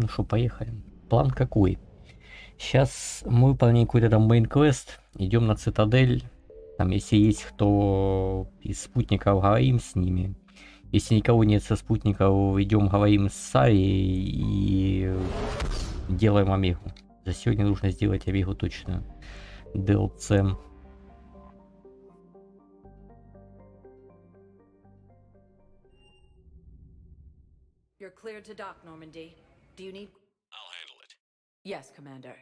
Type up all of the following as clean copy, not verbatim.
Ну что, поехали. План какой? Сейчас мы выполним какой-то там мейн-квест, идем на цитадель. Там, если есть кто из спутников, говорим с ними. Если никого нет со спутников, идем говорим с Саей и делаем Омегу. За сегодня нужно сделать Омегу точно. DLC. You're cleared to dock, Normandy. Do you need... I'll handle it. Yes, Commander.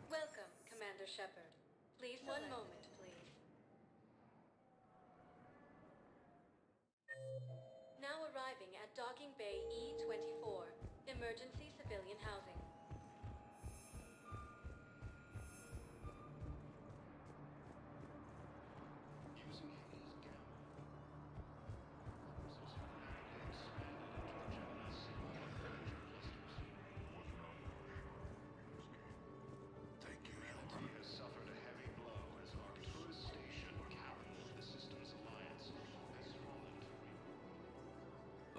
Welcome, Commander Shepard. Please, one moment, please. Now arriving at Docking Bay E-24, emergency civilian housing.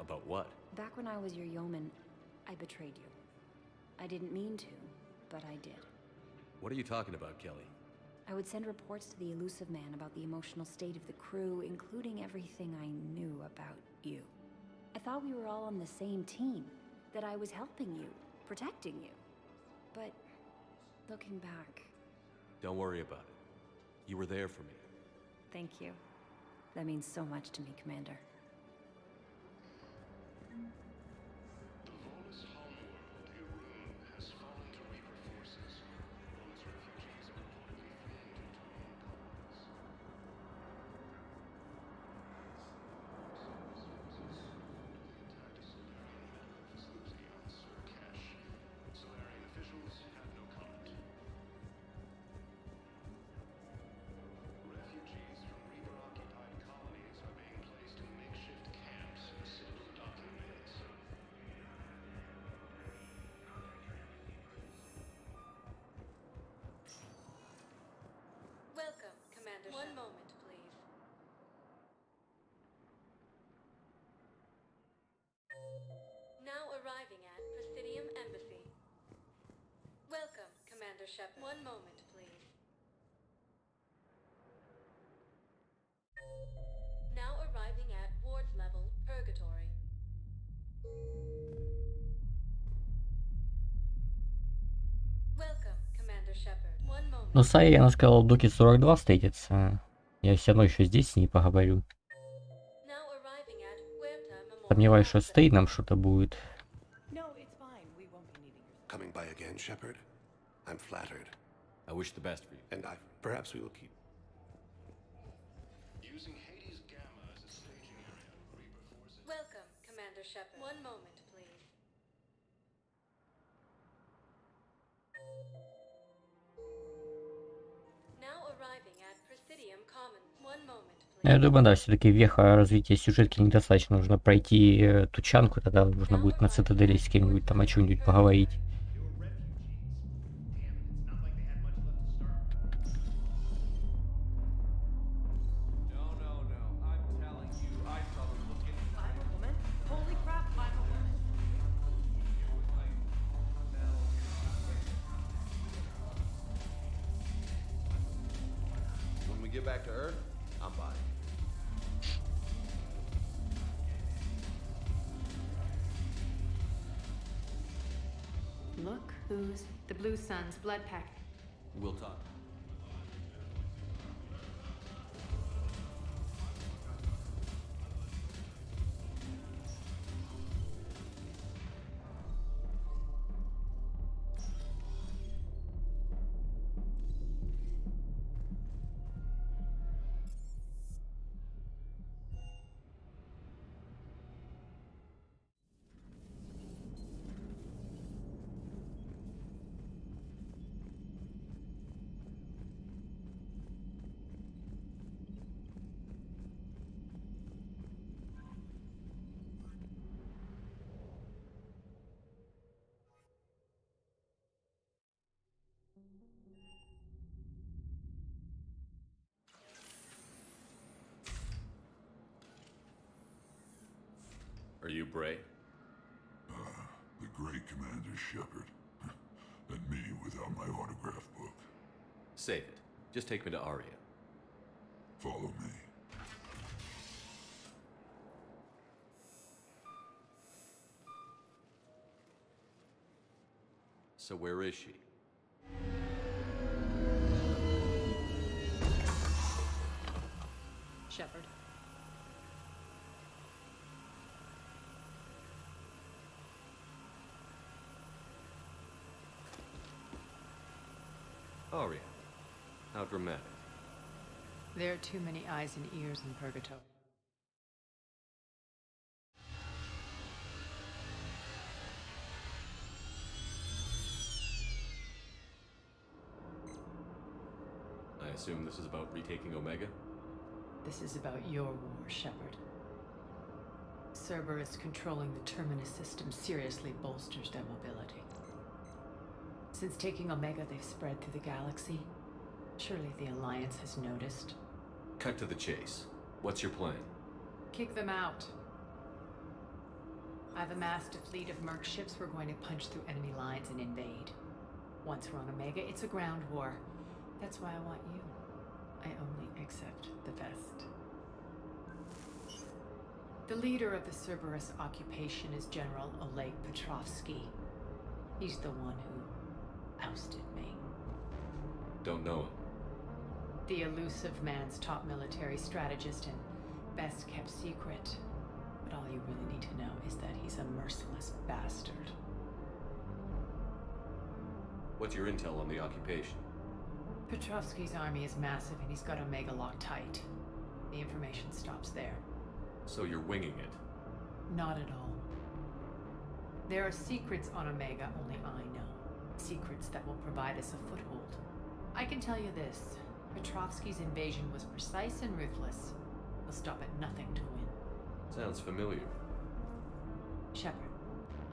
About what? Back when I was your yeoman, I betrayed you. I didn't mean to, but I did. What are you talking about, Kelly? I would send reports to the Elusive Man about the emotional state of the crew, including everything I knew about you. I thought we were all on the same team, that I was helping you, protecting you. But looking back... Don't worry about it. You were there for me. Thank you. That means so much to me, Commander. Welcome, Commander Shepard. One moment, please. Now arriving at Presidium Embassy. Welcome, Commander Shepard. One moment, please. Now arriving at Ward's level, Purgatory. Welcome, Commander Shepard. One moment. Ну, Саей, она сказала, в доке 42 встретится. Я все равно еще здесь с ней поговорю. Now arriving at Huerta Memorial Сомневаюсь, что Hospital. с Тейном что-то будет. No, it's fine. We won't be needing your... Coming by again, Shepard? I'm flattered. I wish the best for you. And perhaps we will keep... Using Hades Gamma as a staging area. Reaper forces. Welcome, Commander Shepard. One moment, please. Now arriving at Presidium Commons. One moment, please. Я думаю, да, все-таки веха развития сюжетки недостаточно. Нужно пройти тучанку, тогда нужно будет на цитадели с кем-нибудь там о чем-нибудь поговорить. I'm a woman? Holy crap, I'm a woman. When we get back to Earth, I'm buying. Look who's the Blue Sun's blood pact. We'll talk. you, Bray? The great Commander Shepard. And me without my autograph book. Save it. Just take me to Aria. Follow me. So where is she? Shepard. Aria. How dramatic. There are too many eyes and ears in Purgatory. I assume this is about retaking Omega? This is about your war, Shepard. Cerberus controlling the Terminus system seriously bolsters their mobility. Since taking Omega, they've spread through the galaxy. Surely the Alliance has noticed. Cut to the chase. What's your plan? Kick them out. I've amassed a fleet of merc ships. We're going to punch through enemy lines and invade. Once we're on Omega, it's a ground war. That's why I want you. I only accept the best. The leader of the Cerberus occupation is General Oleg Petrovsky. He's the one who ousted me. Don't know him. The elusive man's top military strategist and best kept secret. But all you really need to know is that he's a merciless bastard. What's your intel on the occupation? Petrovsky's army is massive and he's got Omega locked tight. The information stops there. So you're winging it? Not at all. There are secrets on Omega only I know. Secrets that will provide us a foothold. I can tell you this. Petrovsky's invasion was precise and ruthless. He'll stop at nothing to win. Sounds familiar. Shepard,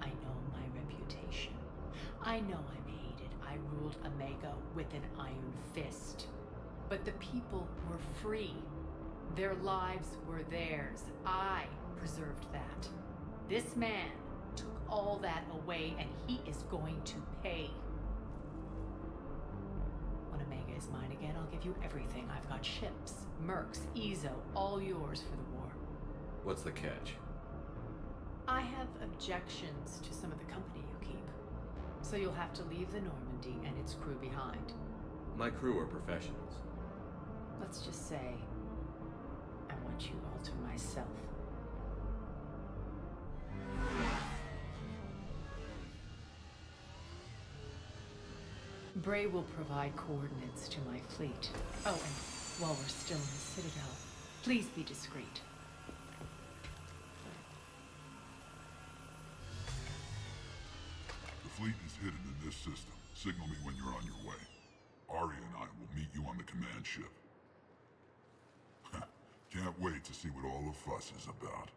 I know my reputation. I know I'm hated. I ruled Omega with an iron fist. But the people were free. Their lives were theirs. I preserved that. This man took all that away, and he is going to pay. When Omega is mine again, I'll give you everything. I've got ships, mercs, Ezo, all yours for the war. What's the catch? I have objections to some of the company you keep. So you'll have to leave the Normandy and its crew behind. My crew are professionals. Let's just say, I want you all to myself. Bray will provide coordinates to my fleet. Oh, and while we're still in the Citadel, please be discreet. The fleet is hidden in this system. Signal me when you're on your way. Aria and I will meet you on the command ship. Can't wait to see what all the fuss is about.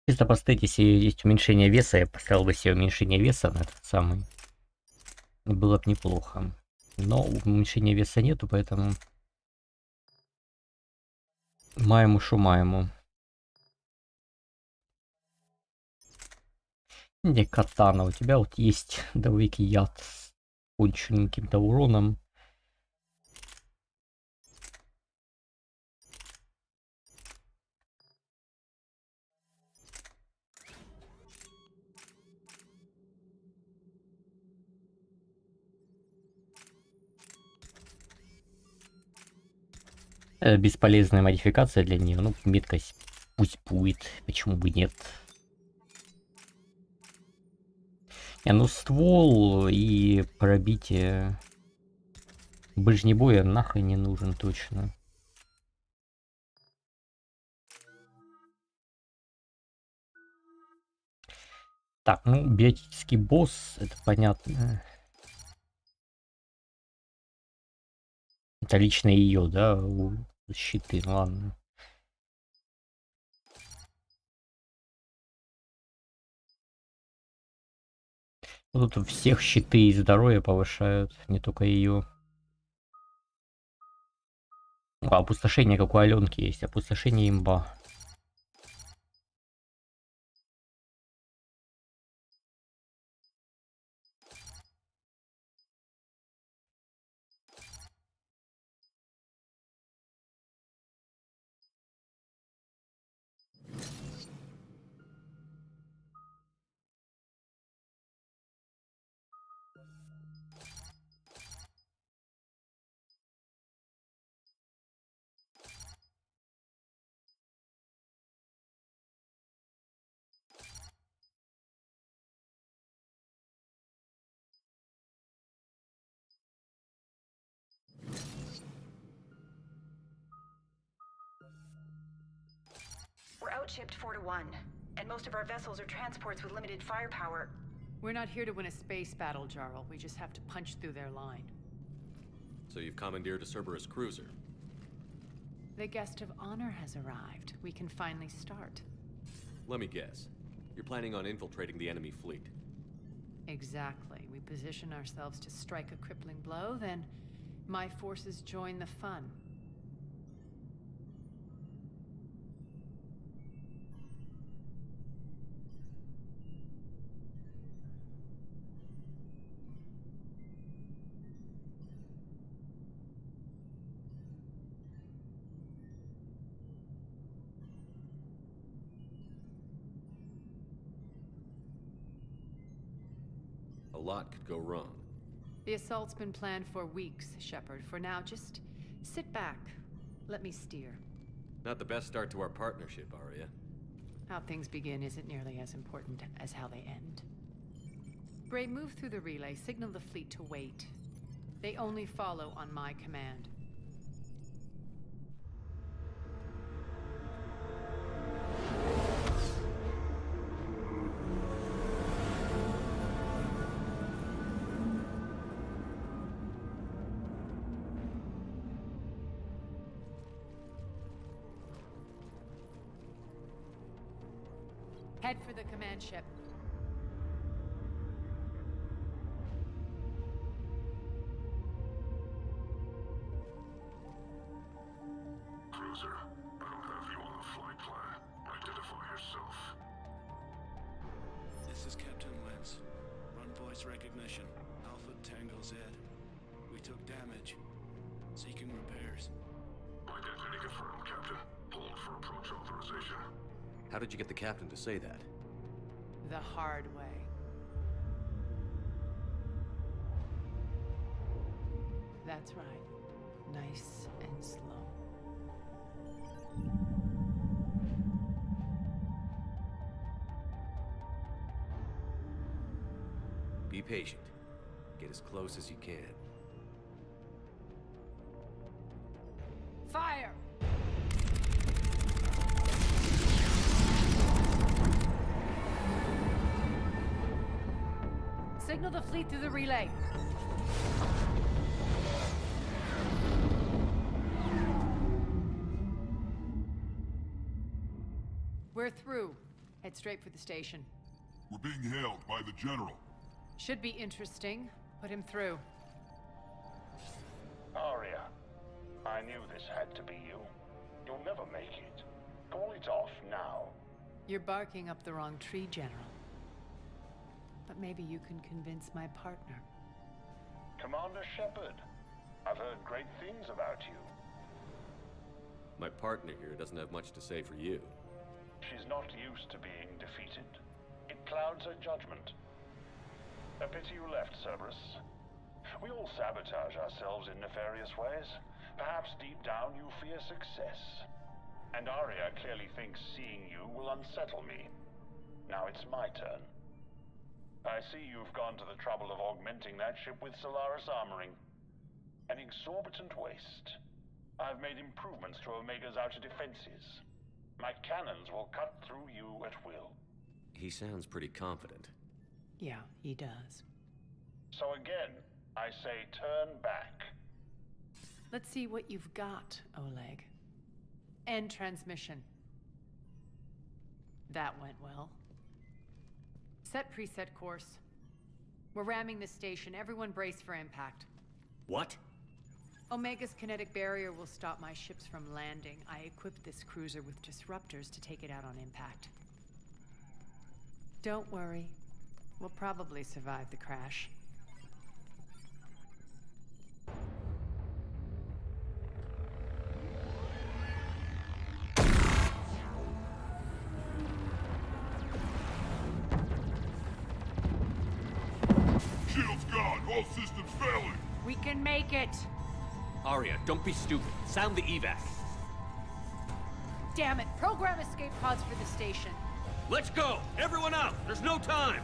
Чисто поставить, если есть уменьшение веса, я поставил бы себе уменьшение веса на этот самый. Было бы неплохо. Но уменьшения веса нету, поэтому... Маємо, шо маємо. Не, катана, у тебя вот есть довольно яд с конченным каким-то уроном. Бесполезная модификация для нее. Ну, меткость пусть будет, почему бы нет. Не, ну ствол и пробитие ближнего боя нахрен не нужен точно. Так, ну, биотический босс, это понятно. Это лично ее, да, щиты, ну ладно. Ну, тут всех щиты и здоровье повышают, не только ее. А, опустошение, как у Аленки есть, опустошение имба. We're outshipped 4-1, and most of our vessels are transports with limited firepower. We're not here to win a space battle, Jarl. We just have to punch through their line. So you've commandeered a Cerberus cruiser. The guest of honor has arrived. We can finally start. Let me guess. You're planning on infiltrating the enemy fleet. Exactly. We position ourselves to strike a crippling blow, then my forces join the fun. A lot could go wrong. The assault's been planned for weeks, Shepard. For now, just sit back. Let me steer. Not the best start to our partnership, Arya. How things begin isn't nearly as important as how they end. Bray, move through the relay. Signal the fleet to wait. They only follow on my command. Head for the command ship. Cruiser, I don't have you on the flight plan. Identify yourself. This is Captain Lentz. Run voice recognition. Alpha Tango Z. We took damage. Seeking repairs. Identity confirmed, Captain. Hold for approach authorization. How did you get the captain to say that? The hard way. That's right. Nice and slow. Be patient. Get as close as you can. Fire! Signal the fleet through the relay. We're through. Head straight for the station. We're being hailed by the General. Should be interesting. Put him through. Aria, I knew this had to be you. You'll never make it. Call it off now. You're barking up the wrong tree, General. But maybe you can convince my partner. Commander Shepard, I've heard great things about you. My partner here doesn't have much to say for you. She's not used to being defeated. It clouds her judgment. A pity you left, Cerberus. We all sabotage ourselves in nefarious ways. Perhaps deep down you fear success. And Aria clearly thinks seeing you will unsettle me. Now it's my turn. I see you've gone to the trouble of augmenting that ship with Solaris armoring. An exorbitant waste. I've made improvements to Omega's outer defenses. My cannons will cut through you at will. He sounds pretty confident. Yeah, he does. So again, I say turn back. Let's see what you've got, Oleg. End transmission. That went well. Set preset course. We're ramming the station. Everyone brace for impact. What? Omega's kinetic barrier will stop my ships from landing. I equipped this cruiser with disruptors to take it out on impact. Don't worry. We'll probably survive the crash. Shield's gone! All systems failing! We can make it! Aria, don't be stupid. Sound the evac. Damn it! Program escape pods for the station. Let's go! Everyone out! There's no time!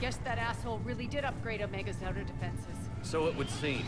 Guess that asshole really did upgrade Omega's outer defenses. So it would seem.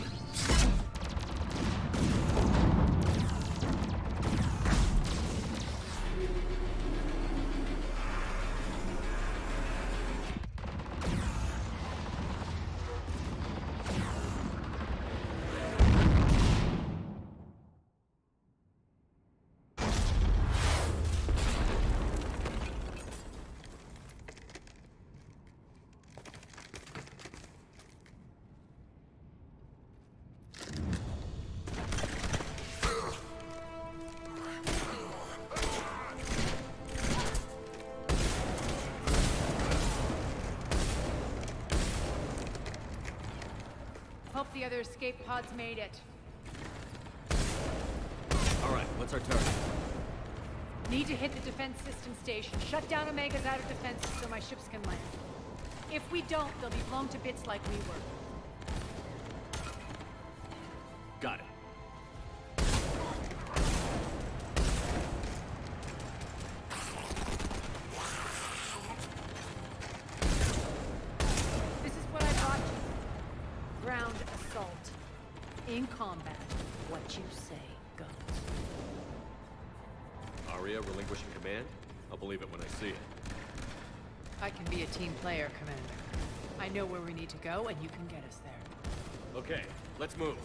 Hope the other escape pods made it. All right, what's our target? Need to hit the defense system station. Shut down Omega's outer defenses so my ships can land. If we don't, they'll be blown to bits like we were. Got it. This is what I brought you. Ground assault. In combat, what you say goes. Aria relinquishing command? I'll believe it when I see it. I can be a team player, Commander. I know where we need to go, and you can get us there. Okay, let's move.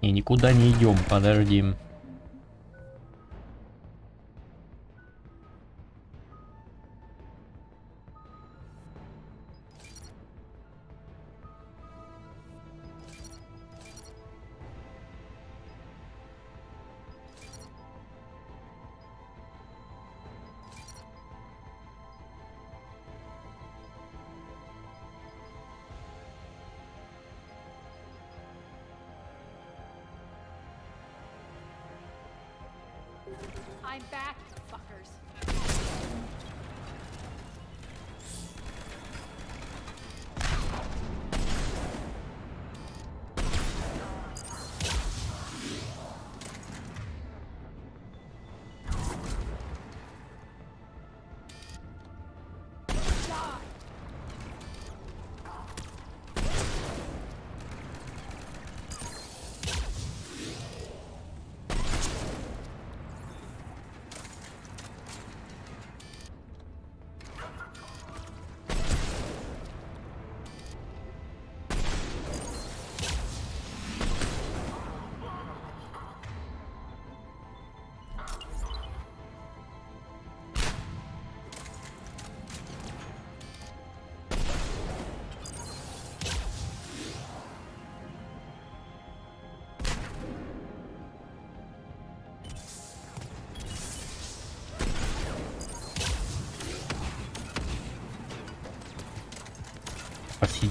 И никуда не идем, подожди. I'm back, fuckers.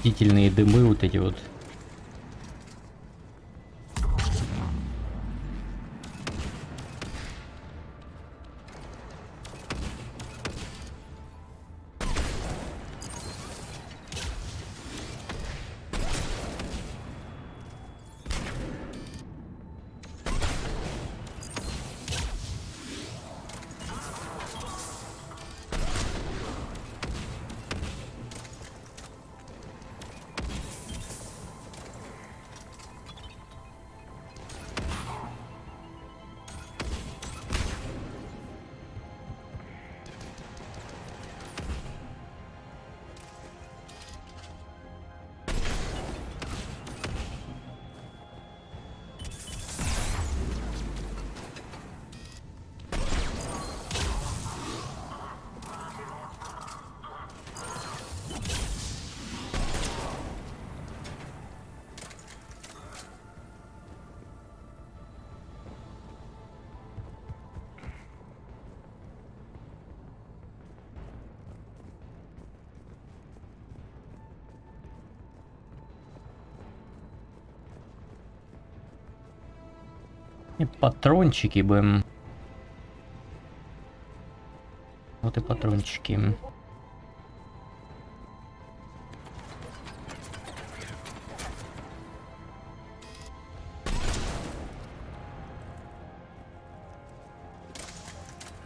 восхитительные дымы вот эти вот. И патрончики бы. Вот и патрончики.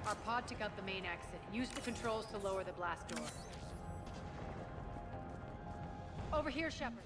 Our pod took out the main exit. Use the controls to lower the blast door. Over here, Shepard.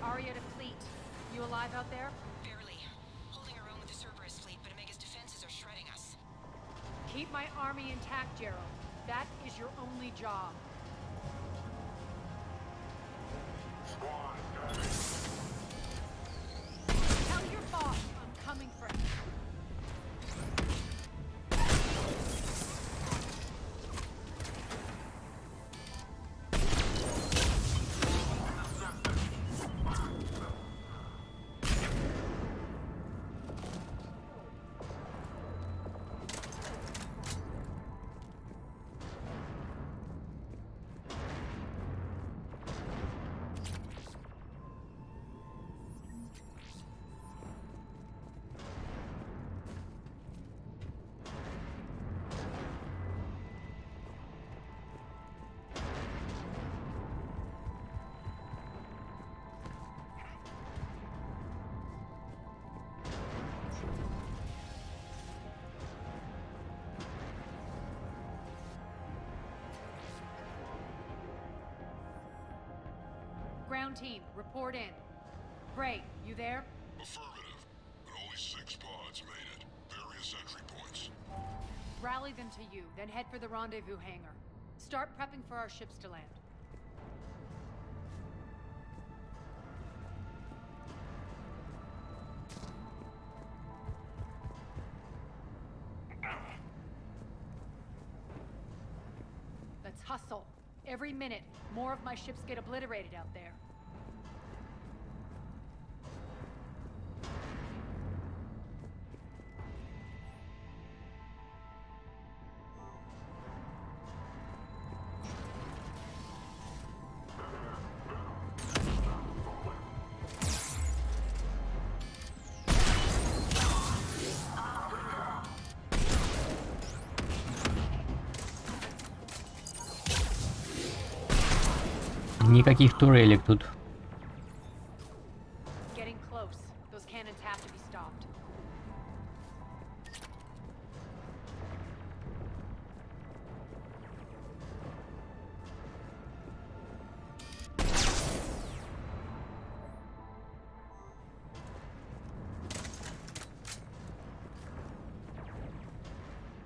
Aria to fleet. You alive out there? Barely. Holding our own with the Cerberus fleet, but Omega's defenses are shredding us. Keep my army intact, Gerald. That is your only job. Tell your boss I'm coming for him. Ground team, report in. Gray, you there? Affirmative, but only 6 pods made it. Various entry points. Rally them to you, then head for the rendezvous hangar. Start prepping for our ships to land. Let's hustle. Every minute, more of my ships get obliterated out there. Никаких турелек тут. Getting close. Those cannons have to be stopped.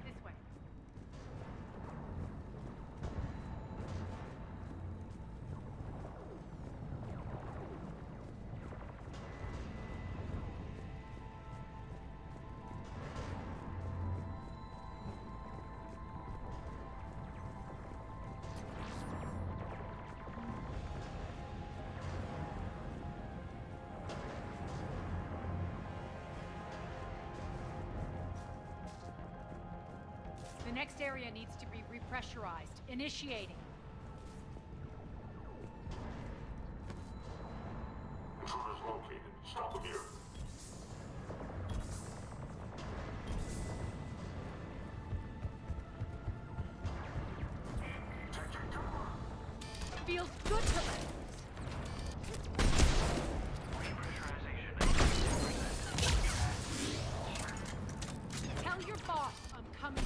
This way. The next area needs to be repressurized. Initiating. Intruders located. Stop them here. Feels good to let. Tell your boss I'm coming.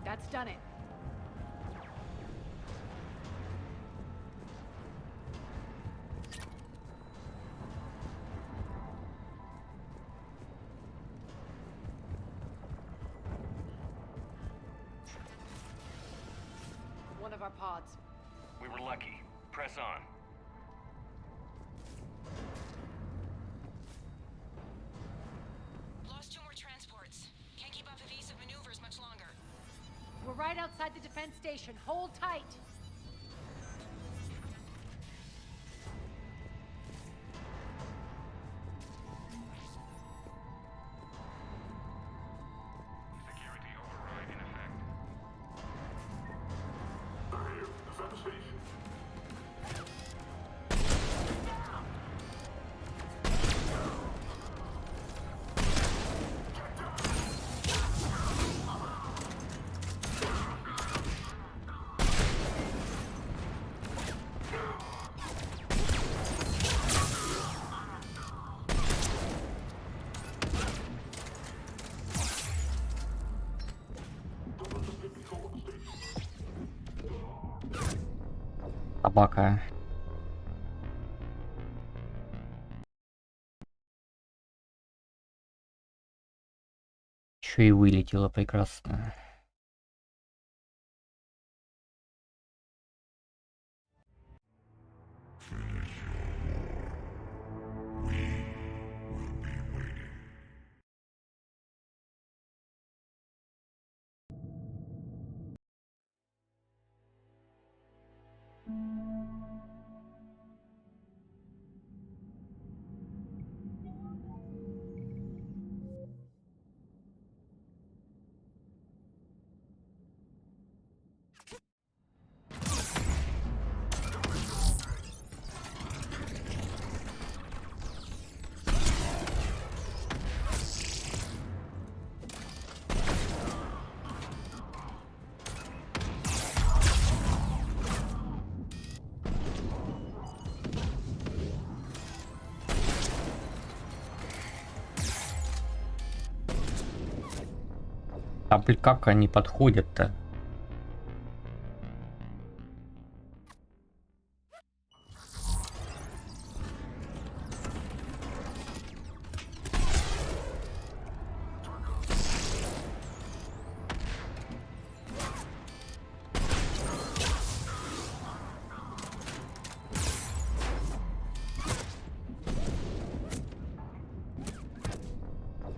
That's done it. One of our pods. We were lucky. Press on. Lost 2 more transports. Can't keep up evasive maneuvers much longer. We're right outside the defense station. Hold tight. Security override in effect. They're here. Defend the station. Собака. Еще и вылетела прекрасно. А блин, как они подходят-то?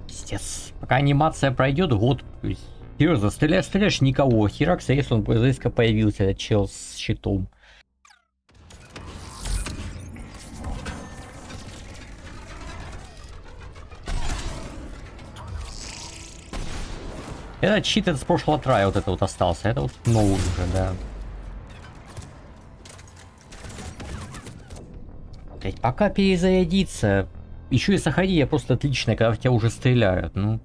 Пиздец. Пока анимация пройдет, год. Серьезно, стреляешь никого. Херакс, если он резко появился, этот чел с щитом. Этот щит это с прошлого трая вот это вот остался. Это вот новый уже, да. Блять, пока перезарядиться. Еще и сохранение просто отличное, когда в тебя уже стреляют, ну.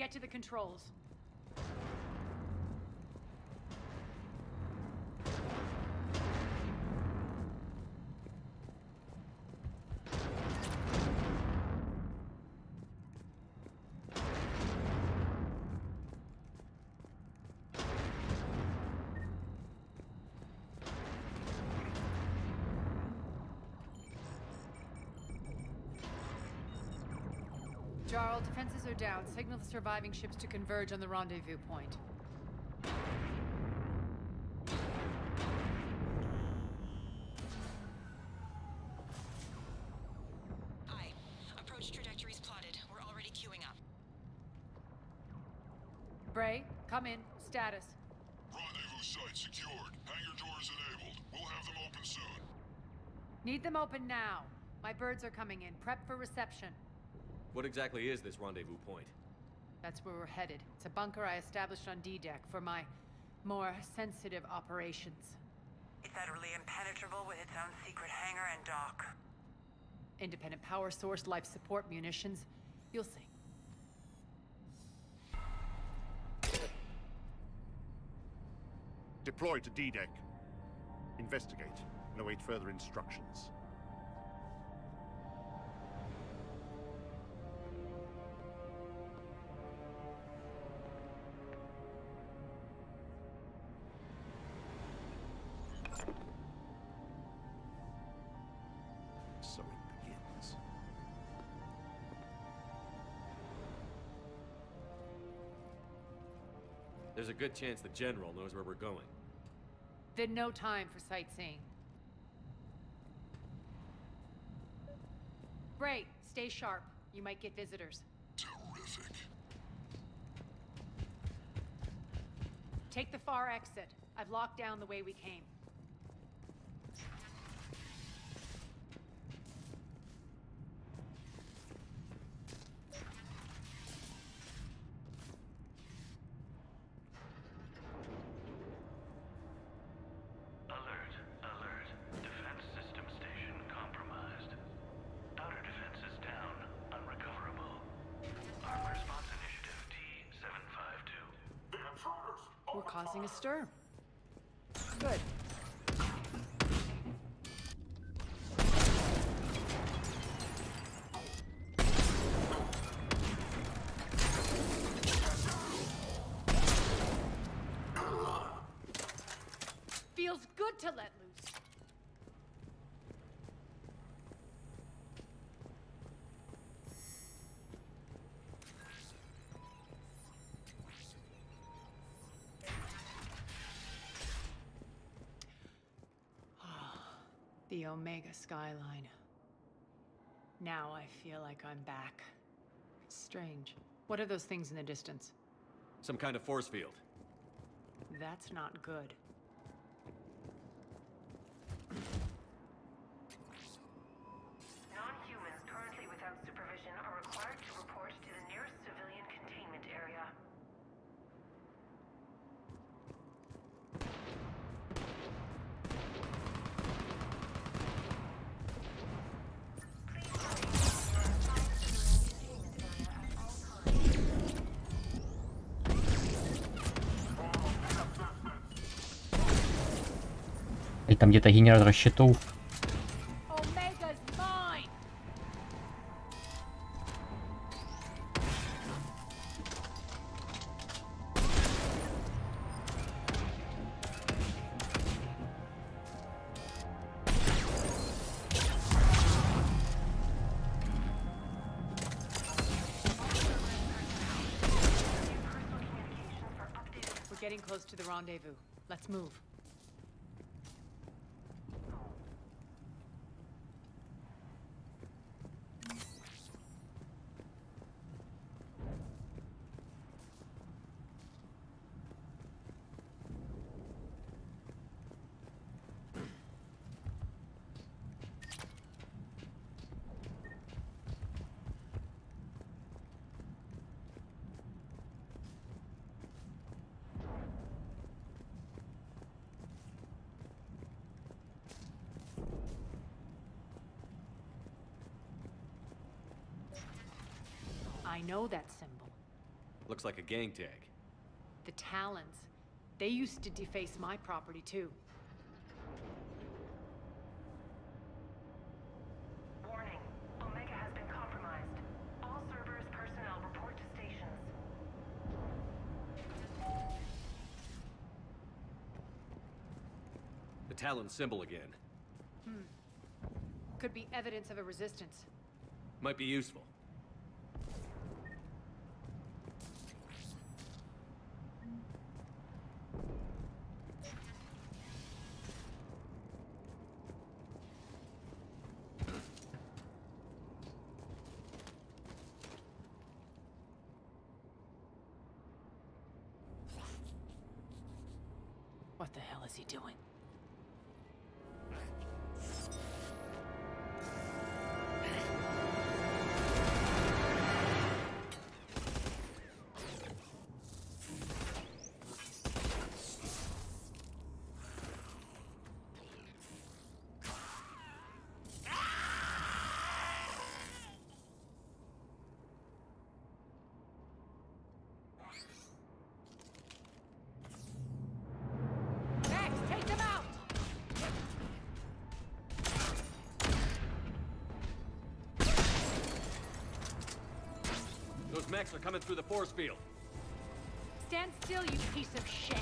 Get to the controls. Jarl, defenses are down. Signal the surviving ships to converge on the rendezvous point. Aye. Approach trajectories plotted. We're already queuing up. Bray, come in. Status. Rendezvous site secured. Hangar doors enabled. We'll have them open soon. Need them open now. My birds are coming in. Prep for reception. What exactly is this rendezvous point? That's where we're headed. It's a bunker I established on D-Deck for my more sensitive operations. It's utterly impenetrable with its own secret hangar and dock. Independent power source, life support, munitions. You'll see. Deploy to D-Deck. Investigate and await further instructions. So it begins. There's a good chance the General knows where we're going. Then no time for sightseeing. Bray, stay sharp. You might get visitors. Terrific. Take the far exit. I've locked down the way we came. Alert, alert. Defense system station compromised. Outer defenses down, unrecoverable. Armed response initiative T-752. The intruders! We're causing a stir. Good. Feels good to let loose. The Omega skyline. Now I feel like I'm back. Strange. What are those things in the distance? Some kind of force field. That's not good. Non-humans currently without supervision are required to report to the nearest civilian containment area. И там где-то генератор щитов. Omega's mine! We're getting close to the rendezvous. Let's move. I know that symbol. Looks like a gang tag. The Talons. They used to deface my property too. Warning. Omega has been compromised. All servers, personnel, report to stations. The Talon symbol again. Could be evidence of a resistance. Might be useful. What the hell is he doing? Take them out! Those mechs are coming through the force field. Stand still, you piece of shit!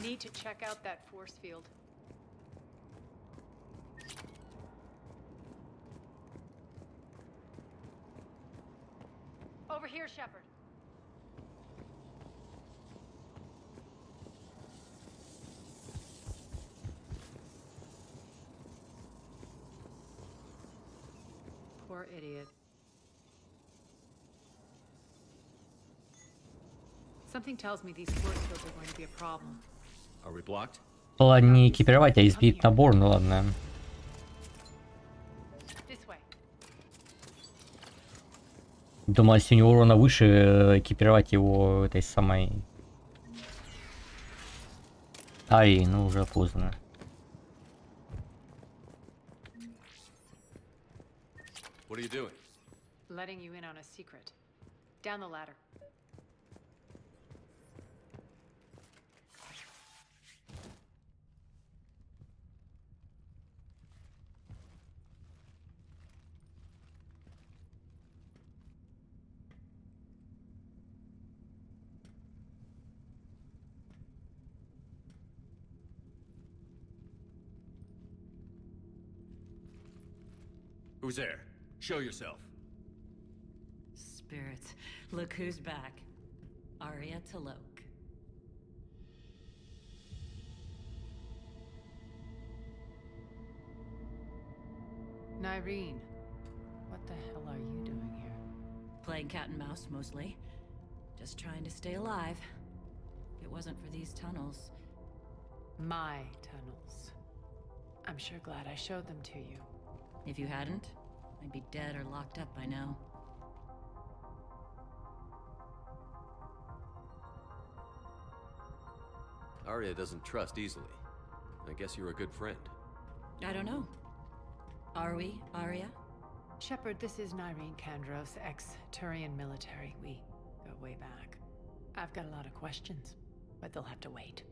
Need to check out that force field. Over here, Shepard. Poor idiot. Something tells me these force fields are going to be a problem. Are we blocked? Было не экипировать, а избить набор, ну ладно. This way. Думаю, если у него урона выше, экипировать его этой самой... Ай, ну уже поздно. What are you doing? Letting you in on a secret. Down the ladder. Who's there? Show yourself. Spirits, look who's back. Arya Talok. Nyreen, what the hell are you doing here? Playing cat and mouse, mostly. Just trying to stay alive. If it wasn't for these tunnels. My tunnels. I'm sure glad I showed them to you. If you hadn't, I'd be dead or locked up by now. Arya doesn't trust easily. I guess you're a good friend. I don't know. Are we, Arya? Shepard, this is Nyreen Kandros, ex-Turian military. We go way back. I've got a lot of questions, but they'll have to wait.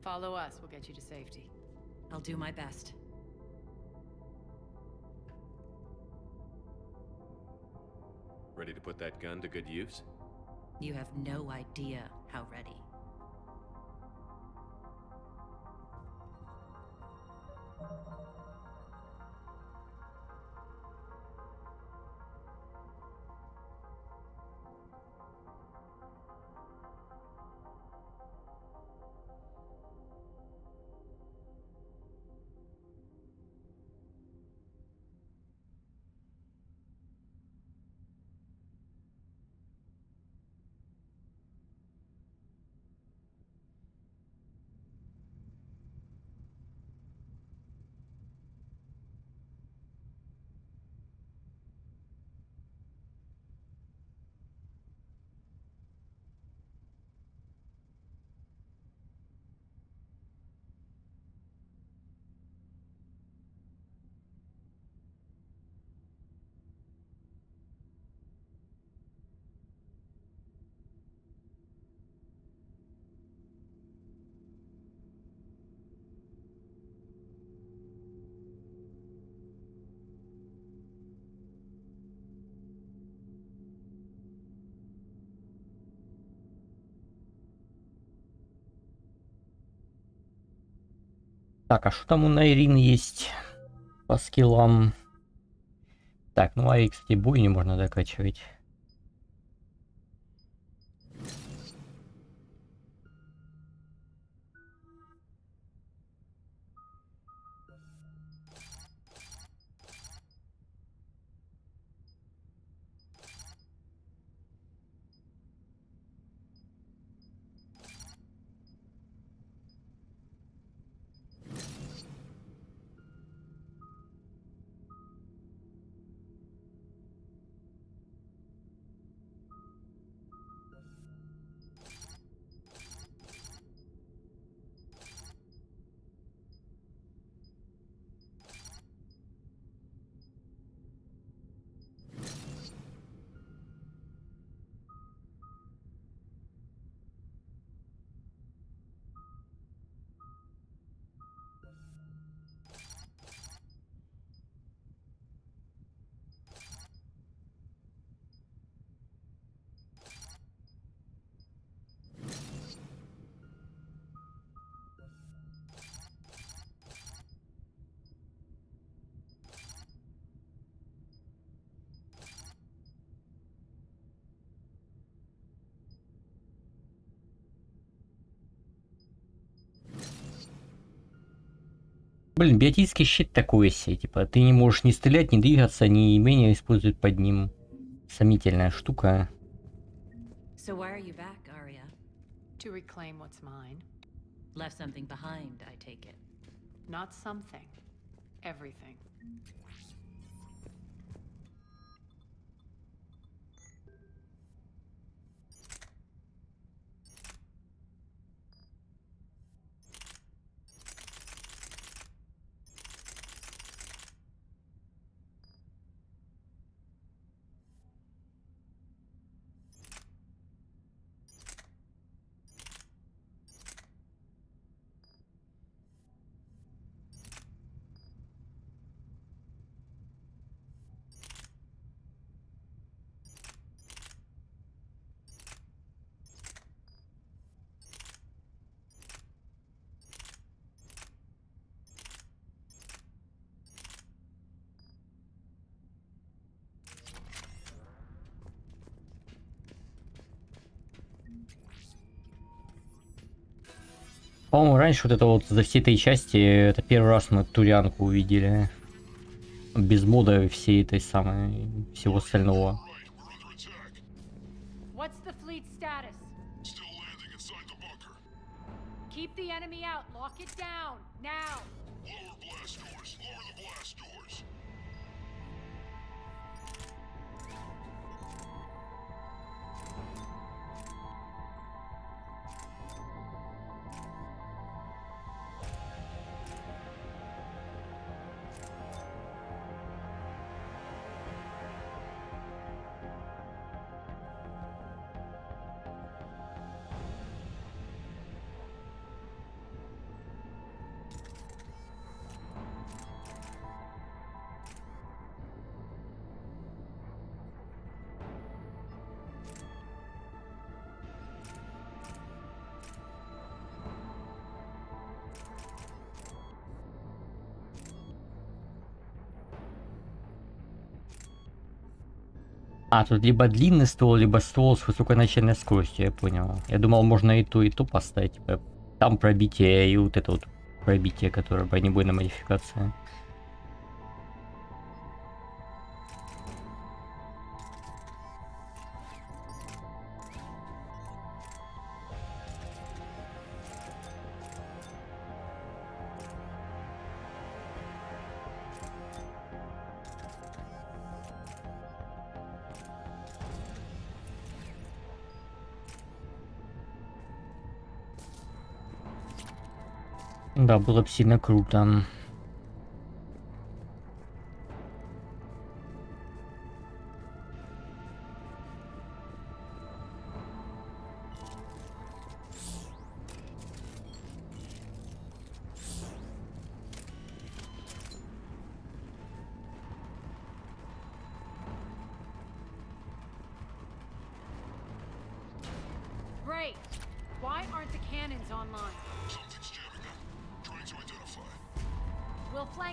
Follow us, we'll get you to safety. I'll do my best. Ready to put that gun to good use? You have no idea how ready. Так, а что там у Найрин есть по скиллам? Так, ну а, кстати, бойни можно докачивать. Блин, биотический щит такой себе, типа, ты не можешь ни стрелять, ни двигаться, ни умения использовать под ним. Сомнительная штука. So why are you back, Arya? To reclaim what's mine. Left something behind, I take it. Not something. Everything. По-моему, раньше вот это вот за всей этой части, это первый раз мы Турянку увидели. Без мода и всей этой самой, всего остального. What's the fleet status? Still landing inside the bunker. Keep the enemy out. Lock it down. Now. Lower blast doors. Lower the blast doors. А, тут либо длинный ствол, либо ствол с высокой начальной скоростью, я понял. Я думал, можно и то поставить. Типа, там пробитие и вот это вот пробитие, которое бронебойная модификация. Да, было бы сильно круто. Great. Why aren't the cannons online? Something's jamming them. Trying to identify.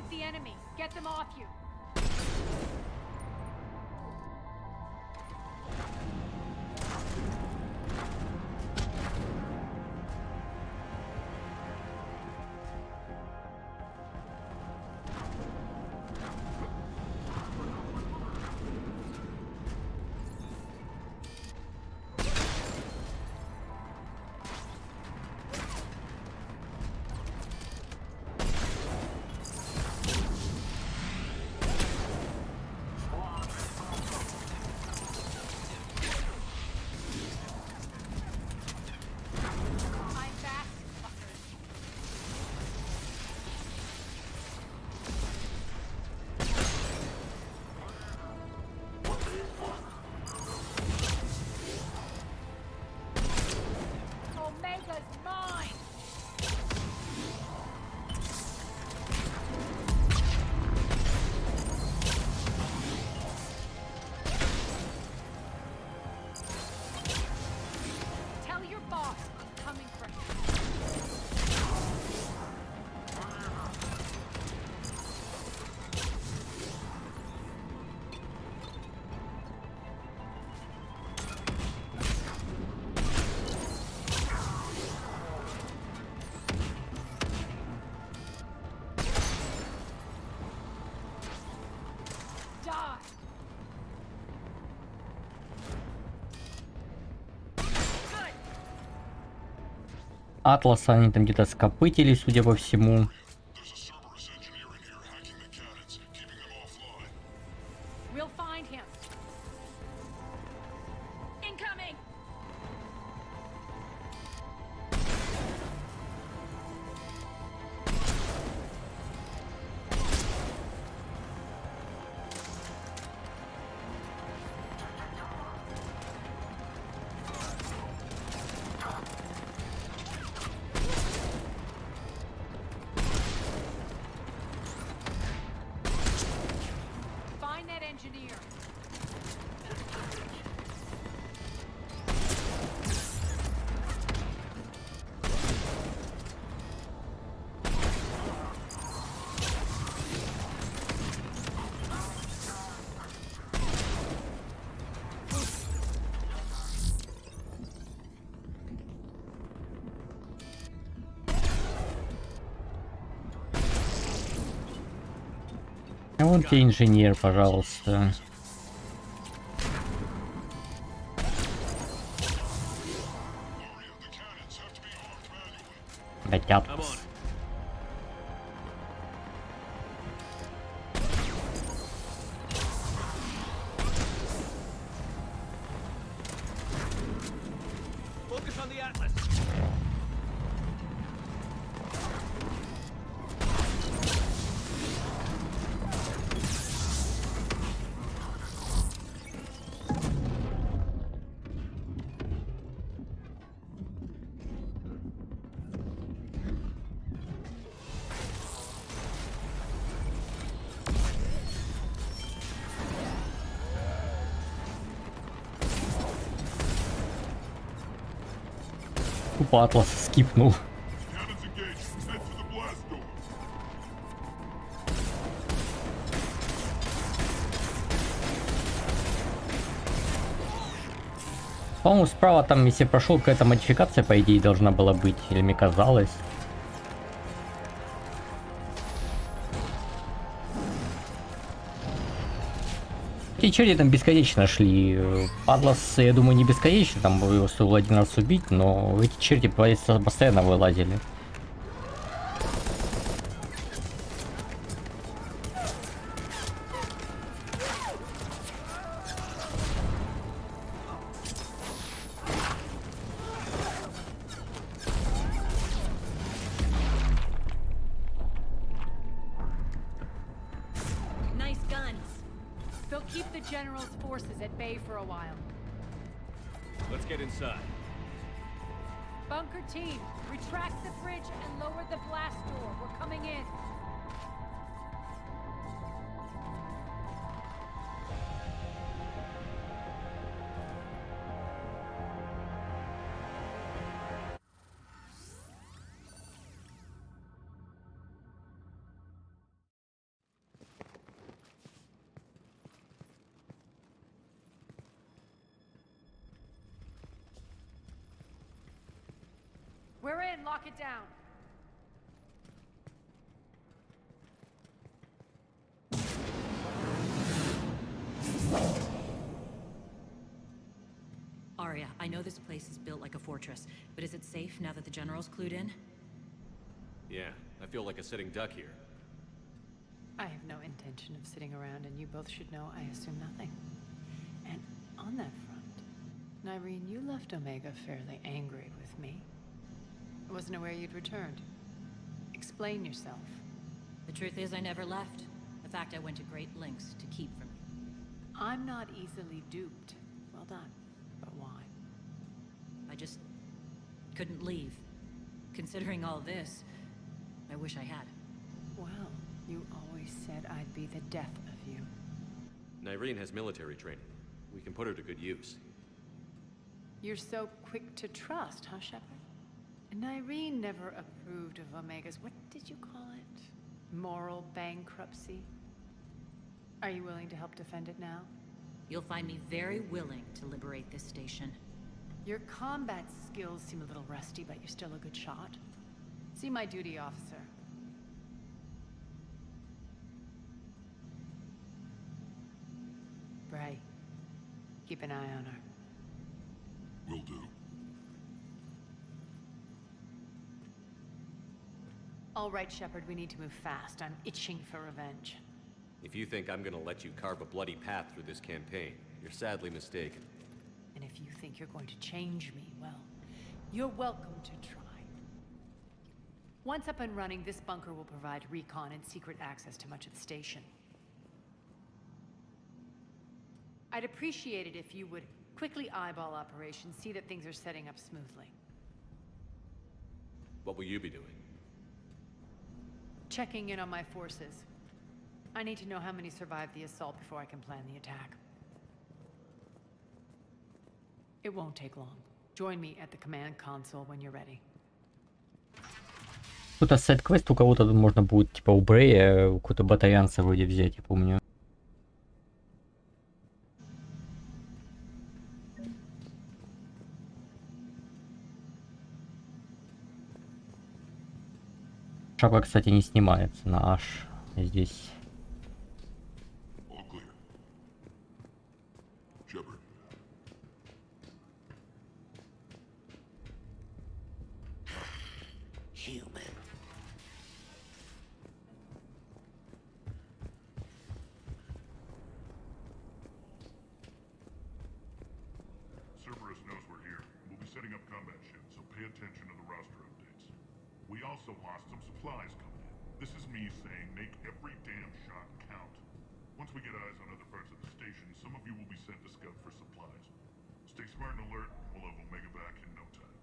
Fight the enemy. Get them off you. Атласа они там где-то скопытили, судя по всему. We'll find him. Incoming. Find that engineer. А вон тебе инженер, пожалуйста. Хотят. Focus on the Atlas. Тупо Атлас скипнул. По-моему, справа там, если прошел, какая-то модификация, по идее, должна была быть. Или мне казалось. Эти черти там бесконечно шли. Атлас, я думаю, не бесконечно, там его стоило один раз убить, но эти черти постоянно вылазили. Nice guns. They'll keep the general's forces at bay for a while. Let's get inside. Bunker team, retract the bridge and lower the blast door. We're coming in. in, lock it down. Arya, I know this place is built like a fortress, but is it safe now that the general's clued in? Yeah, I feel like a sitting duck here. I have no intention of sitting around, and you both should know I assume nothing. And on that front, Nyreen, you left Omega fairly angry with me. I wasn't aware you'd returned. Explain yourself. The truth is I never left. In fact, I went to great lengths to keep from you. I'm not easily duped. Well done. But why? I just couldn't leave. Considering all this, I wish I had. Well, you always said I'd be the death of you. Nyreen has military training. We can put her to good use. You're so quick to trust, huh, Shepard? Nyreen never approved of Omega's, what did you call it? Moral bankruptcy? Are you willing to help defend it now? You'll find me very willing to liberate this station. Your combat skills seem a little rusty, but you're still a good shot. See my duty officer. Bray, keep an eye on her. Will do. All right, Shepard, we need to move fast. I'm itching for revenge. If you think I'm gonna let you carve a bloody path through this campaign, you're sadly mistaken. And if you think you're going to change me, well, you're welcome to try. Once up and running, this bunker will provide recon and secret access to much of the station. I'd appreciate it if you would quickly eyeball operations, see that things are setting up smoothly. What will you be doing? Checking in on my forces. I need to know how many survived the assault before I can plan the attack. It won't take long. Join me at the command console when you're ready. Тут сайт-квест у кого-то тут можно будет, типа у Брея, у какого-то батарианца вроде взять, я помню. Шапка, кстати, не снимается на H здесь. Human. Cerberus knows we're here. We'll be setting up combat ships, so pay attention to the roster updates. We also lost some supplies coming in. This is me saying make every damn shot count. Once we get eyes on other parts of the station, some of you will be sent to scout for supplies. Stay smart and alert, we'll have Omega back in no time.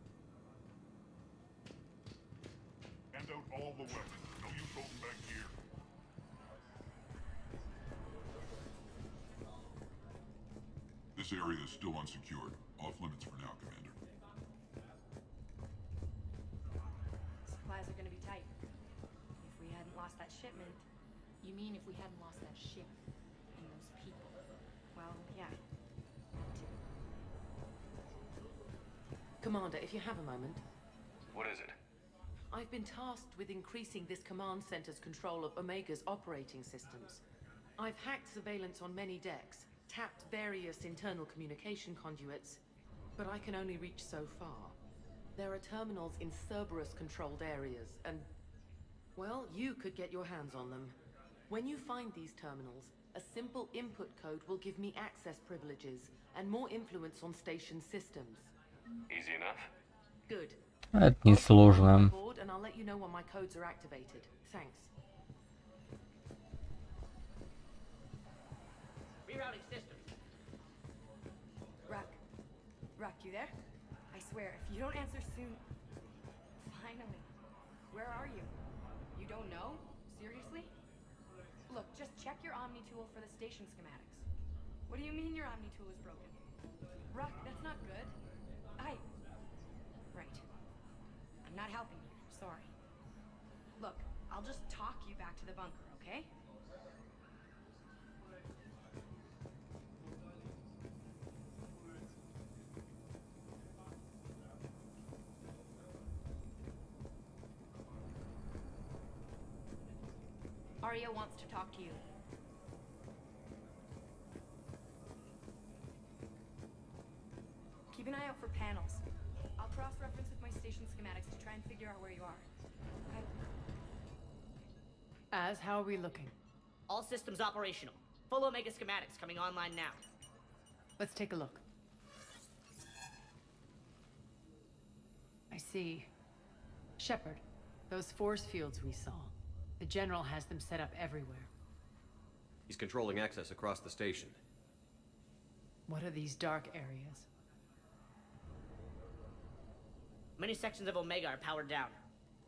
Hand out all the weapons. No use holding back gear. This area is still unsecured. Off limits for now, Commander. Supplies are gonna be tight. If we hadn't lost that shipment... You mean if we hadn't lost that ship and those people? Well, yeah. Commander, if you have a moment. What is it? I've been tasked with increasing this command center's control of Omega's operating systems. I've hacked surveillance on many decks, tapped various internal communication conduits, but I can only reach so far. There are terminals in Cerberus-controlled areas, and... well, you could get your hands on them. When you find these terminals, a simple input code will give me access privileges and more influence on station systems. Easy enough. Good. Это несложно. And I'll let you know when my codes are activated. Thanks. Rerouting systems. Ruck, you there? I swear, if you don't answer soon... Finally. Where are you? You don't know? Seriously? Look, just check your Omni tool for the station schematics. What do you mean your Omni tool is broken? Ruck, that's not good. Right. I'm not helping you. Sorry. Look, I'll just talk you back to the bunker, okay? Arya wants to talk to you. Keep an eye out for panels. I'll cross-reference with my station schematics to try and figure out where you are. Okay? How are we looking? All systems operational. Full Omega schematics coming online now. Let's take a look. I see. Shepard, those force fields we saw. The General has them set up everywhere. He's controlling access across the station. What are these dark areas? Many sections of Omega are powered down.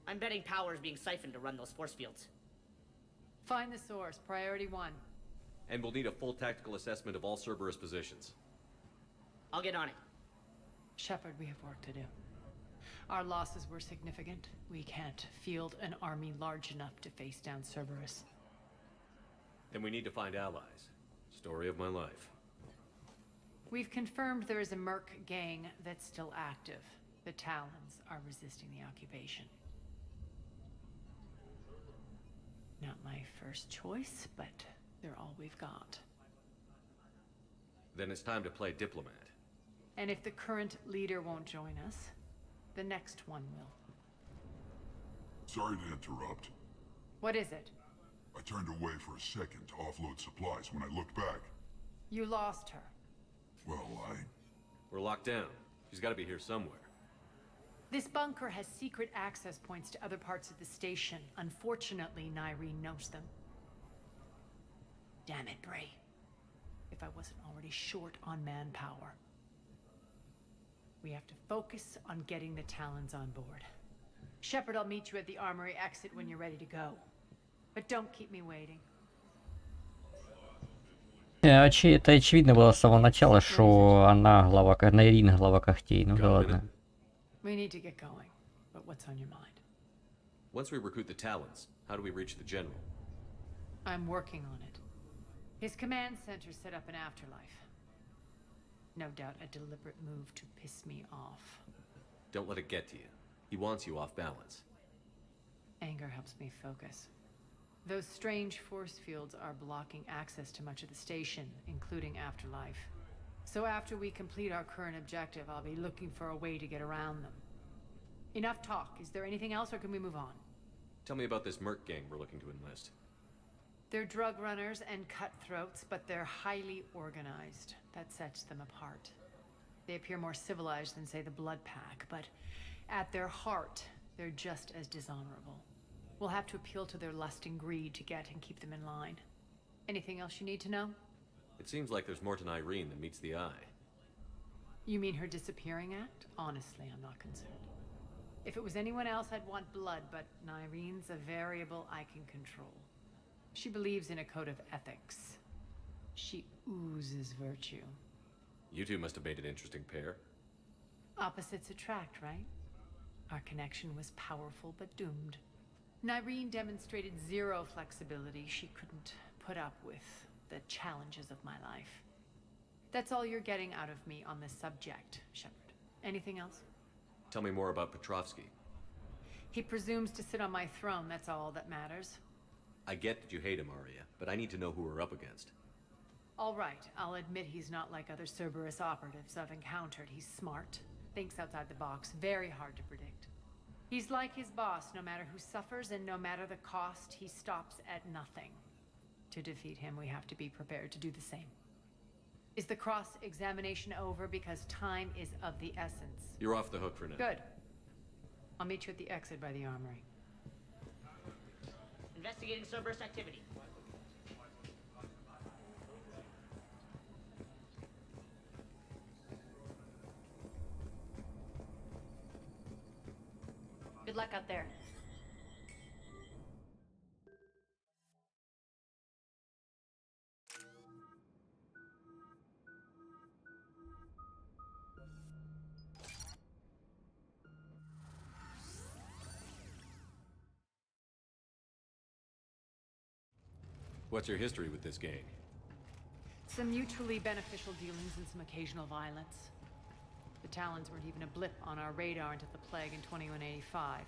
I'm betting power is being siphoned to run those force fields. Find the source, priority 1. And we'll need a full tactical assessment of all Cerberus positions. I'll get on it. Shepard, we have work to do. Our losses were significant. We can't field an army large enough to face down Cerberus. Then we need to find allies. Story of my life. We've confirmed there is a Merc gang that's still active. The Talons are resisting the occupation. Not my first choice, but they're all we've got. Then it's time to play diplomat. And if the current leader won't join us, the next one will. Sorry to interrupt. What is it? I turned away for a second to offload supplies. When I looked back, You lost her. well, We're locked down. She's got to be here somewhere. This bunker has secret access points to other parts of the station. Unfortunately, Nyreen knows them. Damn it, Bray. If I wasn't already short on manpower. We have to focus on getting the Talons on board. Shepard, I'll meet you at the armory exit when you're ready to go. But don't keep me waiting. Это очевидно было с самого начала, что она глава, Найрин глава когтей. Ну да ладно. We need to get going. But what's on your mind? Once we recruit the Talons, how do we reach the General? I'm working on it. His command center set up an afterlife. No doubt a deliberate move to piss me off. Don't let it get to you. He wants you off balance. Anger helps me focus. Those strange force fields are blocking access to much of the station, including afterlife. So after we complete our current objective, I'll be looking for a way to get around them. Enough talk. Is there anything else, or can we move on? Tell me about this Merc gang we're looking to enlist. They're drug runners and cutthroats, but they're highly organized. That sets them apart. They appear more civilized than, say, the Blood Pack, but at their heart, they're just as dishonorable. We'll have to appeal to their lust and greed to get and keep them in line. Anything else you need to know? It seems like there's more to Irene than meets the eye. You mean her disappearing act? Honestly, I'm not concerned. If it was anyone else, I'd want blood, but Nyrene's a variable I can control. She believes in a code of ethics. She oozes virtue. You two must have made an interesting pair. Opposites attract, right? Our connection was powerful but doomed. Nyrene demonstrated zero flexibility. She couldn't put up with the challenges of my life. That's all you're getting out of me on this subject, Shepard. Anything else? Tell me more about Petrovsky. He presumes to sit on my throne, that's all that matters. I get that you hate him, Arya, but I need to know who we're up against. All right, I'll admit he's not like other Cerberus operatives I've encountered. He's smart, thinks outside the box, very hard to predict. He's like his boss, no matter who suffers and no matter the cost, he stops at nothing. To defeat him, we have to be prepared to do the same. Is the cross-examination over? Because time is of the essence. You're off the hook for now. Good. I'll meet you at the exit by the armory. Investigating Cerberus activity. Good luck out there. What's your history with this gang? Some mutually beneficial dealings and some occasional violence. The Talons weren't even a blip on our radar until the plague in 2185.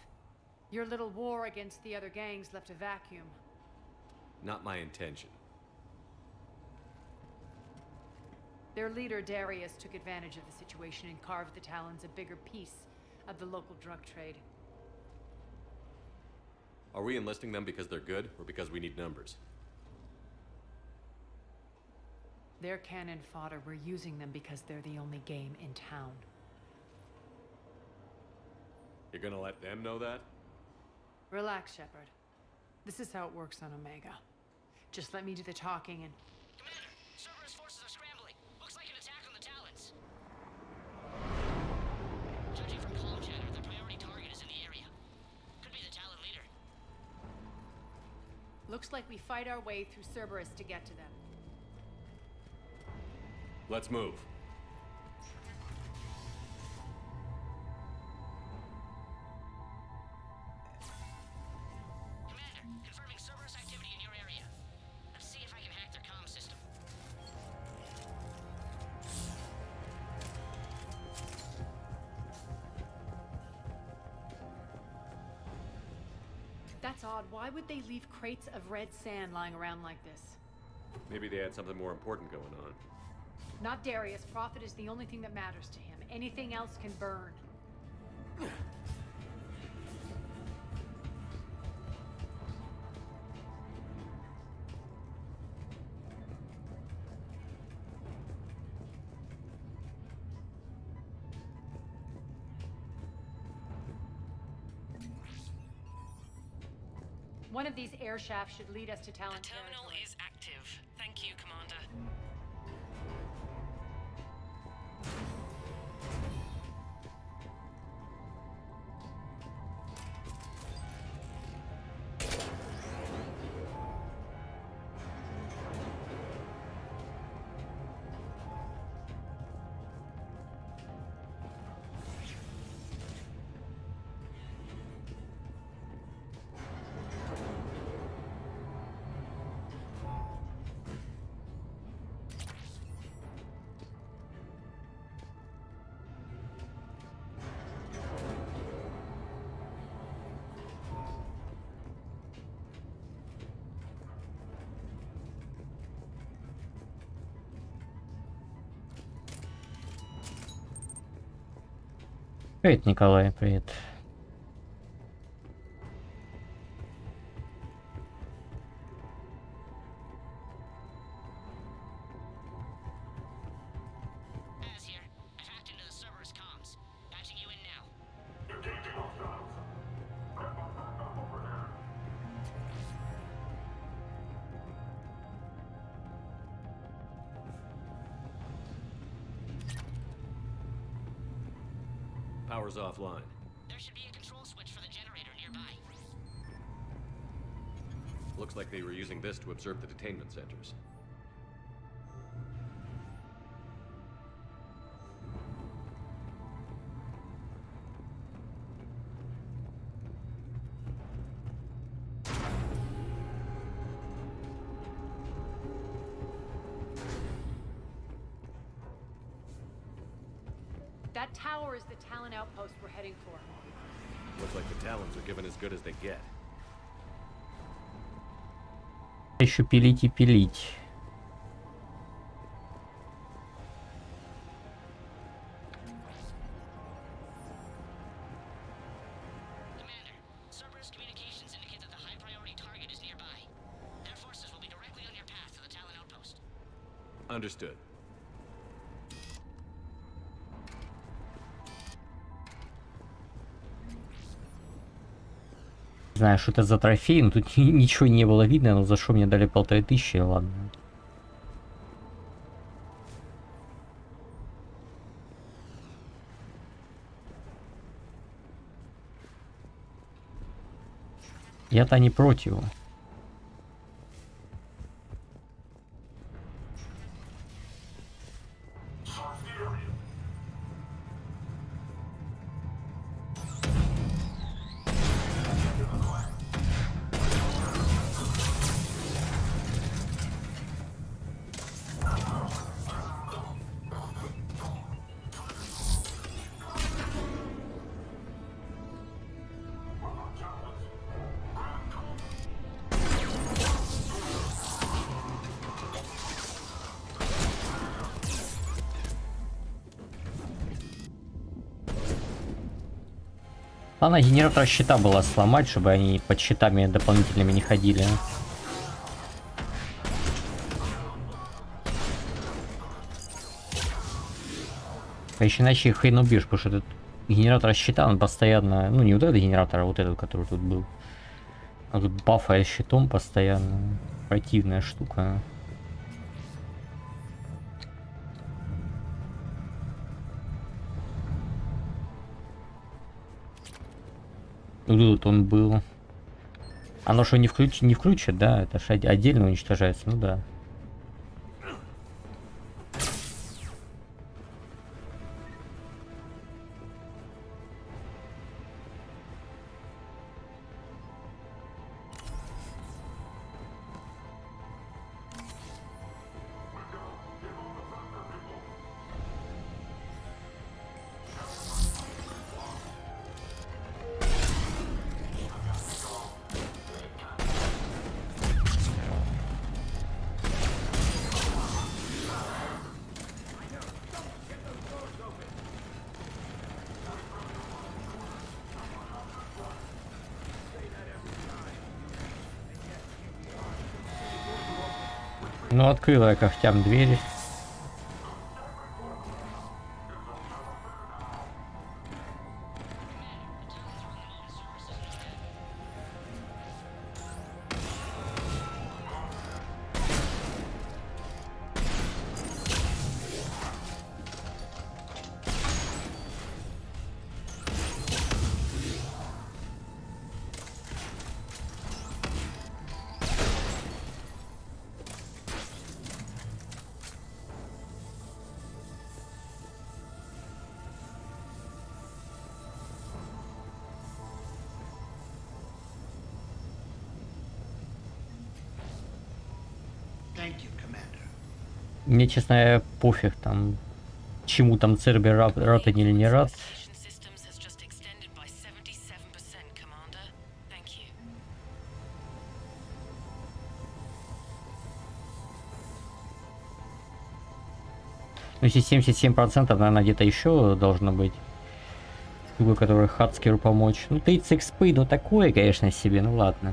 Your little war against the other gangs left a vacuum. Not my intention. Their leader, Darius, took advantage of the situation and carved the Talons a bigger piece of the local drug trade. Are we enlisting them because they're good, or because we need numbers? They're cannon fodder. We're using them because they're the only game in town. You're gonna let them know that? Relax, Shepard. This is how it works on Omega. Just let me do the talking and... Commander, Cerberus forces are scrambling. Looks like an attack on the Talons. Judging from comm chatter, the priority target is in the area. Could be the Talon leader. Looks like we fight our way through Cerberus to get to them. Let's move. Commander, confirming Cerberus activity in your area. Let's see if I can hack their comm system. That's odd. Why would they leave crates of red sand lying around like this? Maybe they had something more important going on. Not Darius. Profit is the only thing that matters to him. Anything else can burn. One of these air shafts should lead us to Talon The terminal territory. is active. Thank you, Commander. Привет, Николай, привет. Az here. I've hacked into the Cerberus comms. Patching you in now. Power's offline. There should be a control switch for the generator nearby. Looks like they were using this to observe the detainment centers. That tower is the Talon outpost we're heading for. Looks like the Talons are given as good as they get. Еще пилить и пилить. Commander, Cerberus communications indicate that the high priority target is nearby. Their forces will be directly on your path to the Talon outpost. Understood. Не знаю, что это за трофей, но тут ничего не было видно, но за что мне дали 1500, ладно. Я-то не против. Главное, генератор щита было сломать, чтобы они под щитами дополнительными не ходили. А еще иначе их хрен убьешь, потому что этот генератор щита, он постоянно... Ну, не вот этот генератор, а вот этот, который тут был. А тут бафает щитом постоянно. Противная штука. Тут он был. Оно что, не включит, да? Это же отдельно уничтожается, ну да. Ну, открыла я когтям дверь. Мне, честно, пофиг там, чему там Цербер рад или не рад. Ну, если 77%, наверное, где-то еще должно быть. Штука, которая Хацкеру помочь. Ну, 30 XP, ну такое, конечно, себе, ну ладно.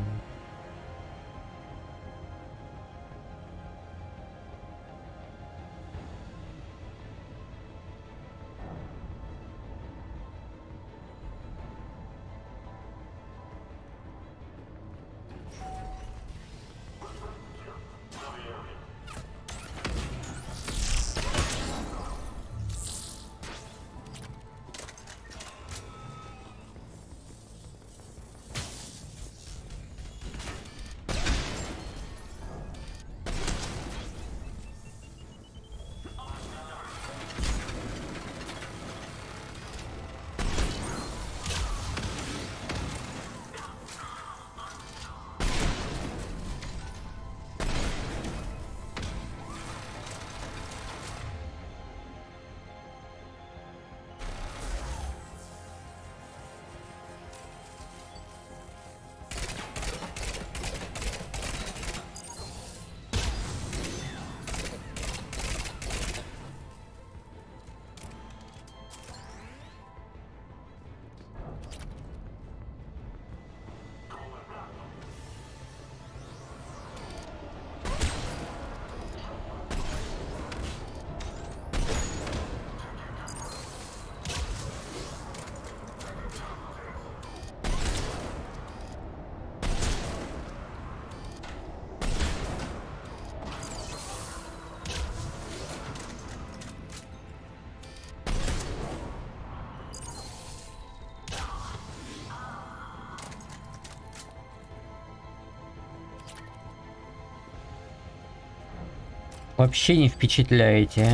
Вообще не впечатляете.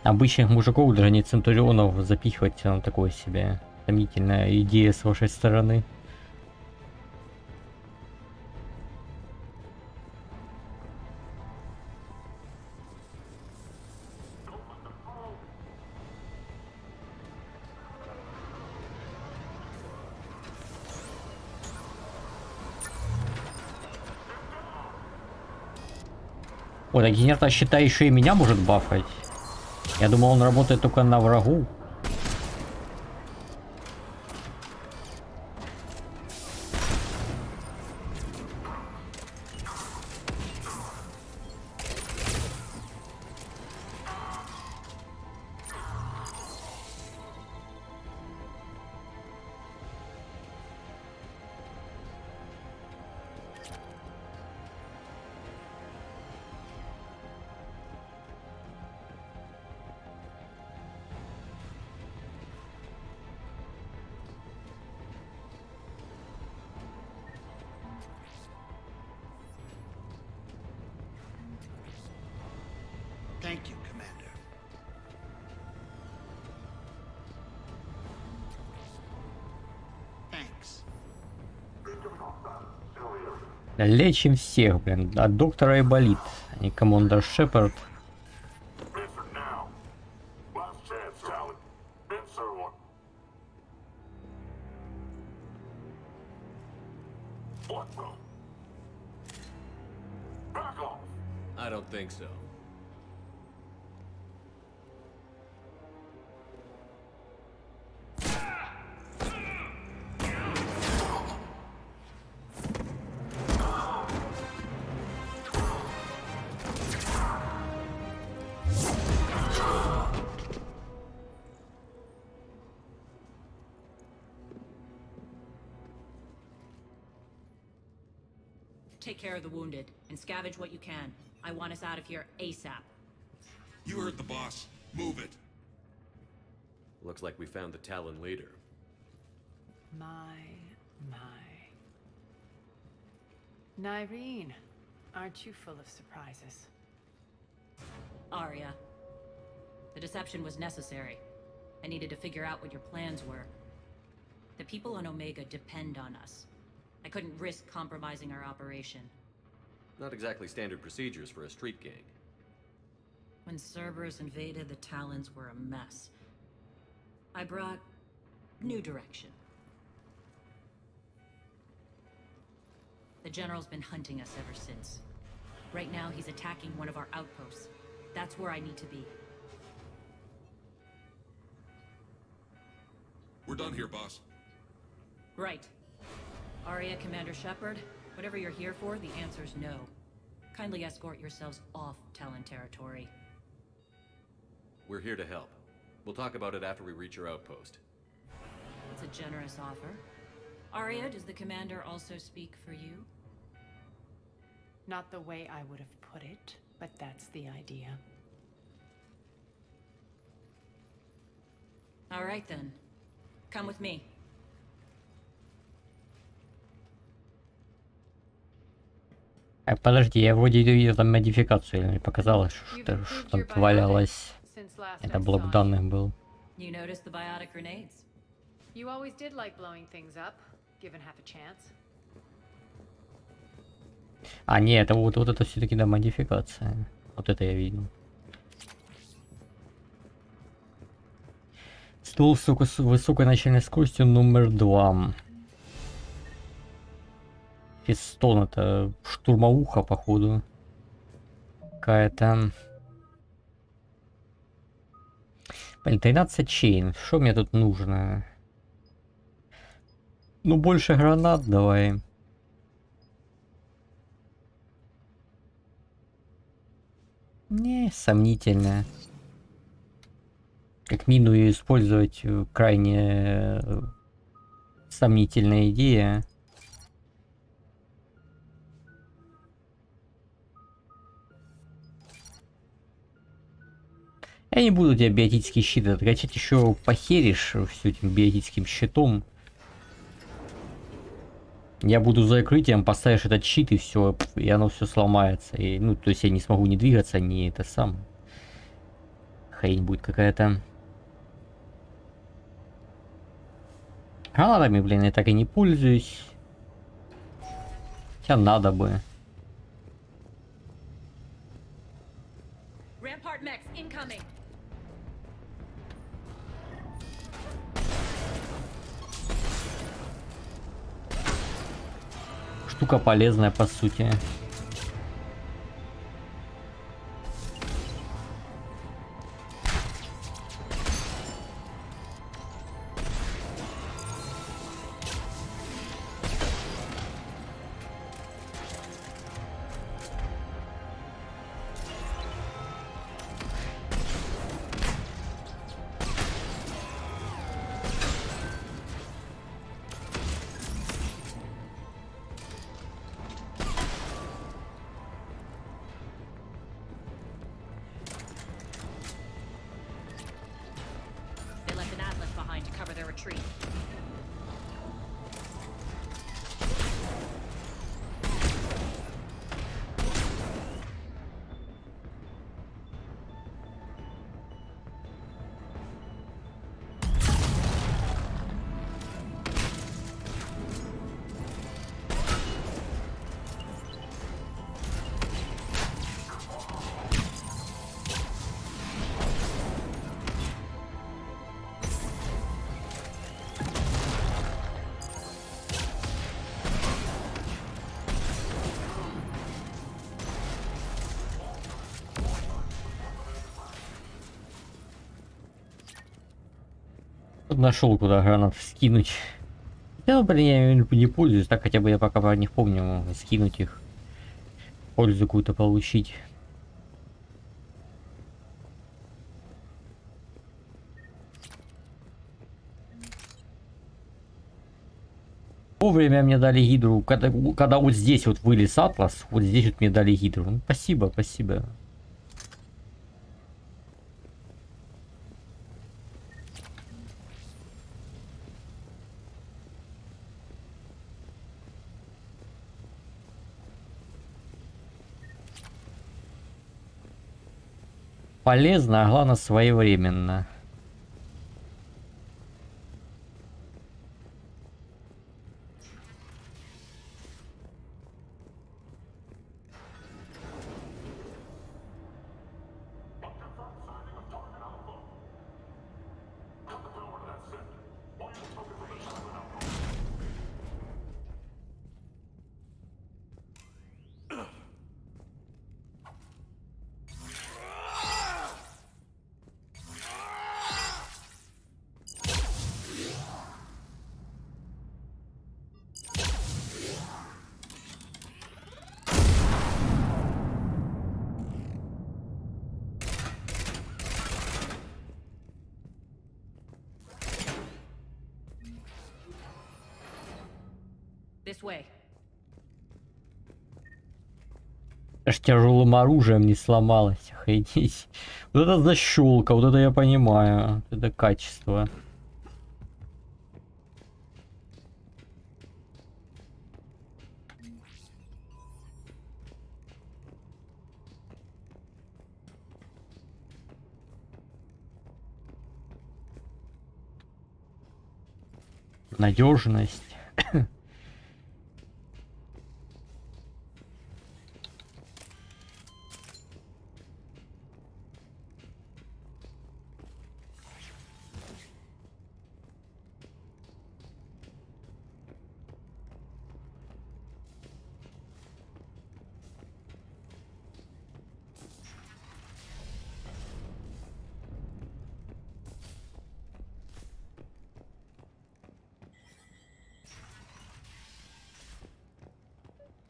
Обычных мужиков, даже не центурионов, запихивать на такое себе. Томительная идея с вашей стороны. Ой, так генератор щита еще и меня может бафать. Я думал, он работает только на врагу. Лечим всех, блин. От доктора Айболит, а не командор Шепард. I don't think so. Take care of the wounded and scavenge what you can. I want us out of here ASAP. You heard the boss. Move it. Looks like we found the Talon leader. My. Nyreen, aren't you full of surprises? Arya. The deception was necessary. I needed to figure out what your plans were. The people on Omega depend on us. I couldn't risk compromising our operation. Not exactly standard procedures for a street gang. When Cerberus invaded, the Talons were a mess. I brought new direction. The General's been hunting us ever since. Right now, he's attacking one of our outposts. That's where I need to be. We're done here, boss. Right. Arya, Commander Shepard, whatever you're here for, the answer's no. Kindly escort yourselves off Talon territory. We're here to help. We'll talk about it after we reach your outpost. It's a generous offer. Arya, does the Commander also speak for you? Not the way I would have put it, but that's the idea. All right then. Come with me. Подожди, я вроде видел там модификацию, или мне показалось, что там валялось. Это блок данных был. You noticed the biotic grenades? You always did like blowing things up, given half a chance. А, нет, это вот это все-таки, да, модификация. Вот это я видел. Ствол с высокой начальной скоростью номер 2. Фистон, это штурмовуха, походу. Какая-то. Блин, 13 чейн. Что мне тут нужно? Ну, больше гранат давай. Не, сомнительно. Как мину ее использовать крайне сомнительная идея. Я не буду тебя биотический щит откачать, еще похеришь всю этим биотическим щитом. Я буду за закрытием, поставишь этот щит и все, и оно все сломается. И, ну, то есть я не смогу ни двигаться, ни это сам. Хрень будет какая-то. Гранатами, блин, я так и не пользуюсь. Хотя надо бы. Rampart mechs incoming. Штука полезная, по сути. Нашел куда гранат скинуть. Да, блин, я ими не пользуюсь, так хотя бы я пока про них помню, скинуть их. Пользу какую-то получить. Вовремя мне дали гидру, когда вот здесь вот вылез атлас, вот здесь вот мне дали гидру. Ну, спасибо, спасибо. Полезно, а главное своевременно. This way. Аж тяжелым оружием не сломалось, охренеть. Вот это защелка, вот это я понимаю. Это качество. Надежность.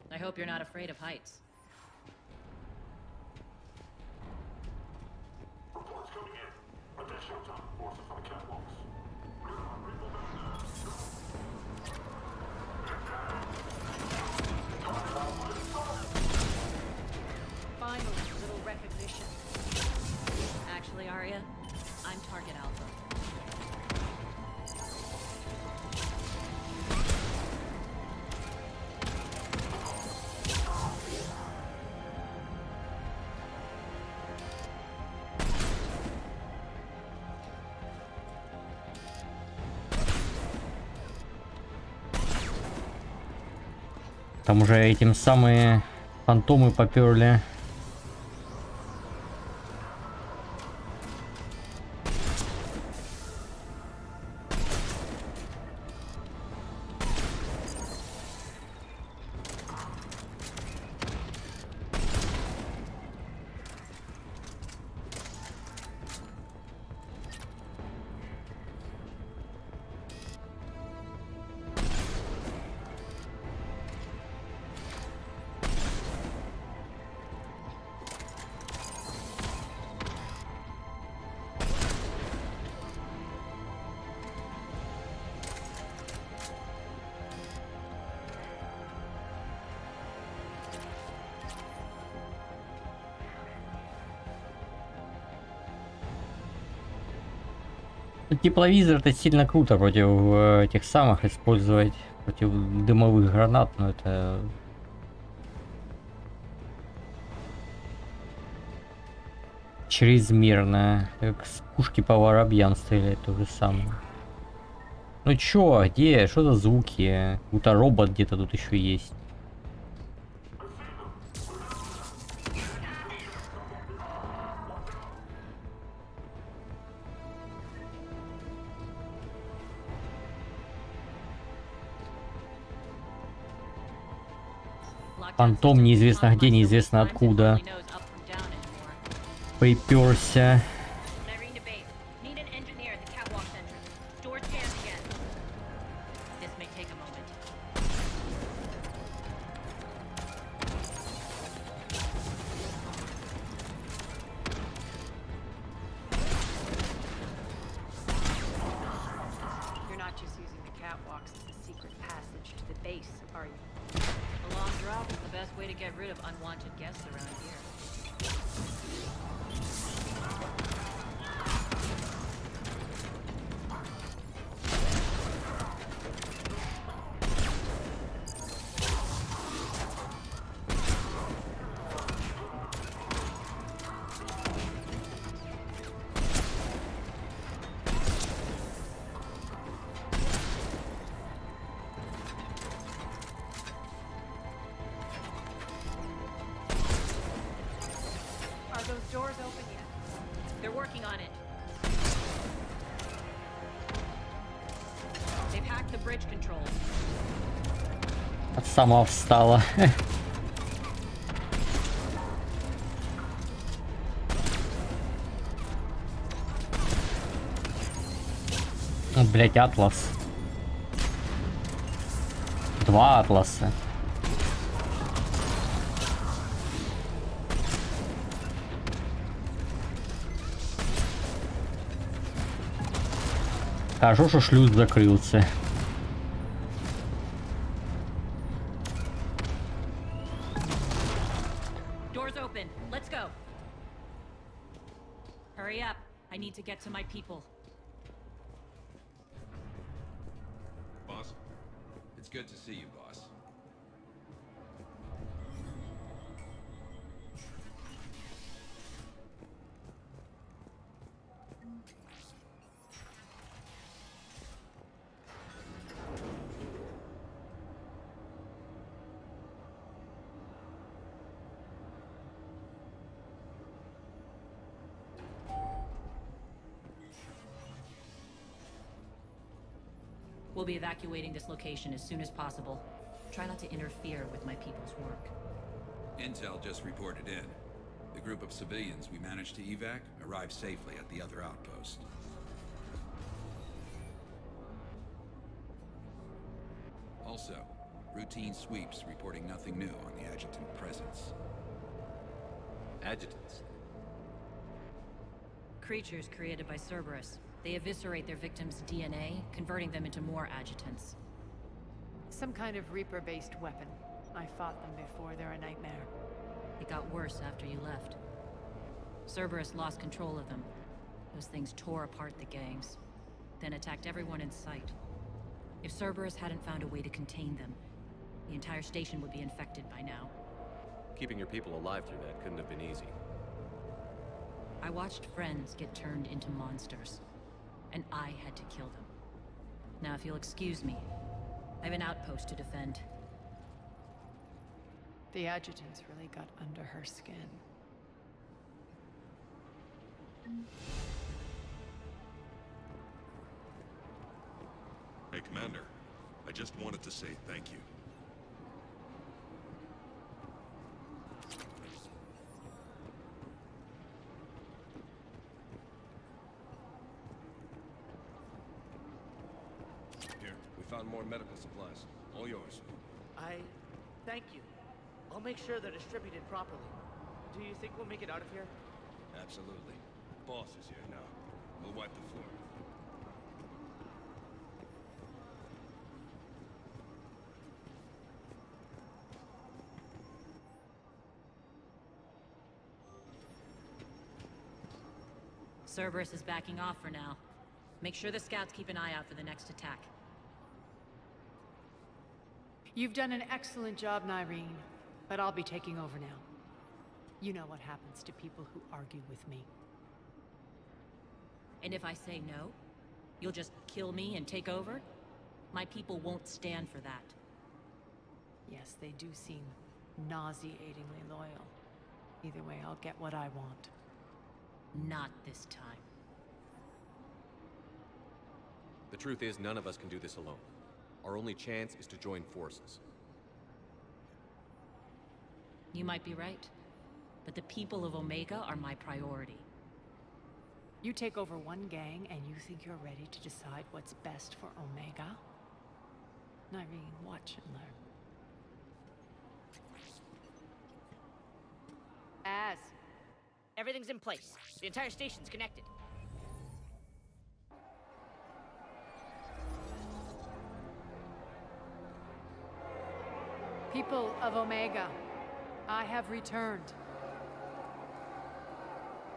I hope you're not afraid of heights. Reports coming in. Additional time forces on the catwalks. Finally, a little recognition. Actually, Arya, I'm target alpha. Там уже этим самые фантомы поперли. Тепловизор это сильно круто против этих самых использовать, против дымовых гранат, но это чрезмерно, как с пушки по воробьям стрелять то же самое. Ну чё, где, что за звуки? Будто робот где-то тут еще есть. Фантом неизвестно где, неизвестно откуда приперся. are you? A long drop is the best way to get rid of unwanted guests around here. Are those doors open yet? They're working on it. They've hacked the bridge controls. Сама встала. Блять, атлас. Два атласа. Кажу, що шлюз закрылся. Doors open. Let's go. Hurry up. I need to get to my people. Boss, it's good to see you, boss. We'll be evacuating this location as soon as possible. Try not to interfere with my people's work. Intel just reported in. The group of civilians we managed to evac arrived safely at the other outpost. Also, routine sweeps reporting nothing new on the adjutant presence. Adjutants? Creatures created by Cerberus. They eviscerate their victims' DNA, converting them into more adjutants. Some kind of Reaper-based weapon. I fought them before, they're a nightmare. It got worse after you left. Cerberus lost control of them. Those things tore apart the gangs, then attacked everyone in sight. If Cerberus hadn't found a way to contain them, the entire station would be infected by now. Keeping your people alive through that couldn't have been easy. I watched friends get turned into monsters, and I had to kill them. Now, if you'll excuse me, I have an outpost to defend. The adjutants really got under her skin. Hey, Commander. I just wanted to say thank you. Here, we found more medical supplies. All yours. Thank you. I'll make sure they're distributed properly. Do you think we'll make it out of here? Absolutely. Boss is here now. We'll wipe the floor. Cerberus is backing off for now. Make sure the scouts keep an eye out for the next attack. You've done an excellent job, Nyreen, but I'll be taking over now. You know what happens to people who argue with me. And if I say no, you'll just kill me and take over? My people won't stand for that. Yes, they do seem nauseatingly loyal. Either way, I'll get what I want. Not this time. The truth is, none of us can do this alone. Our only chance is to join forces. You might be right, but the people of Omega are my priority. You take over one gang and you think you're ready to decide what's best for Omega? Nyreen, watch and learn. Everything's in place. The entire station's connected. People of Omega, I have returned.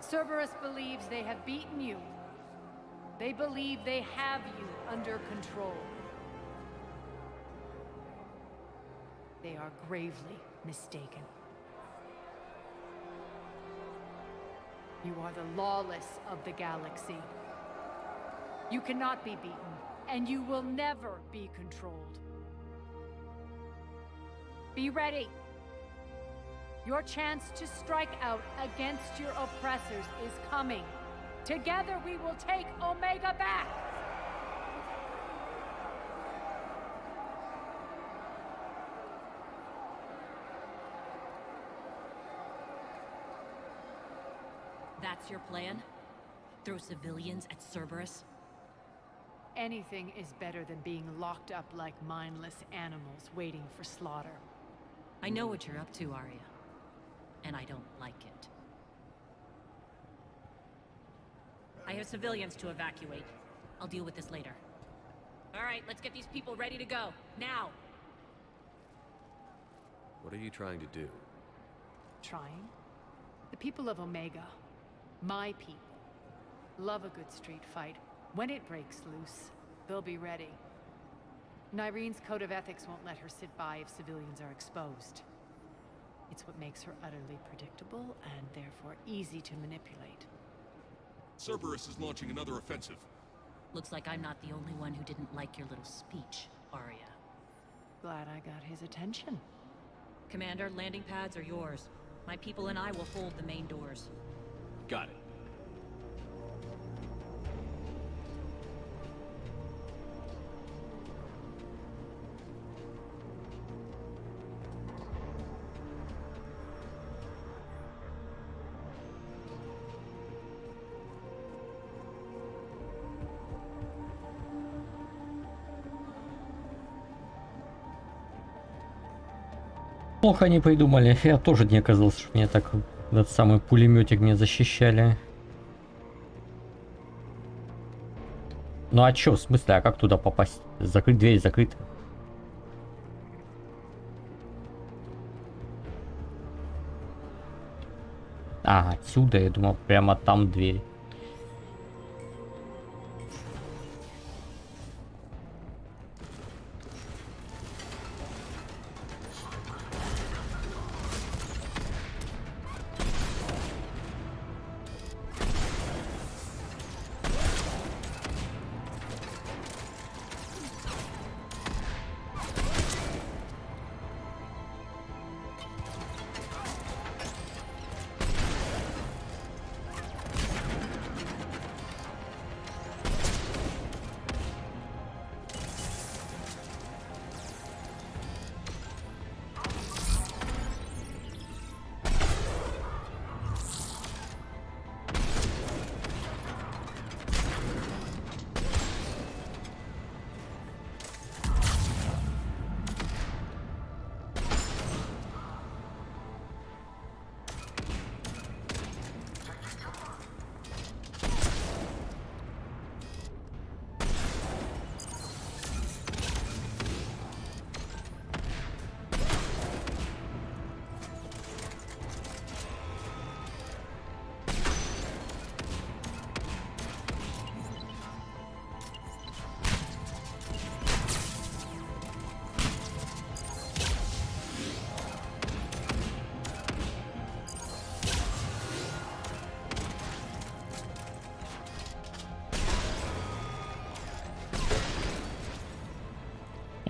Cerberus believes they have beaten you. They believe they have you under control. They are gravely mistaken. You are the lawless of the galaxy. You cannot be beaten, and you will never be controlled. Be ready. Your chance to strike out against your oppressors is coming. Together we will take Omega back! That's your plan? Throw civilians at Cerberus? Anything is better than being locked up like mindless animals waiting for slaughter. I know what you're up to, Arya. And I don't like it. I have civilians to evacuate. I'll deal with this later. All right, let's get these people ready to go. Now! What are you trying to do? Trying? The people of Omega, my people, love a good street fight. When it breaks loose, they'll be ready. Nyrene's code of ethics won't let her sit by if civilians are exposed. It's what makes her utterly predictable and therefore easy to manipulate. Cerberus is launching another offensive. Looks like I'm not the only one who didn't like your little speech, Arya. Glad I got his attention. Commander, landing pads are yours. My people and I will hold the main doors. Got it. Плохо они придумали. Я тоже не оказался, что меня так этот самый пулеметик меня защищали. Ну а чё, в смысле, а как туда попасть? Закрыть дверь, закрыта. А, отсюда, я думал, прямо там дверь.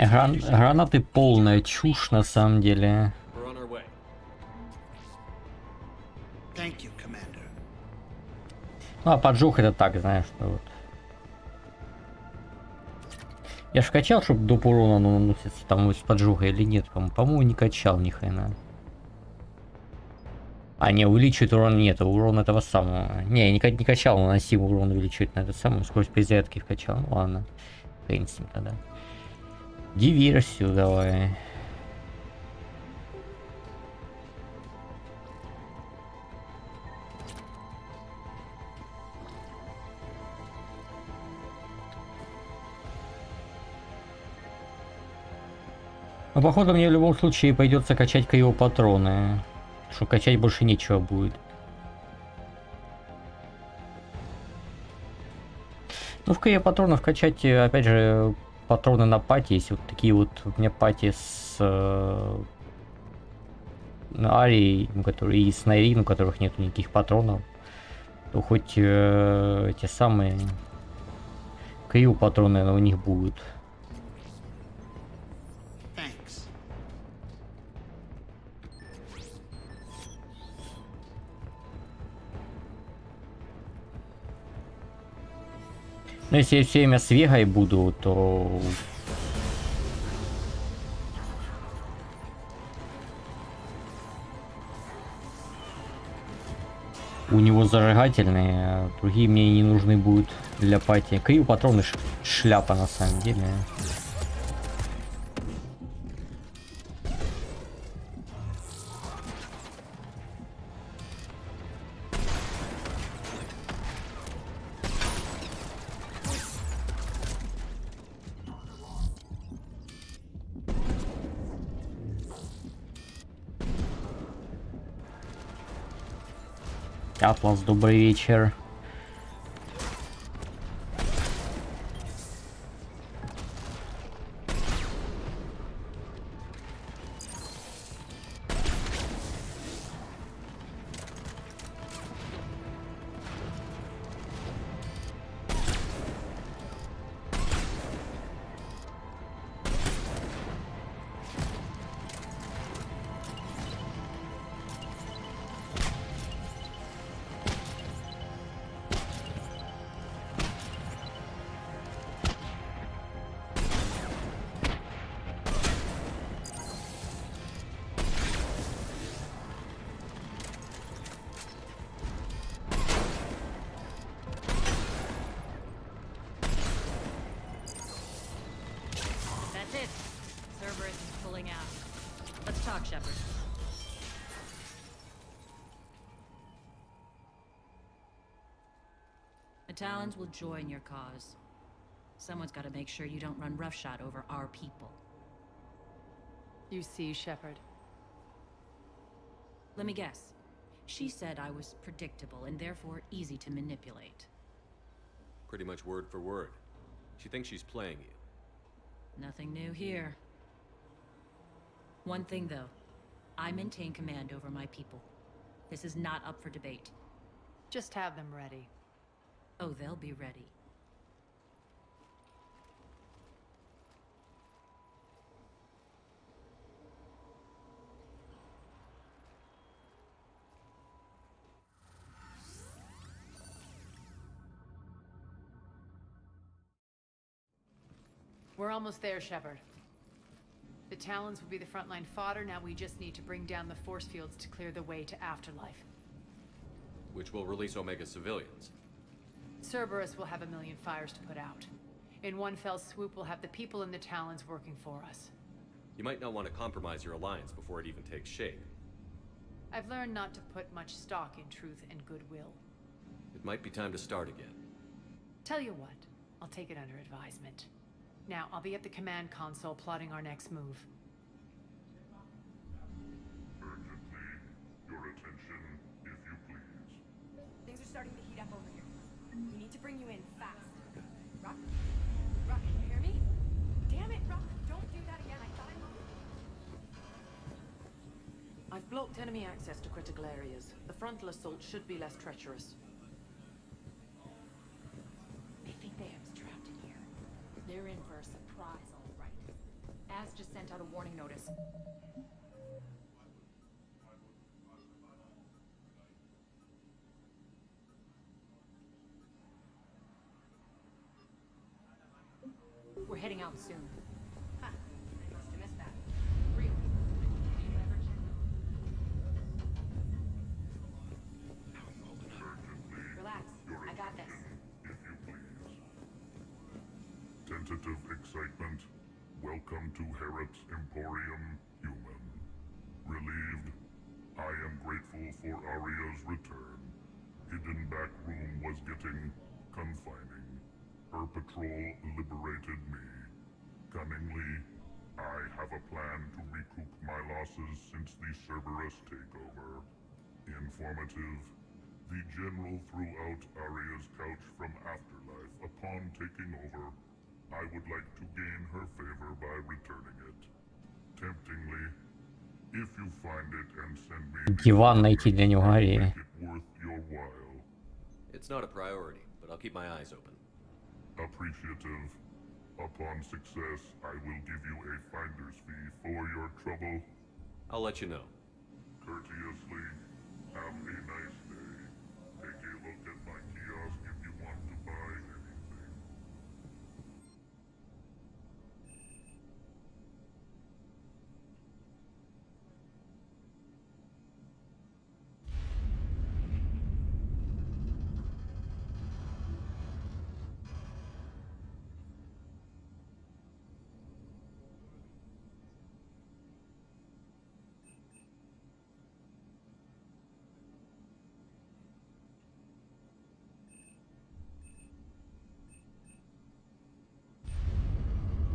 Гранаты полная чушь на самом деле. Ну а поджог это так, знаешь, что вот. Я ж качал, чтобы доп урона наносится там из поджога или нет, по-моему не качал ни хрена. А не, увеличивает урон нет, урон этого самого. Не, я не качал, наносимый урон увеличивает на эту самую скорость перезарядки вкачал. Ну ладно, хрен с ним тогда. Диверсию давай. Но походу мне в любом случае придется качать криопатроны. Что качать больше нечего будет. Ну, в криопатронах качать, опять же, патроны на пати есть. Вот такие вот у меня пати с Арией, у которой и с Найрин, у которых нету никаких патронов. То хоть те самые криопатроны у них будут. Но если я все время с Вегой буду, то... У него зажигательные, а другие мне не нужны будут для пати. Крил патроны шляпа на самом деле. Атлас, добрый вечер. The Talons will join your cause. Someone's got to make sure you don't run roughshod over our people. You see, Shepard? Let me guess. She said I was predictable and therefore easy to manipulate. Pretty much word for word. She thinks she's playing you. Nothing new here. One thing, though. I maintain command over my people. This is not up for debate. Just have them ready. Oh, they'll be ready. We're almost there, Shepard. The Talons will be the frontline fodder. Now we just need to bring down the force fields to clear the way to Afterlife. Which will release Omega civilians. Cerberus will have a million fires to put out. In one fell swoop, we'll have the people in the Talons working for us. You might not want to compromise your alliance before it even takes shape. I've learned not to put much stock in truth and goodwill. It might be time to start again. Tell you what, I'll take it under advisement. Now, I'll be at the command console plotting our next move. Urgently, your attention, if you please. Things are starting to heat up over here. We need to bring you in fast. Rock? Rock, can you hear me? Damn it, Rock! Don't do that again. I thought I've blocked enemy access to critical areas. The frontal assault should be less treacherous. They think they have us trapped in here. They're in for a surprise, all right. Az just sent out a warning notice. We're heading out soon. Huh. I must have missed that. Really? Relax. I got this. If you please. Tentative excitement. Welcome to Herod's Emporium, human. Relieved. I am grateful for Aria's return. Hidden back room was getting confining. Her patrol liberated me. Cunningly, I have a plan advances since the Cerberus takeover. Informative. The General threw out Aria's couch from Afterlife upon taking over. I would like to gain her favor by returning it. Temptingly, if you find it and send me Диван найти для него Арии. make it worth your while. It's not a priority, but I'll keep my eyes open. Appreciative. Upon success, I will give you a finder's fee for your trouble. I'll let you know. Courteously, have a nice day. Take a look at my kiosk if you want to buy anything.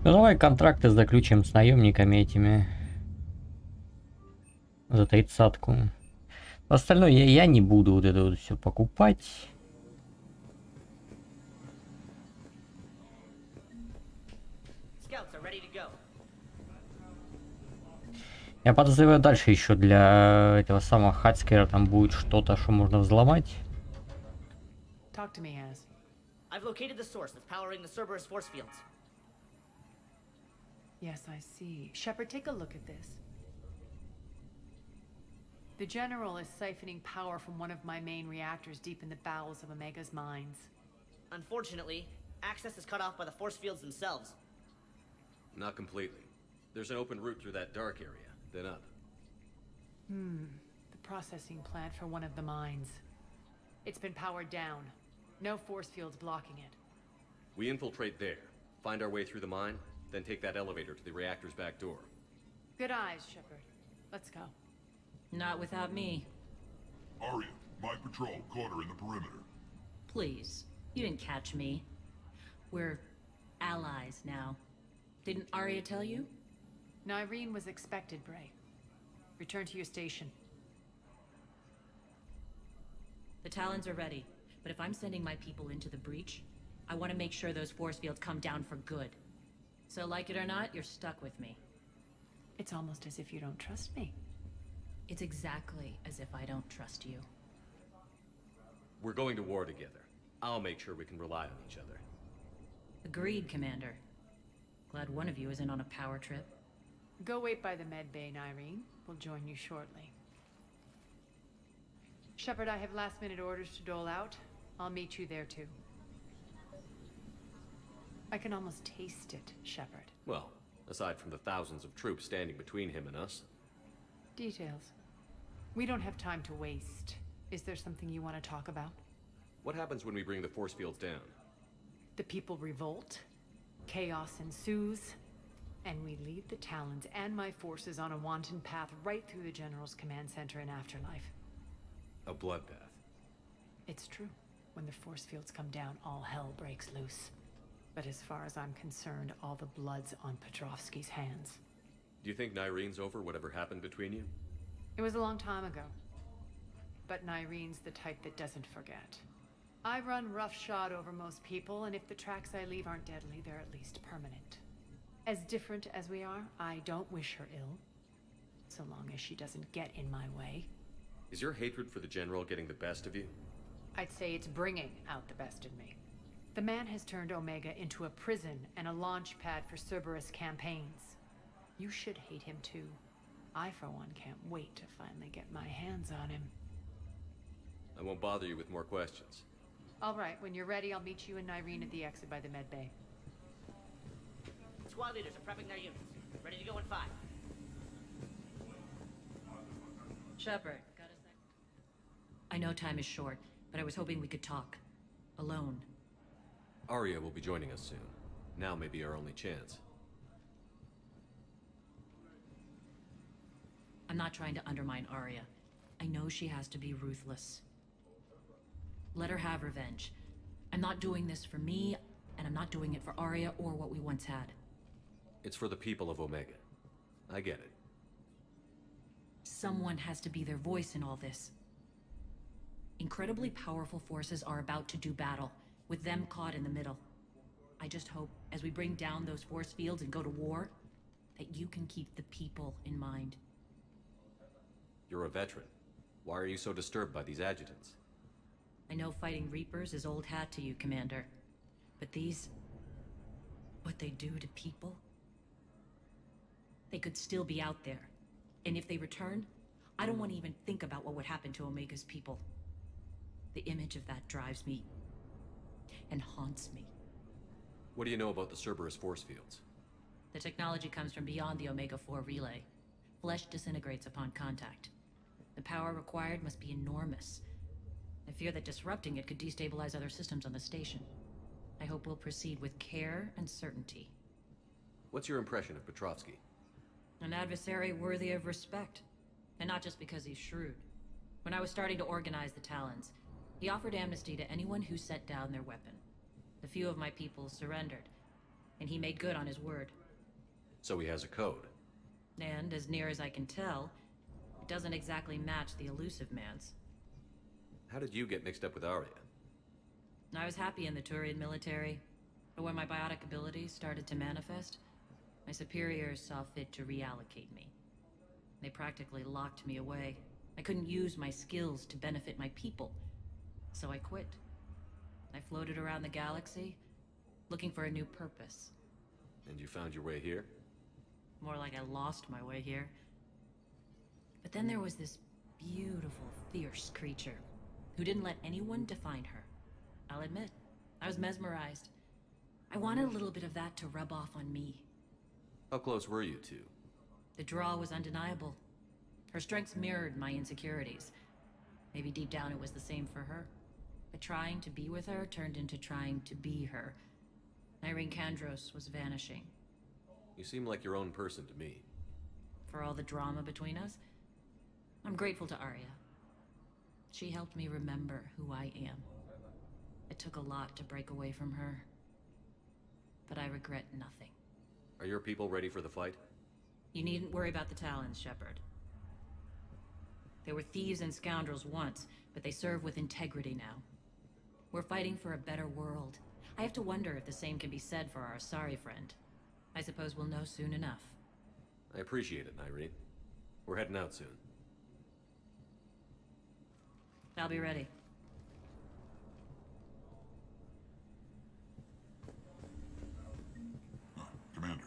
Ну давай контракты заключим с наемниками этими. За 30-ку. Остальное я не буду вот это вот все покупать. Я подозреваю, дальше еще для этого самого Хацкера там будет что-то, что можно взломать. Talk to me, Az. I've located the source that's powering the Cerberus force fields. Yes, I see. Shepard, take a look at this. The General is siphoning power from one of my main reactors deep in the bowels of Omega's mines. Unfortunately, access is cut off by the force fields themselves. Not completely. There's an open route through that dark area, then up. The processing plant for one of the mines. It's been powered down. No force fields blocking it. We infiltrate there, find our way through the mine, then take that elevator to the reactor's back door. Good eyes, Shepard. Let's go. Not without me. Aria, my patrol caught her in the perimeter. Please. You didn't catch me. We're allies now. Didn't Arya tell you? Nyreen was expected, Bray. Return to your station. The Talons are ready, but if I'm sending my people into the breach, I want to make sure those force fields come down for good. So like it or not, you're stuck with me. It's almost as if you don't trust me. It's exactly as if I don't trust you. We're going to war together. I'll make sure we can rely on each other. Agreed, Commander. Glad one of you isn't on a power trip. Go wait by the med bay, Nyreen. We'll join you shortly. Shepard, I have last-minute orders to dole out. I'll meet you there, too. I can almost taste it, Shepard. Well, aside from the thousands of troops standing between him and us. Details. We don't have time to waste. Is there something you want to talk about? What happens when we bring the force fields down? The people revolt, chaos ensues, and we lead the Talons and my forces on a wanton path right through the General's command center in Afterlife. A bloodbath. It's true. When the force fields come down, all hell breaks loose. But as far as I'm concerned, all the blood's on Petrovsky's hands. Do you think Nyreen's over whatever happened between you? It was a long time ago. But Nyreen's the type that doesn't forget. I run roughshod over most people, and if the tracks I leave aren't deadly, they're at least permanent. As different as we are, I don't wish her ill. So long as she doesn't get in my way. Is your hatred for the General getting the best of you? I'd say it's bringing out the best in me. The man has turned Omega into a prison and a launch pad for Cerberus campaigns. You should hate him too. I, for one, can't wait to finally get my hands on him. I won't bother you with more questions. All right, when you're ready, I'll meet you and Nyreen at the exit by the med bay. Squad leaders are prepping their units. Ready to go in 5. Shepard, got a sec? I know time is short, but I was hoping we could talk. Alone. Arya will be joining us soon. Now may be our only chance. I'm not trying to undermine Arya. I know she has to be ruthless. Let her have revenge. I'm not doing this for me, and I'm not doing it for Arya or what we once had. It's for the people of Omega. I get it. Someone has to be their voice in all this. Incredibly powerful forces are about to do battle, with them caught in the middle. I just hope, as we bring down those force fields and go to war, that you can keep the people in mind. You're a veteran. Why are you so disturbed by these adjutants? I know fighting Reapers is old hat to you, Commander. But these... what they do to people? They could still be out there. And if they return, I don't want to even think about what would happen to Omega's people. The image of that drives me... and haunts me. What do you know about the Cerberus force fields? The technology comes from beyond the Omega-4 relay. Flesh disintegrates upon contact. The power required must be enormous. I fear that disrupting it could destabilize other systems on the station. I hope we'll proceed with care and certainty. What's your impression of Petrovsky? An adversary worthy of respect. And not just because he's shrewd. When I was starting to organize the Talons, he offered amnesty to anyone who set down their weapon. A few of my people surrendered, and he made good on his word. So he has a code. And, as near as I can tell, it doesn't exactly match the elusive man's. How did you get mixed up with Arya? I was happy in the Turian military, but when my biotic abilities started to manifest, my superiors saw fit to reallocate me. They practically locked me away. I couldn't use my skills to benefit my people, so I quit. I floated around the galaxy, looking for a new purpose. And you found your way here? More like I lost my way here. But then there was this beautiful, fierce creature who didn't let anyone define her. I'll admit, I was mesmerized. I wanted a little bit of that to rub off on me. How close were you two? The draw was undeniable. Her strengths mirrored my insecurities. Maybe deep down it was the same for her. But trying to be with her turned into trying to be her. Irene Kandros was vanishing. You seem like your own person to me. For all the drama between us, I'm grateful to Arya. She helped me remember who I am. It took a lot to break away from her, but I regret nothing. Are your people ready for the fight? You needn't worry about the Talons, Shepard. They were thieves and scoundrels once, but they serve with integrity now. We're fighting for a better world. I have to wonder if the same can be said for our Asari friend. I suppose we'll know soon enough. I appreciate it, Irene. We're heading out soon. I'll be ready. Commander.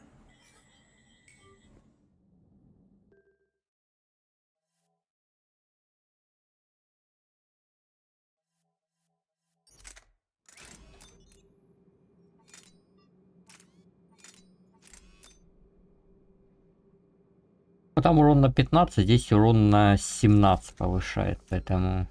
Ну, там урон на 15, здесь урон на 17 повышает, поэтому...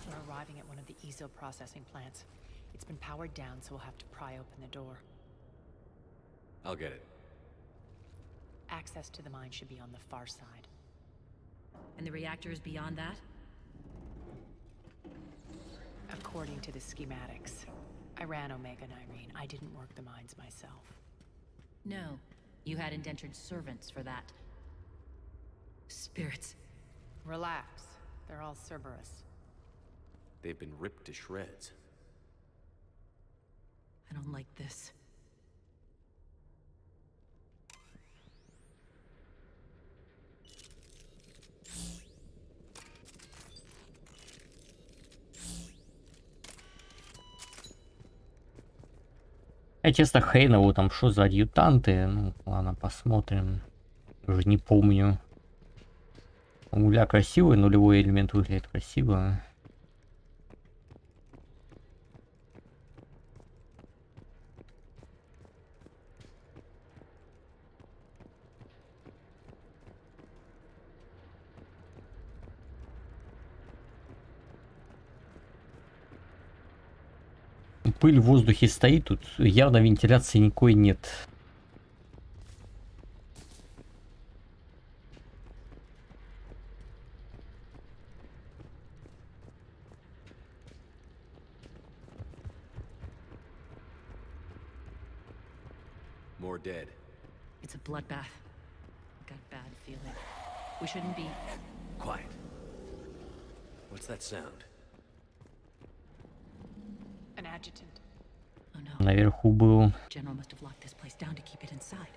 We're arriving at one of the ESO processing plants. It's been powered down, so we'll have to pry open the door. I'll get it. Access to the mine should be on the far side. And the reactor is beyond that? According to the schematics. I ran Omega and Irene. I didn't work the mines myself. No. You had indentured servants for that. Spirits. Relax. They're all Cerberus. They've been ripped to shreds. I don't like this. Я честно хреново там, что за адъютанты. Ну, ладно, посмотрим. Уже не помню. Угля красивый, нулевой элемент выглядит красиво. Пыль в воздухе стоит, тут явно вентиляции никакой нет. More dead. It's a bloodbath. Got a bad feeling. We shouldn't be... Quiet. What's that sound? An adjutant. Oh no. Наверху был. General must have locked this place down to keep it inside.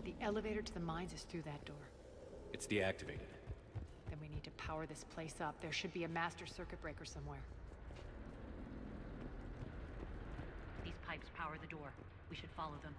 The elevator to the mines is through that door. It's deactivated. Then we need to power this place up. There should be a master circuit breaker somewhere. These pipes power the door. We should follow them.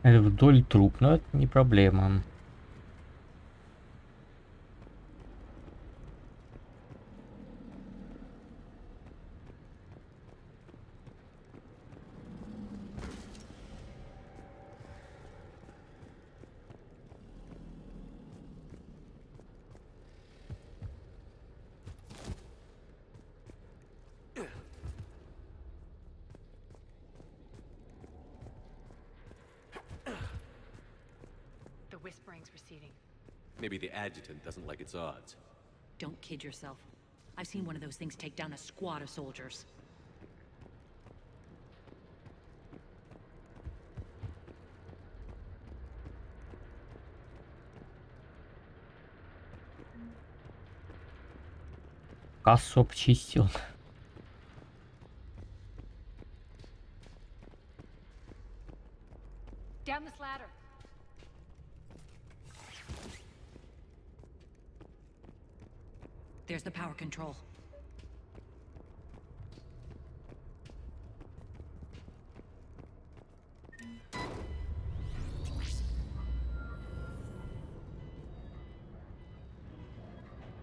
Это вдоль труб, но это не проблема. The whispering's receding. Maybe the adjutant doesn't like its odds. Don't kid yourself. I've seen one of those things take down a squad of soldiers. Кассу обчистил. Down this ladder. There's the power control.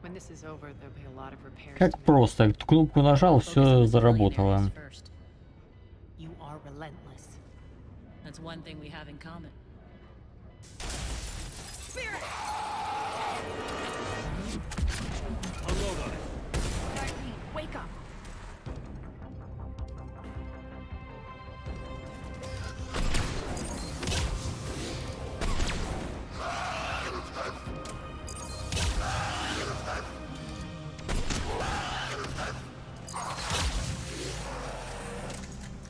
When this is over, there'll be a lot of repairs. Как просто. Кнопку нажал, все заработало. You are relentless. That's one thing we have in common. Spirit! Unload on it. Wake up!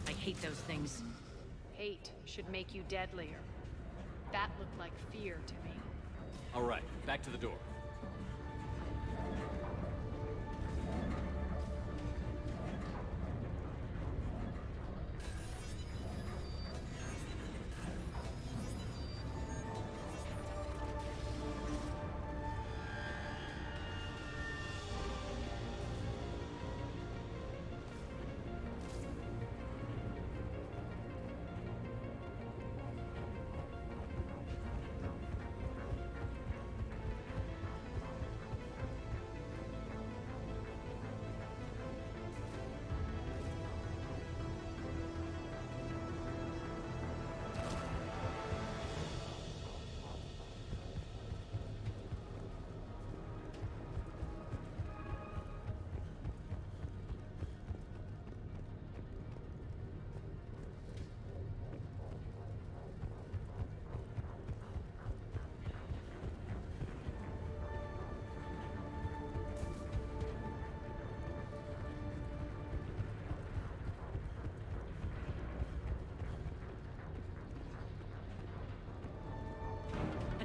I hate those things. Hate should make you deadlier. That looked like fear to me. All right, back to the door.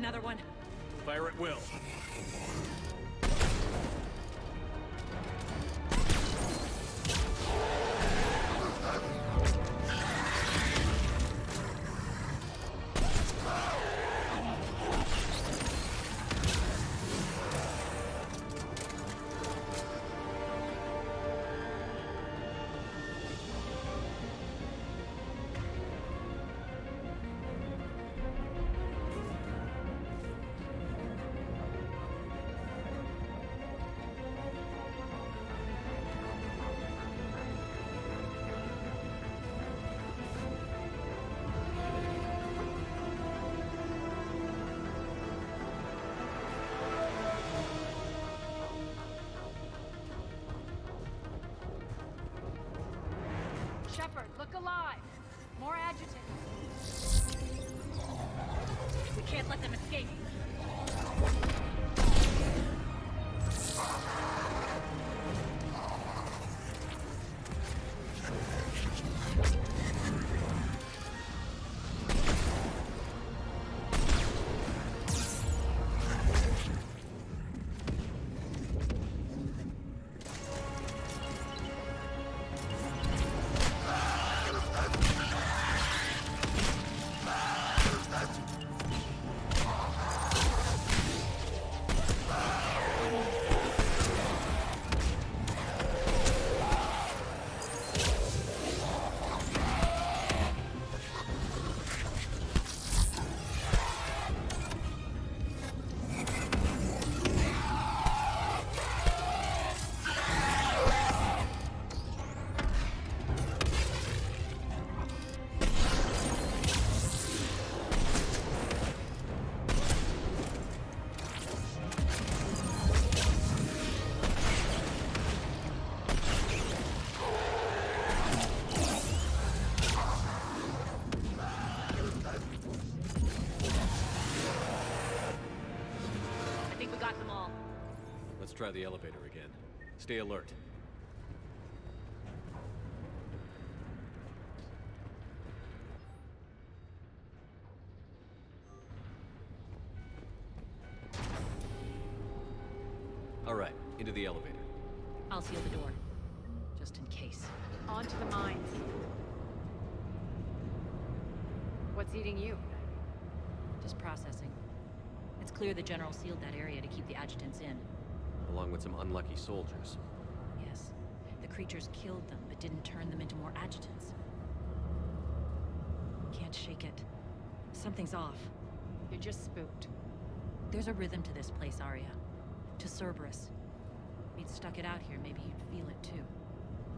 another one. Fire at will. Shepard, look alive! More adjutants. We can't let them escape. Try the elevator again. Stay alert. All right, into the elevator. I'll seal the door, just in case. On to the mines. What's eating you? Just processing. It's clear the General sealed that area to keep the adjutants in. Along with some unlucky soldiers. Yes. The creatures killed them, but didn't turn them into more adjutants. Can't shake it. Something's off. You're just spooked. There's a rhythm to this place, Arya. To Cerberus. If you'd stuck it out here, maybe you'd feel it too.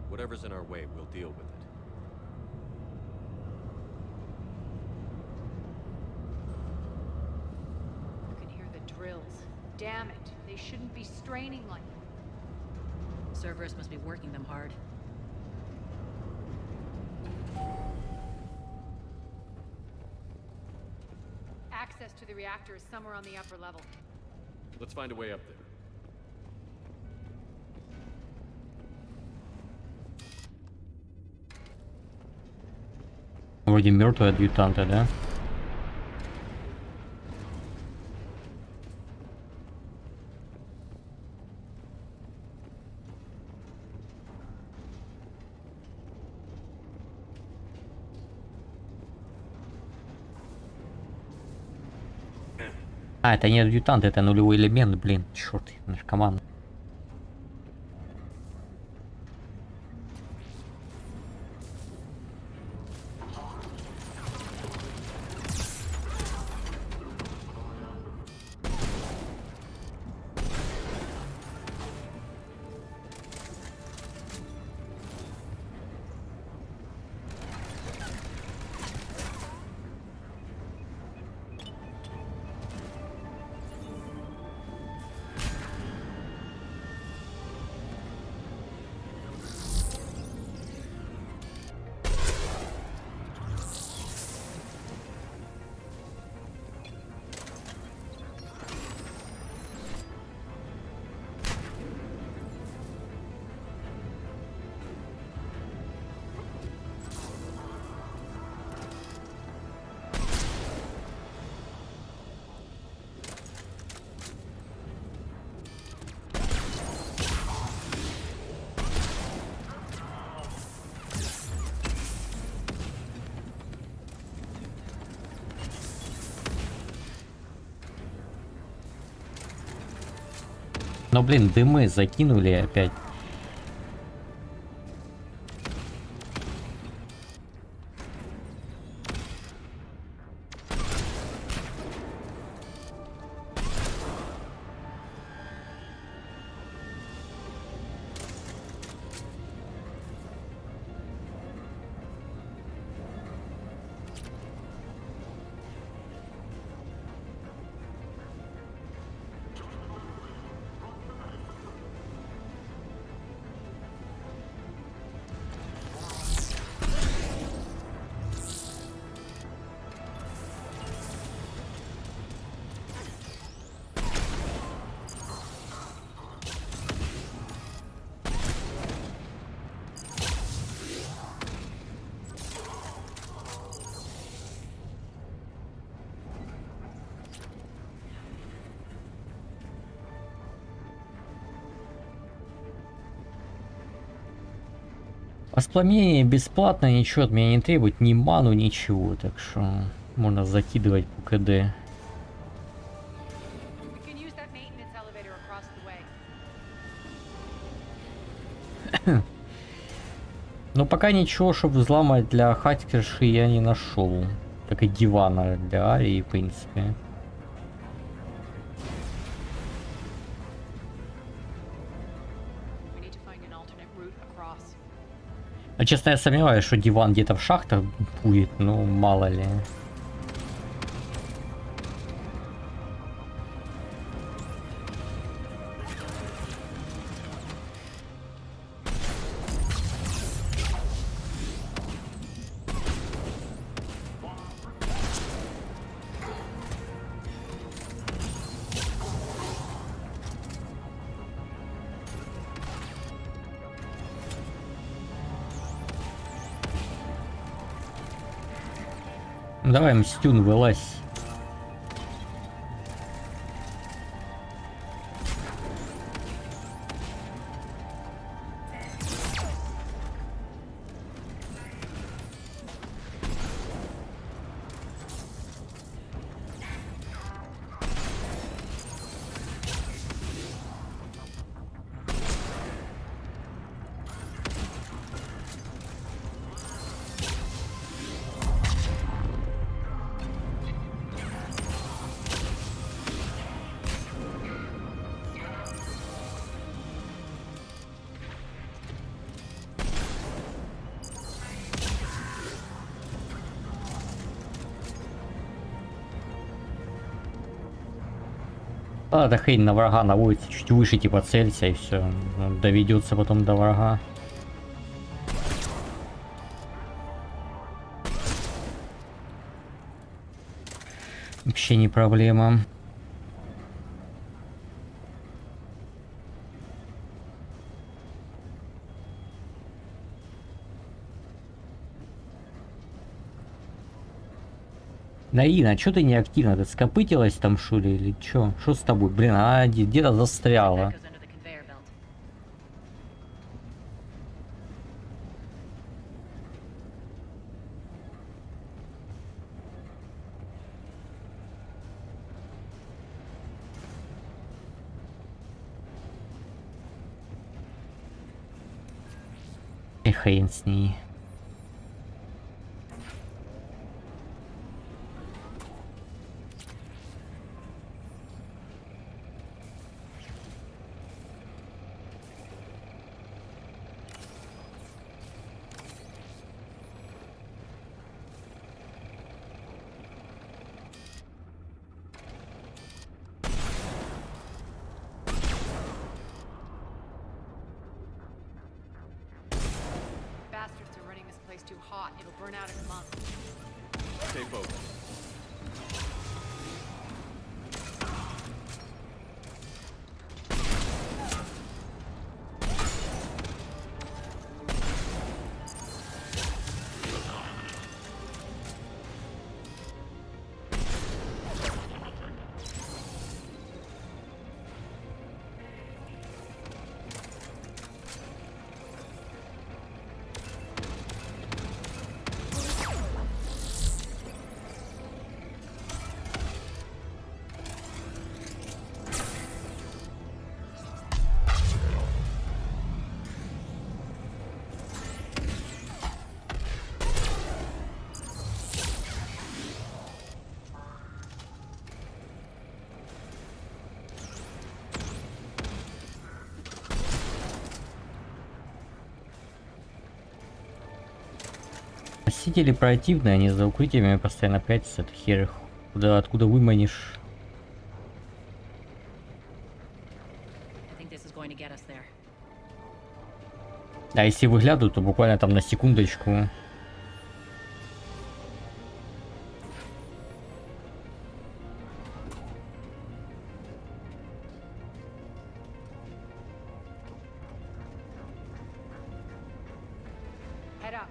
Whatever's in our way, we'll deal with it. You can hear the drills. Damn it. They shouldn't be straining like that. Cerberus must be working them hard. Access to the reactor is somewhere on the upper level. Let's find a way up there. Вроде мертвые адъютанты, да? А, это не адъютант, это нулевой элемент, блин, черт, наркоман. Но, блин, дымы закинули опять. Воспламенение бесплатно, ничего от меня не требует, ни ману, ничего, так что можно закидывать по КД. Но пока ничего, чтобы взломать для хакерши, я не нашел. Как и дивана для Арии, в принципе. А честно, я сомневаюсь, что диван где-то в шахтах будет, ну мало ли. Давай, Мстюн, вылазь. А, да хрень на врага наводится, чуть выше типа целься и все. Доведется потом до врага. Вообще не проблема. Наина, что ты не активно? Ты скопытилась там, что ли, или что? Что с тобой? Блин, она где-то застряла. И хрен с ней. Bastards are running this place too hot. It'll burn out in a month. Stay focused. Носители противные, они за укрытиями постоянно прячутся, это хер их. Откуда выманишь? А если выглядывают, то буквально там на секундочку. Head up.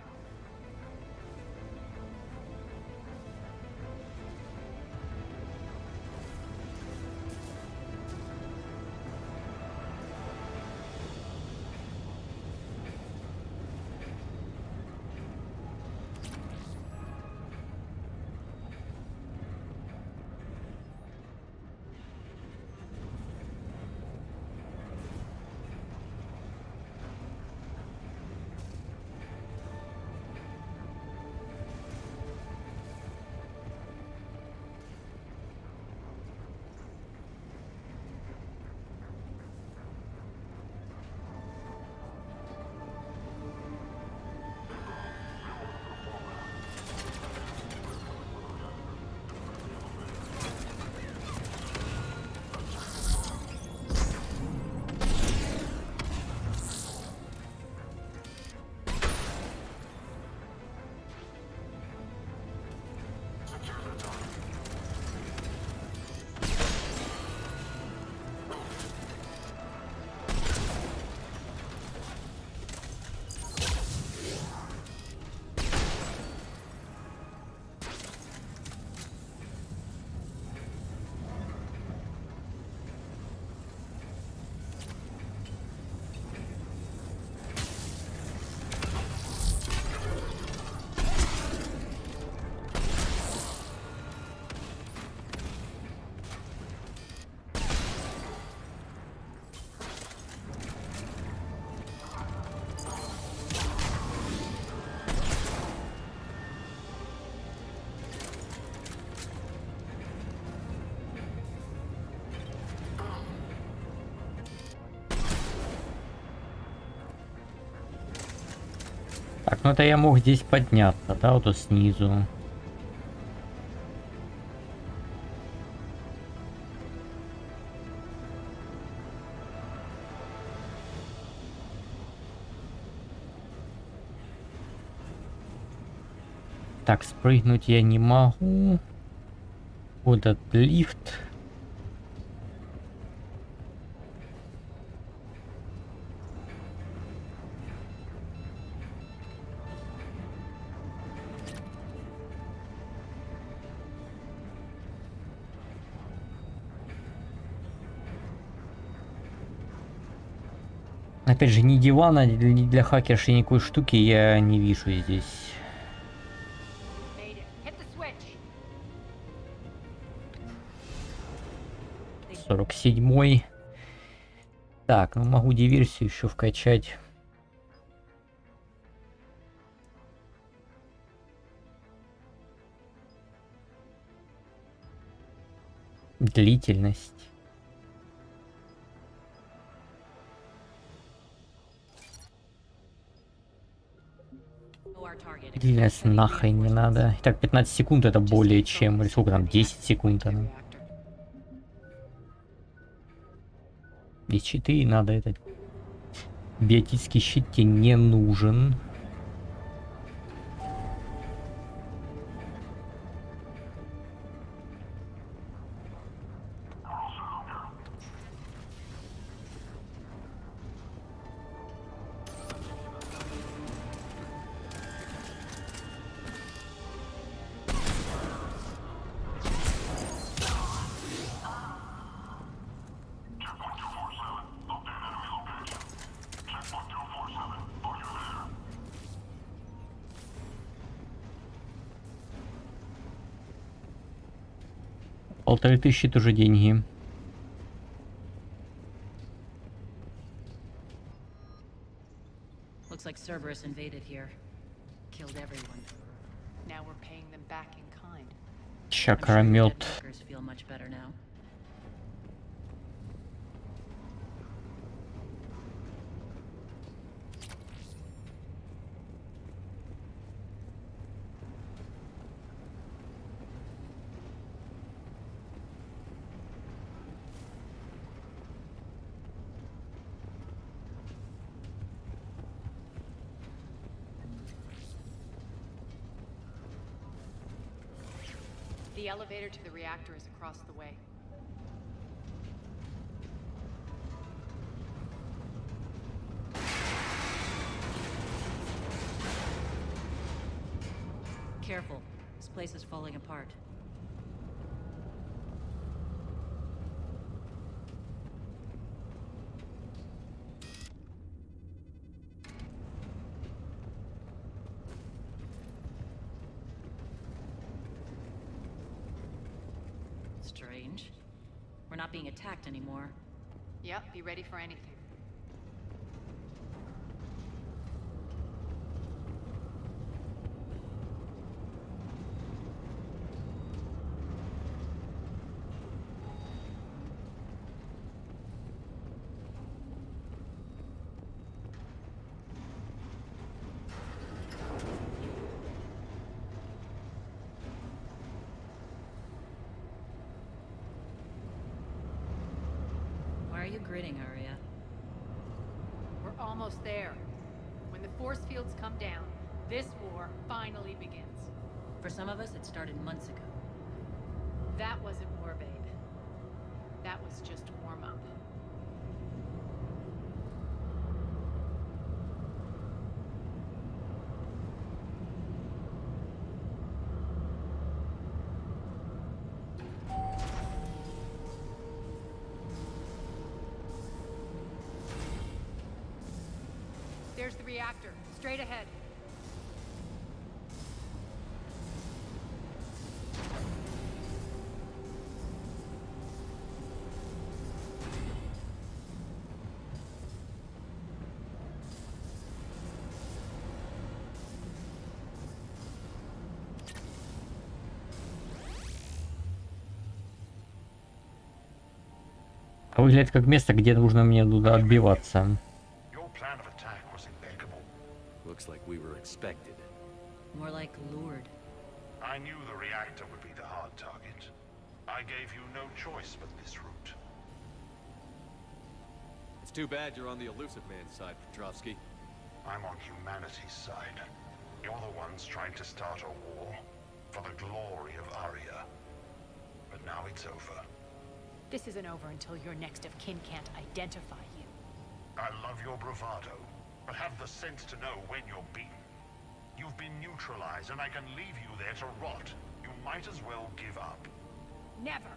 Так, ну это я мог здесь подняться, да, вот снизу. Так, спрыгнуть я не могу. Вот этот лифт. Опять же, ни дивана, ни для хакерши, никакой штуки я не вижу здесь. 47-й. Так, ну могу диверсию еще вкачать. Длительность. Длительность нахрен не надо. Итак, 15 секунд это более чем. Или сколько там? 10 секунд она. Здесь 4 надо, этот биотический щит тебе не нужен. Полторы тысячи тоже деньги. Looks like Cerberus invaded here. Killed everyone. Now we're paying them back in kind. Чакрамет. Feel much better now. The elevator to the reactor is across the way. Careful. This place is falling apart. Strange. We're not being attacked anymore. Yep, be ready for anything. Why are you grinning, Arya? We're almost there. When the force fields come down, this war finally begins. For some of us, it started months ago. That wasn't war, babe. That was just warm-up. There's the reactor, straight ahead. Выглядит как место, где нужно мне туда отбиваться. Looks like we were expected. More like lured. I knew the reactor would be the hard target. I gave you no choice but this route. It's too bad you're on the elusive man's side, Petrovsky. I'm on humanity's side. You're the ones trying to start a war for the glory of Arya. But now it's over. This isn't over until your next of kin can't identify you. I love your bravado, but have the sense to know when you're beaten. You've been neutralized, and I can leave you there to rot. You might as well give up. Never.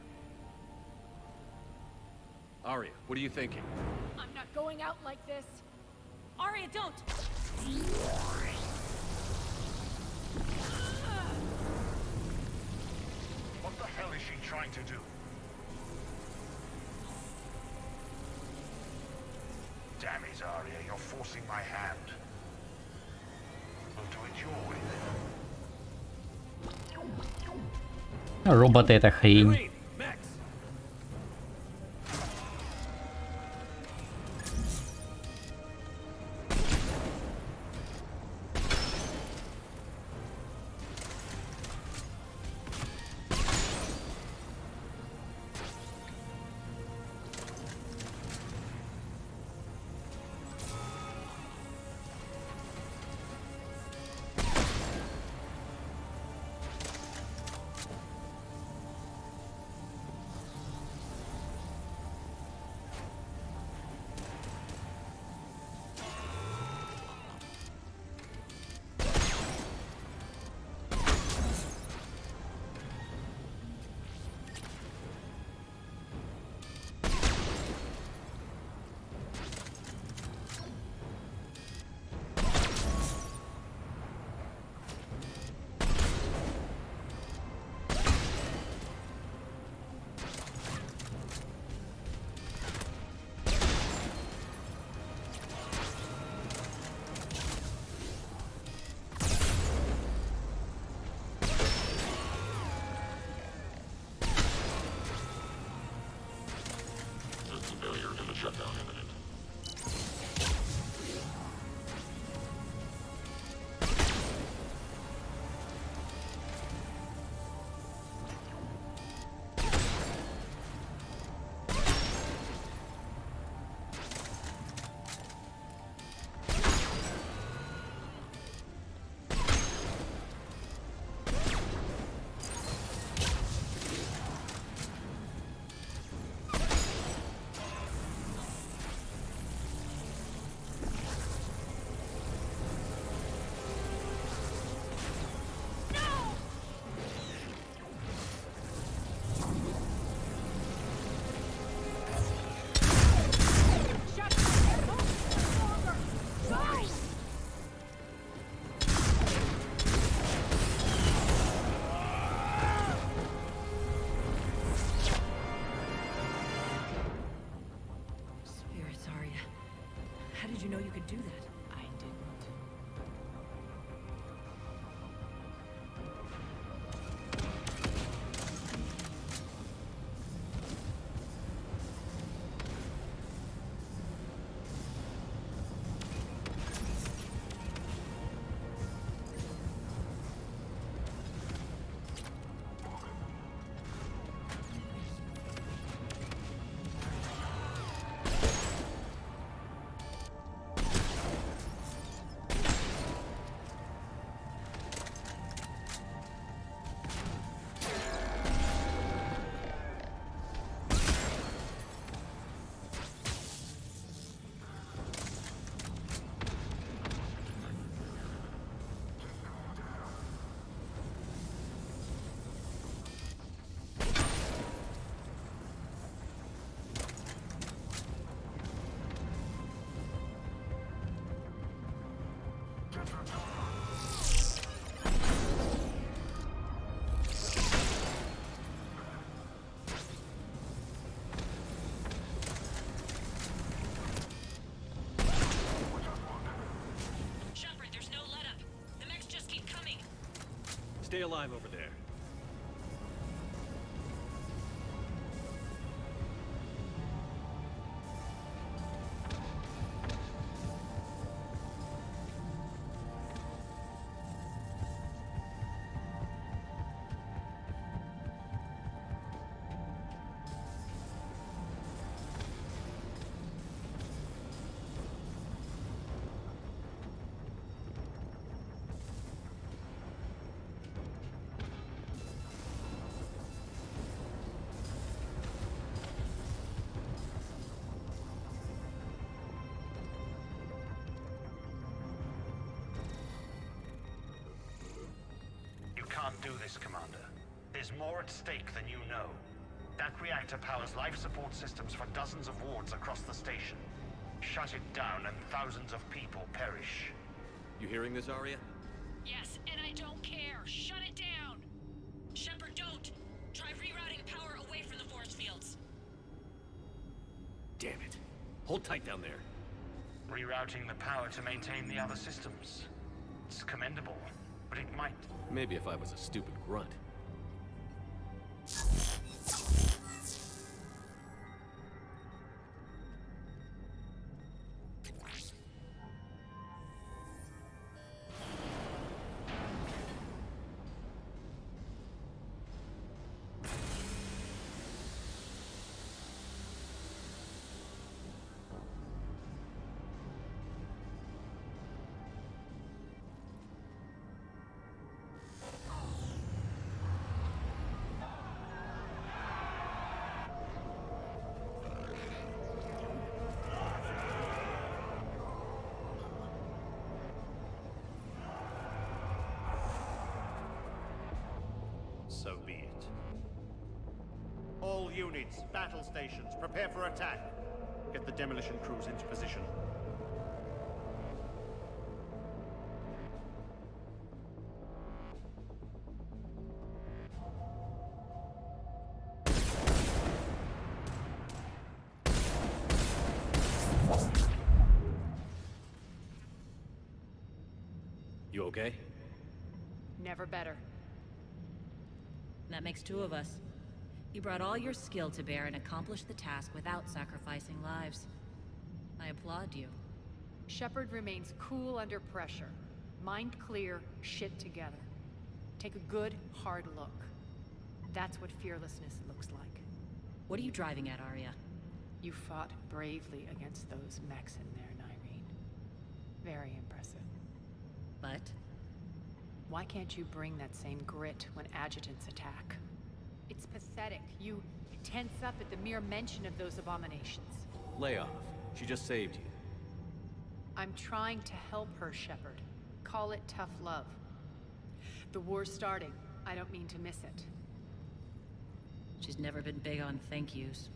Arya, what are you thinking? I'm not going out like this. Arya, don't! What the hell is she trying to do? Damn it, Arya, you're forcing my hand. We'll do it your way then. Роботы — это хрень. Stay alive over there. You can't do this, Commander. There's more at stake than you know. That reactor powers life support systems for dozens of wards across the station. Shut it down and thousands of people perish. You hearing this, Arya? Yes, and I don't care. Shut it down! Shepard, don't! Try rerouting power away from the force fields. Damn it. Hold tight down there. Rerouting the power to maintain the other systems. It's commendable, but it might. Maybe if I was a stupid grunt. So be it. All units, battle stations, prepare for attack. Get the demolition crews into position. You okay? Never better. That makes two of us. You brought all your skill to bear and accomplished the task without sacrificing lives. I applaud you. Shepard remains cool under pressure. Mind clear, shit together. Take a good, hard look. That's what fearlessness looks like. What are you driving at, Arya? You fought bravely against those mechs in there, Nyreen. Very impressive. But? Why can't you bring that same grit when adjutants attack? It's pathetic. You tense up at the mere mention of those abominations. Lay off. She just saved you. I'm trying to help her, Shepard. Call it tough love. The war's starting. I don't mean to miss it. She's never been big on thank yous.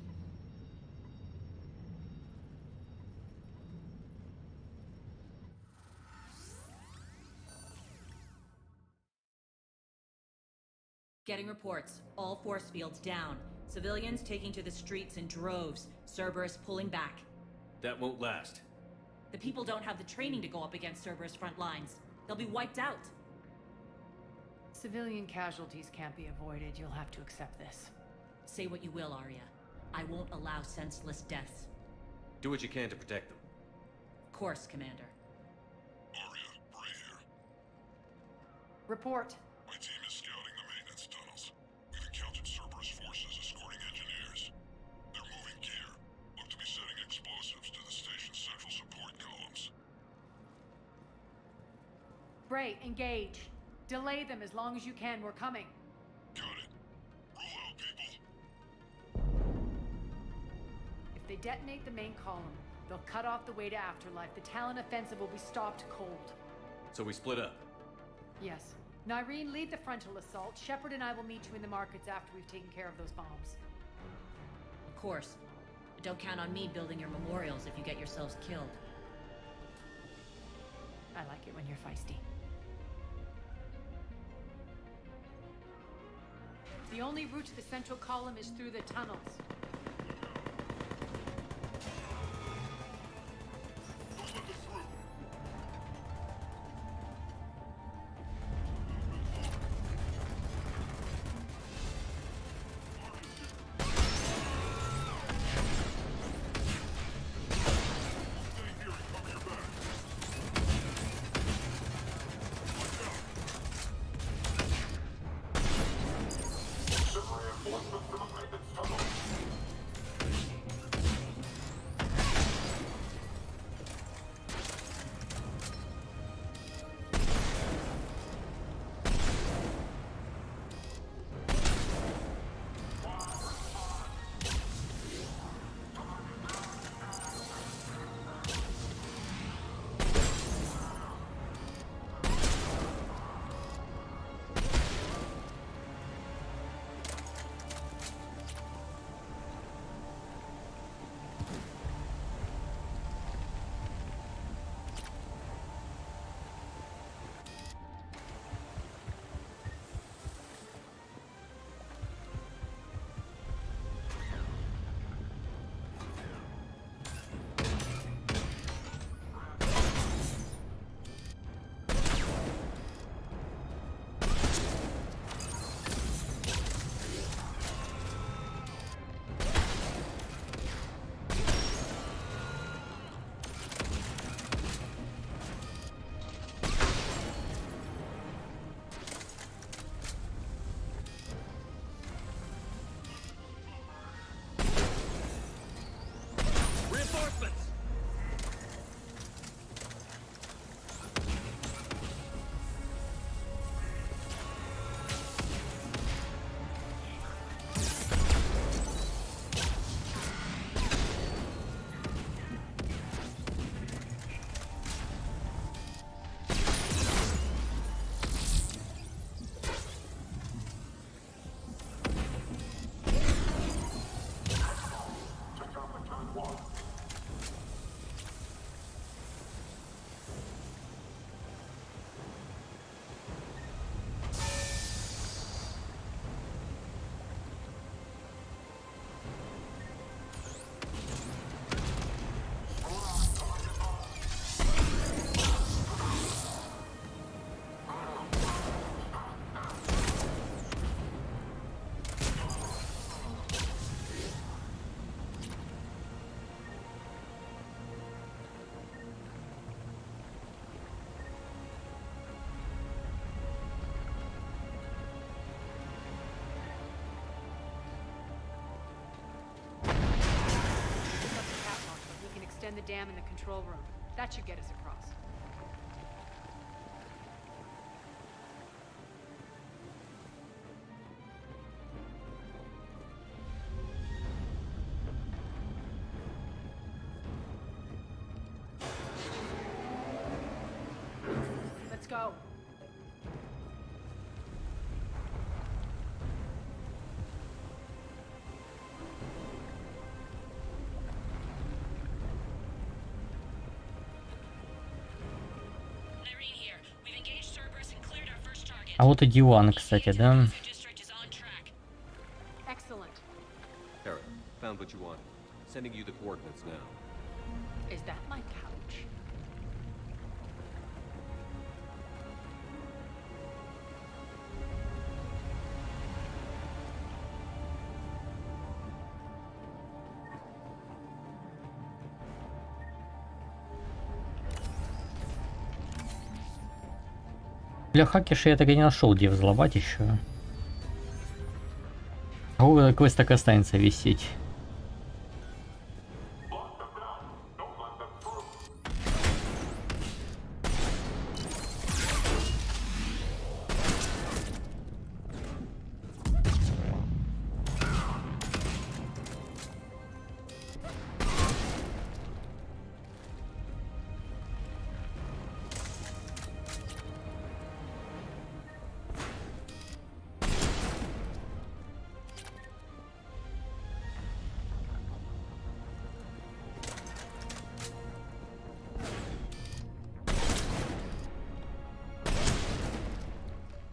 Getting reports. All force fields down. Civilians taking to the streets in droves. Cerberus pulling back. That won't last. The people don't have the training to go up against Cerberus front lines. They'll be wiped out. Civilian casualties can't be avoided. You'll have to accept this. Say what you will, Arya. I won't allow senseless deaths. Do what you can to protect them. Of course, Commander. Arya, Bray here. Report. My team is scouting the maintenance tunnels. We've encountered Cerberus forces escorting engineers. They're moving gear. Look to be setting explosives to the station's central support columns. Bray, engage. Delay them as long as you can. We're coming. Got it. Roll out, people. If they detonate the main column, they'll cut off the way to Afterlife. The Talon offensive will be stopped cold. So we split up. Yes. Nyreen, lead the frontal assault. Shepard and I will meet you in the markets after we've taken care of those bombs. Of course. But don't count on me building your memorials if you get yourselves killed. I like it when you're feisty. The only route to the central column is through the tunnels. Don't let them through. dam in the control room. That should get us across. Let's go. А вот и диван, кстати, да? Excellent. Kara, found what you want. Sending you the coordinates now. Is that my couch? Для хакерша я так и не нашел, где взломать еще. Квест так и останется висеть.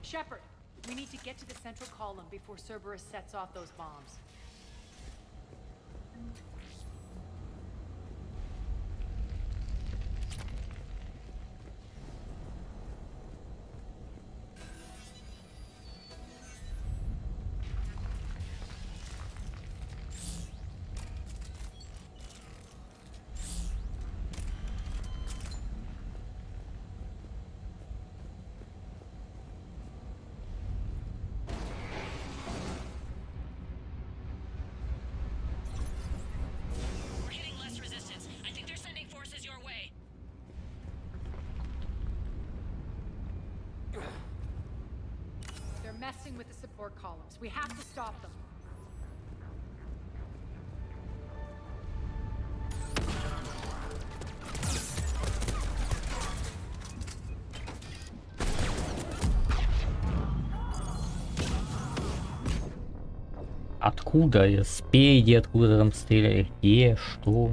Shepard, we need to get to the central column before Cerberus sets off those bombs. Messing with the support columns. We have to stop them. Откуда? Спереди, откуда там стреляли? Где? Что?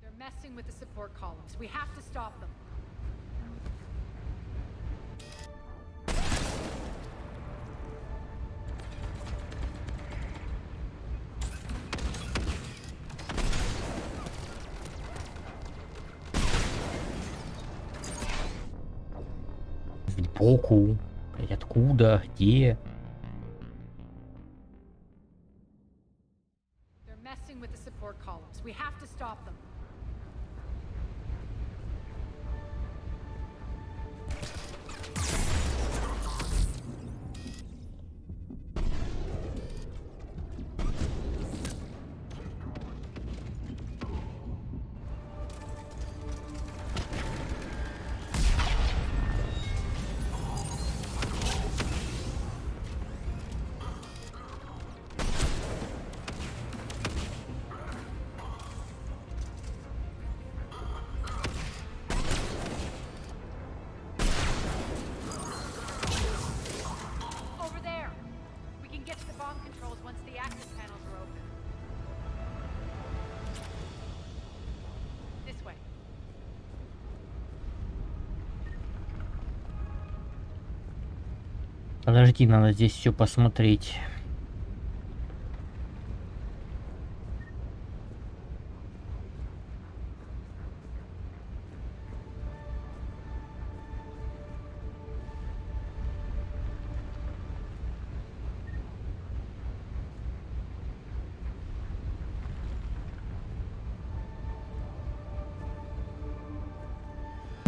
They're messing with the support columns. We have to stop them. Сбоку. Откуда? Где? They're messing with the support columns. We have to stop them. Подожди, надо здесь все посмотреть.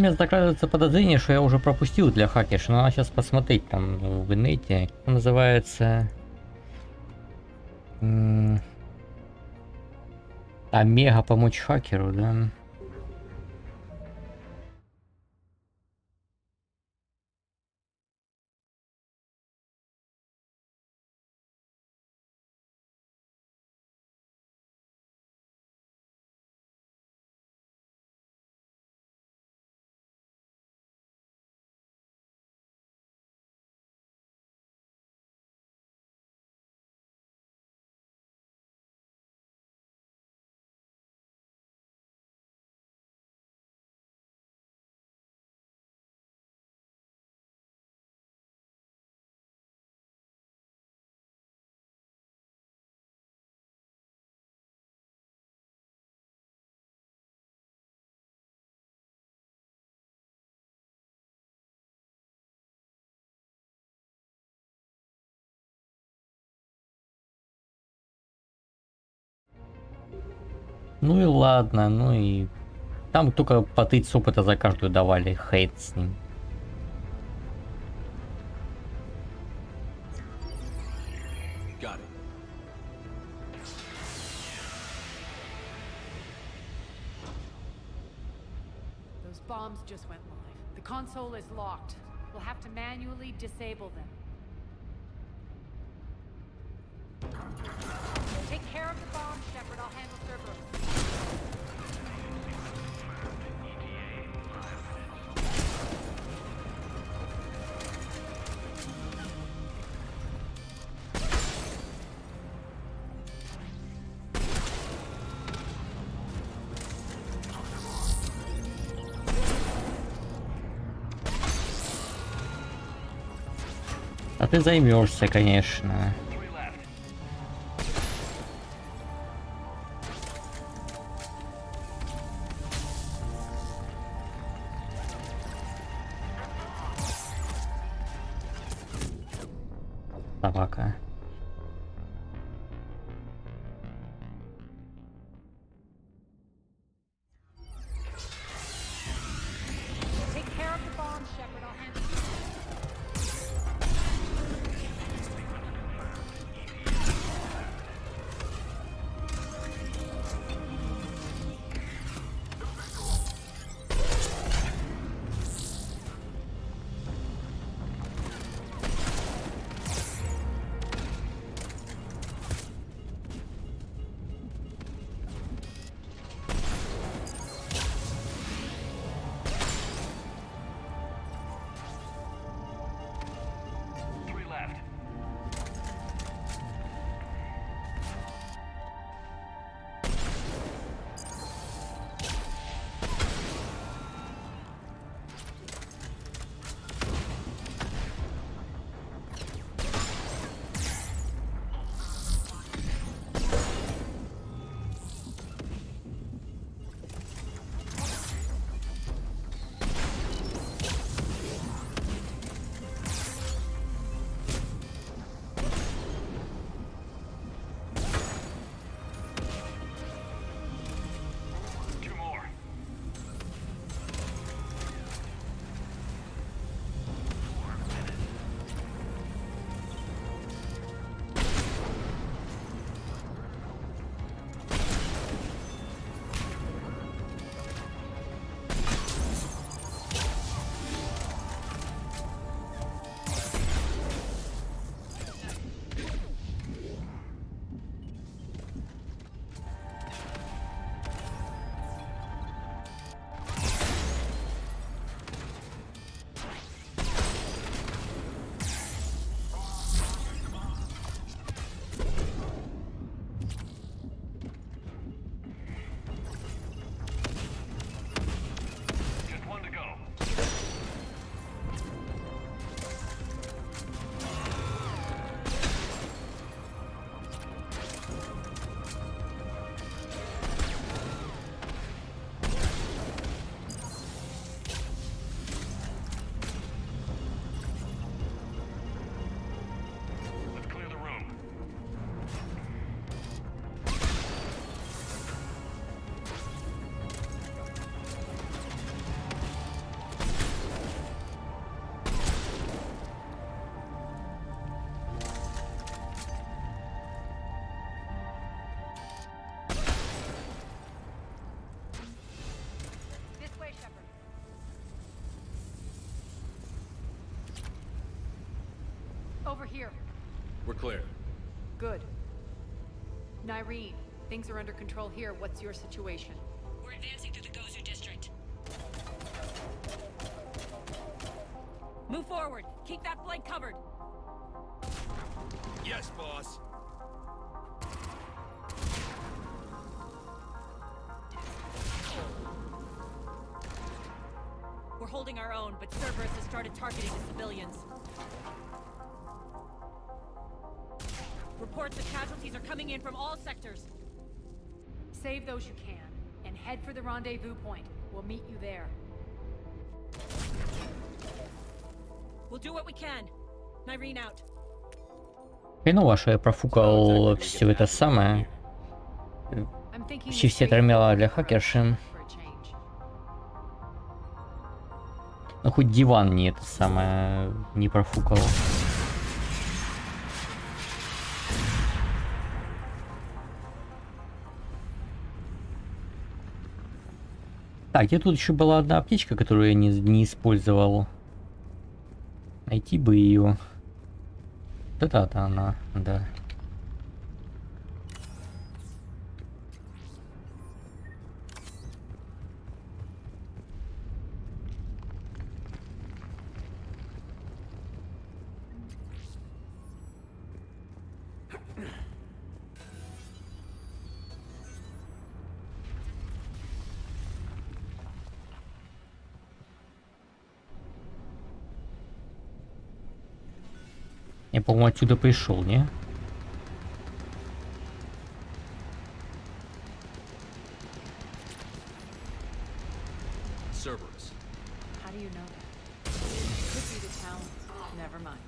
У меня закрадывается подозрение, что я уже пропустил для хакерши, но надо сейчас посмотреть там в инете, как называется. Омега помочь хакеру, да? Ну и ладно, ну и... Там только по 30 опыта за каждую давали, хейт с ним. Got it. Those bombs just went live. The console is locked. We'll have to manually disable them. Take care of the bomb, Shepard. I'll handle Cerberus. А ты займешься, конечно. Собака. Take care of the bomb, Shepard. I'll handle here. We're clear. Good. Nyreen, things are under control here. What's your situation? We're advancing through the Gozu district. Move forward. Keep that flank covered. Yes, boss. We're holding our own, but Cerberus has started targeting the civilians. Reports of casualties are coming in from all sectors. Save those you can, and head for the rendezvous point. We'll meet you there. We'll do what we can. Nyreen out. Хреново, что я профукал все это самое. Почти все терминалы для хакерши. Ну хоть диван не это самое не профукал. Так, где тут еще была одна аптечка, которую я не использовал. Найти бы ее. Да-да-да, она, да. Я, по-моему, отсюда пришел, не? Cerberus. How do you know that? Could be the town. Never mind.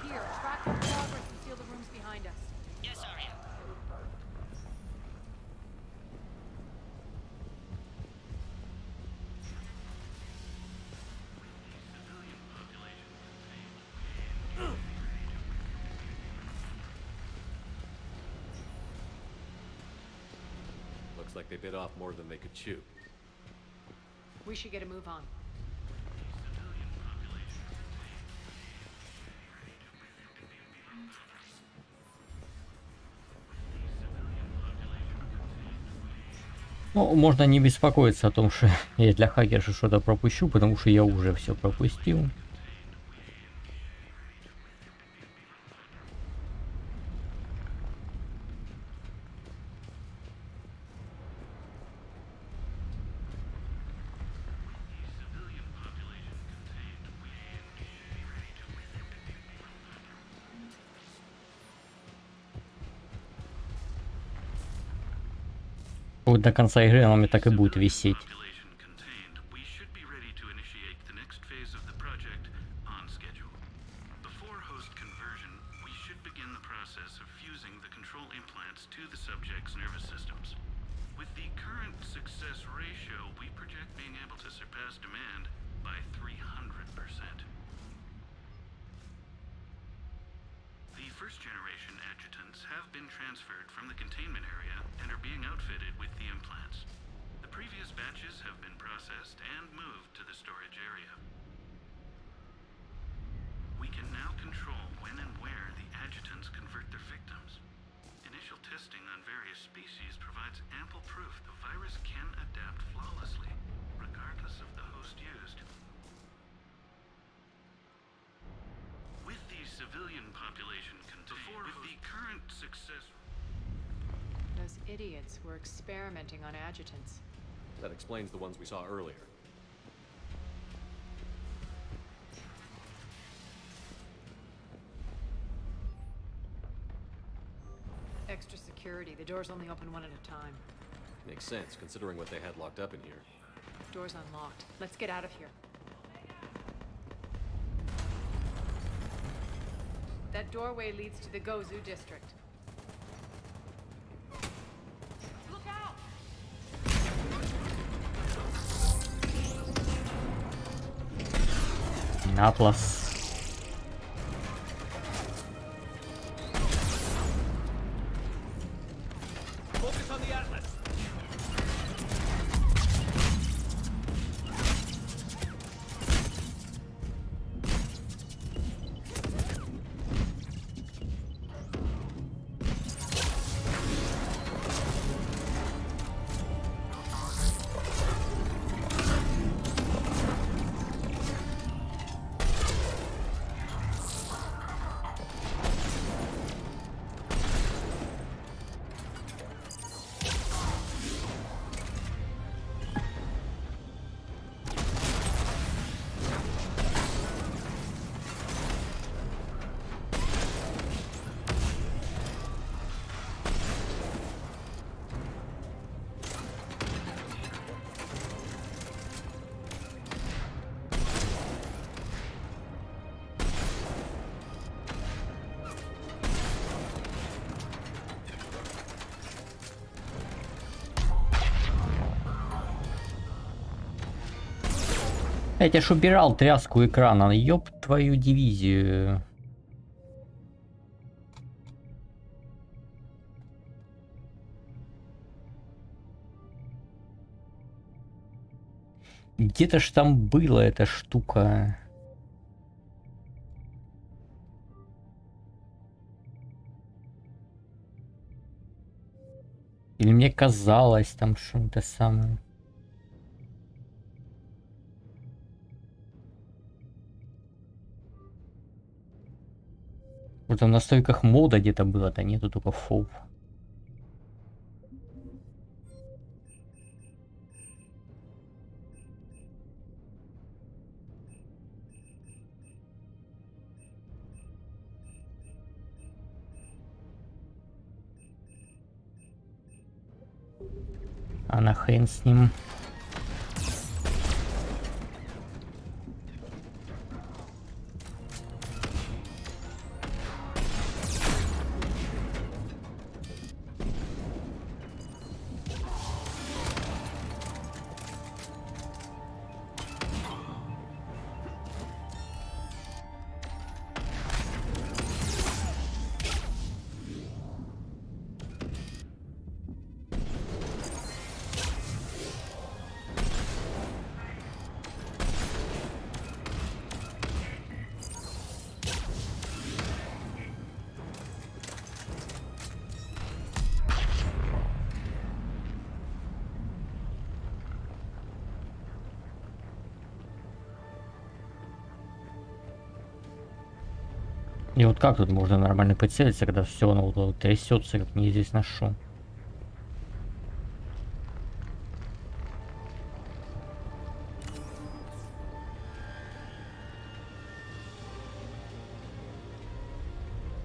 Here, track their progress and seal the rooms behind us. Yes, Arya. Looks like they bit off more than they could chew. We should get a move on. Ну, можно не беспокоиться о том, что я для хакерши что-то пропущу, потому что я уже все пропустил. Вот до конца игры оно мне так и будет висеть. Those idiots were experimenting on adjutants. That explains the ones we saw earlier. Extra security. The doors only open one at a time. Makes sense, considering what they had locked up in here. Door's unlocked. Let's get out of here. That doorway leads to the Gozu district. Look out! Атлас. Focus on the Atlas. Я ж убирал тряску экрана, ёб твою дивизию. Где-то ж там была эта штука. Или мне казалось там что-то самое. Вот там в настройках мода где-то было-то, нету только фов. А на хрен с ним. И вот как тут можно нормально прицелиться, когда все оно вот трясется, как неизвестно что.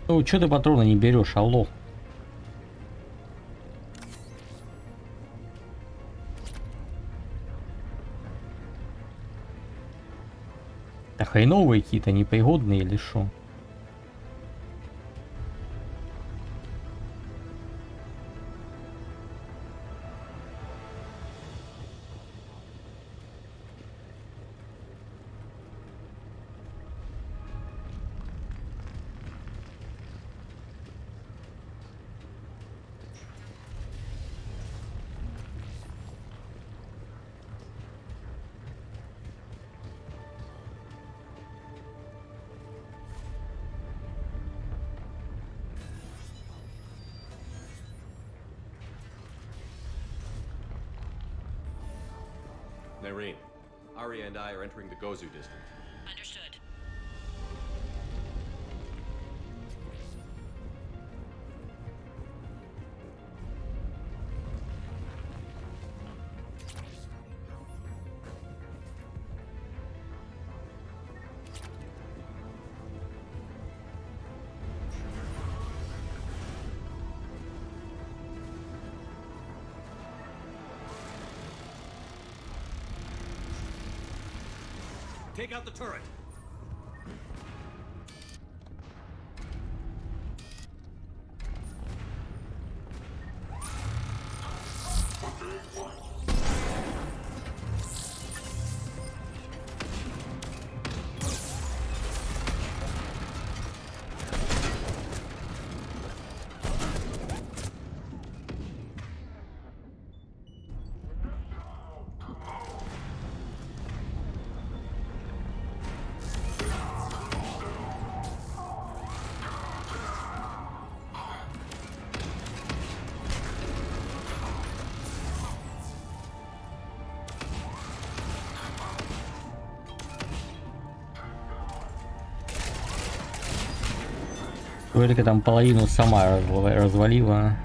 Ну, что ты патроны не берешь, алло? Да хреновые какие-то, непригодные или что? Irene, Arya and I are entering the Gozu district. Understood. Take out the turret. Только там половину сама развалила.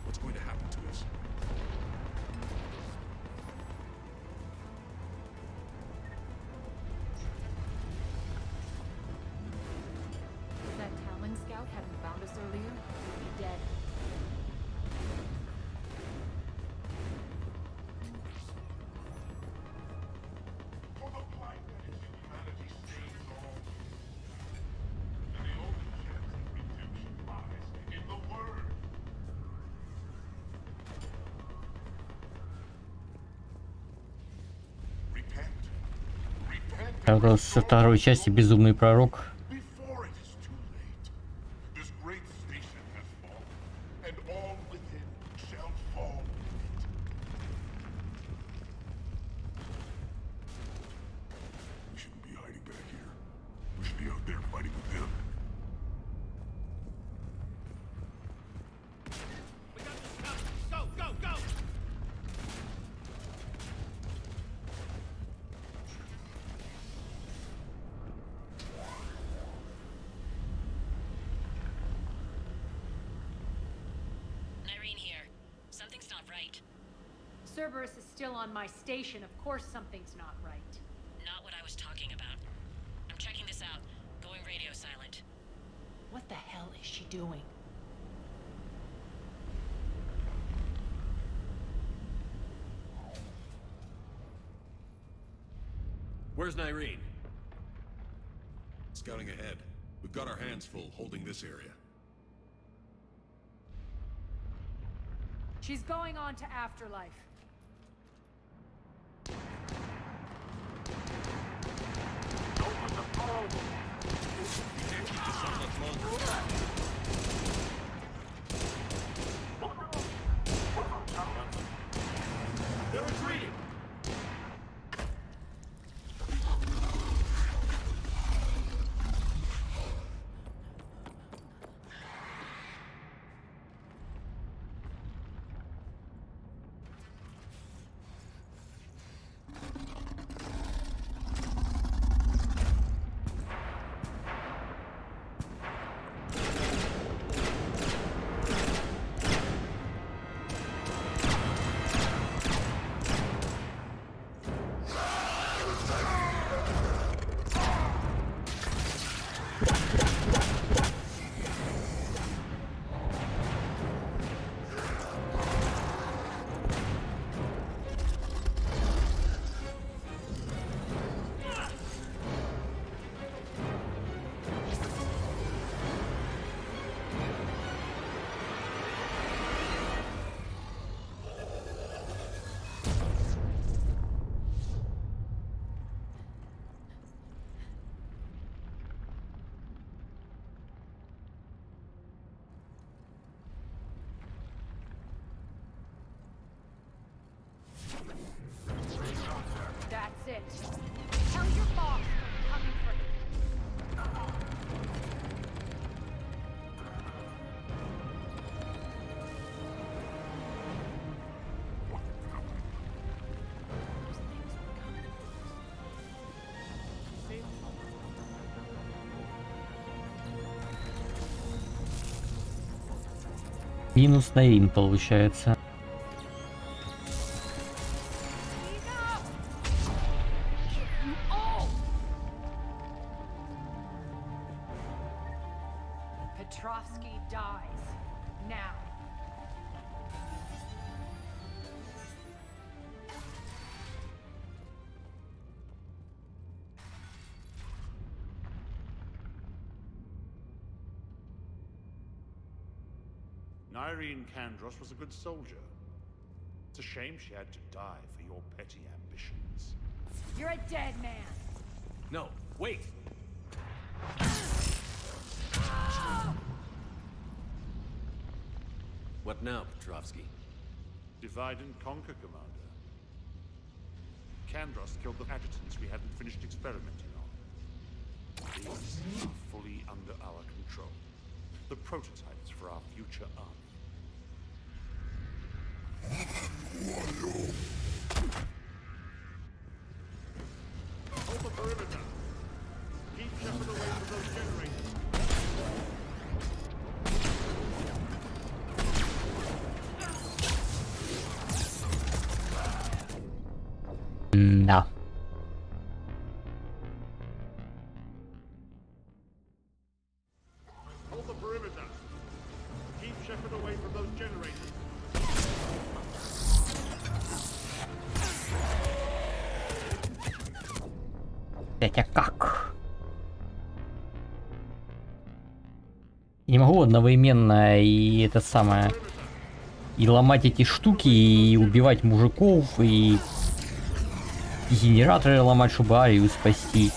What's going to happen to us? If that Talon scout hadn't found us earlier, we'd be dead. For the plight that is humanity stands on. And the only chance of redemption lies in the word. Repent. Repent. Правда, со второй части Безумный пророк. Before it is too late. This great station has fallen, and all within shall fall with it. We shouldn't be hiding back here. We should be out there fighting with them. We got this covered. Go, go, go! Irene here. Something's not right. Cerberus is still on my station. Of course something's not right. Not what I was talking about. I'm checking this out. Going radio silent. What the hell is she doing? Where's Irene? Scouting ahead. We've got our hands full holding this area. She's going on to Afterlife. We can't keep this up much longer. They're retreating! That's it. Tell your boss I'm coming for him. Минус на им получается. Petrovsky dies. Now. Irene Kandros was a good soldier. It's a shame she had to die for your petty ambitions. You're a dead man. No, wait! What now, Petrovsky? Divide and conquer, Commander. Kandros killed the adjutants we hadn't finished experimenting on. These are fully under our control. The prototypes for our future army. Hold the perimeter. Keep Shepard away from those generators. Да. Hold the perimeter. Keep Shepard away from those generators. Хотя как? Не могу одновременно и это самое... И ломать эти штуки, и убивать мужиков, и генераторы ломать, чтобы Арию спасти.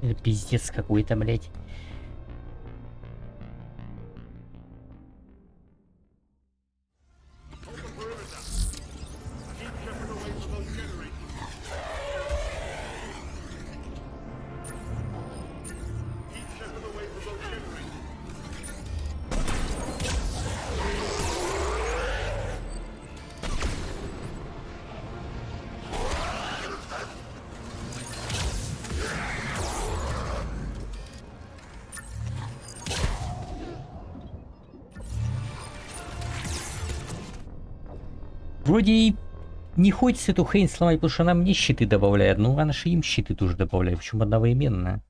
Это пиздец какой-то, блядь. Вроде и не хочется эту хрень сломать, потому что она мне щиты добавляет. Ну, она же им щиты тоже добавляет, причем одновременно.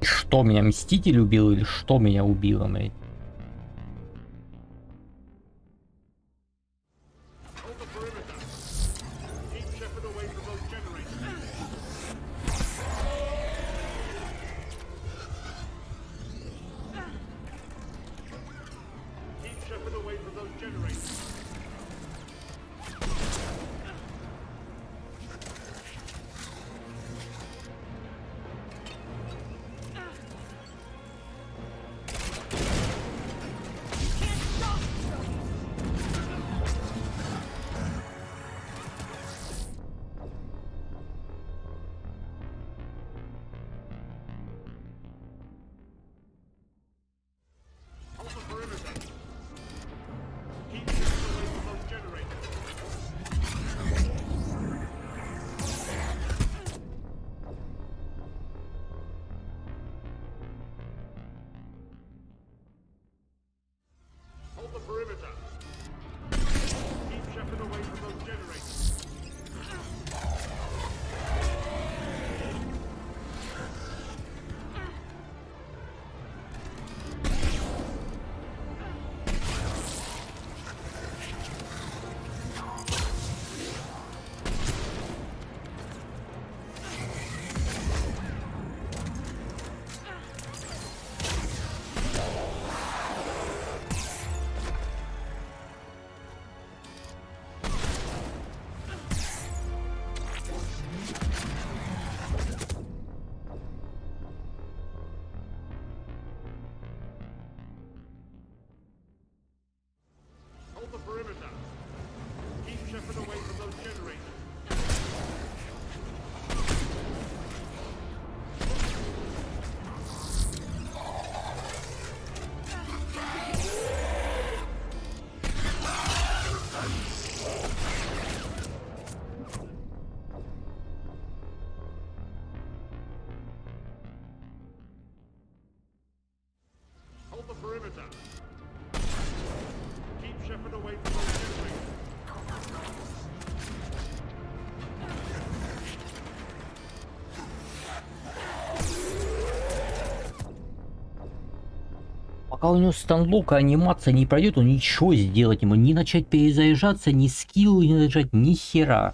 Что меня Мститель убил или что меня убило, блядь? Пока у него станлока анимация не пройдет, он ничего сделать ему, ни начать перезаряжаться, ни скилл не нажать, ни хера.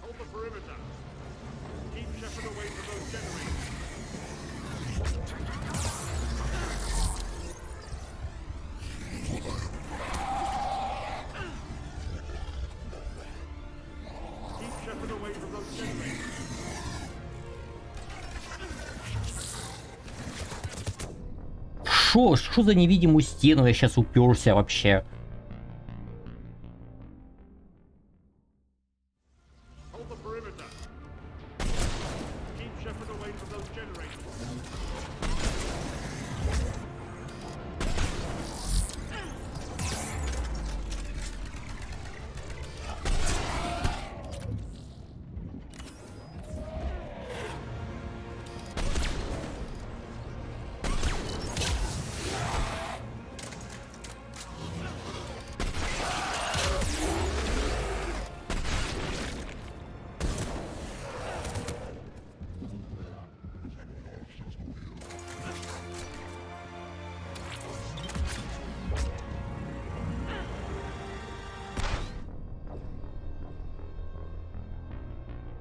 Что за невидимую стену я сейчас уперся вообще?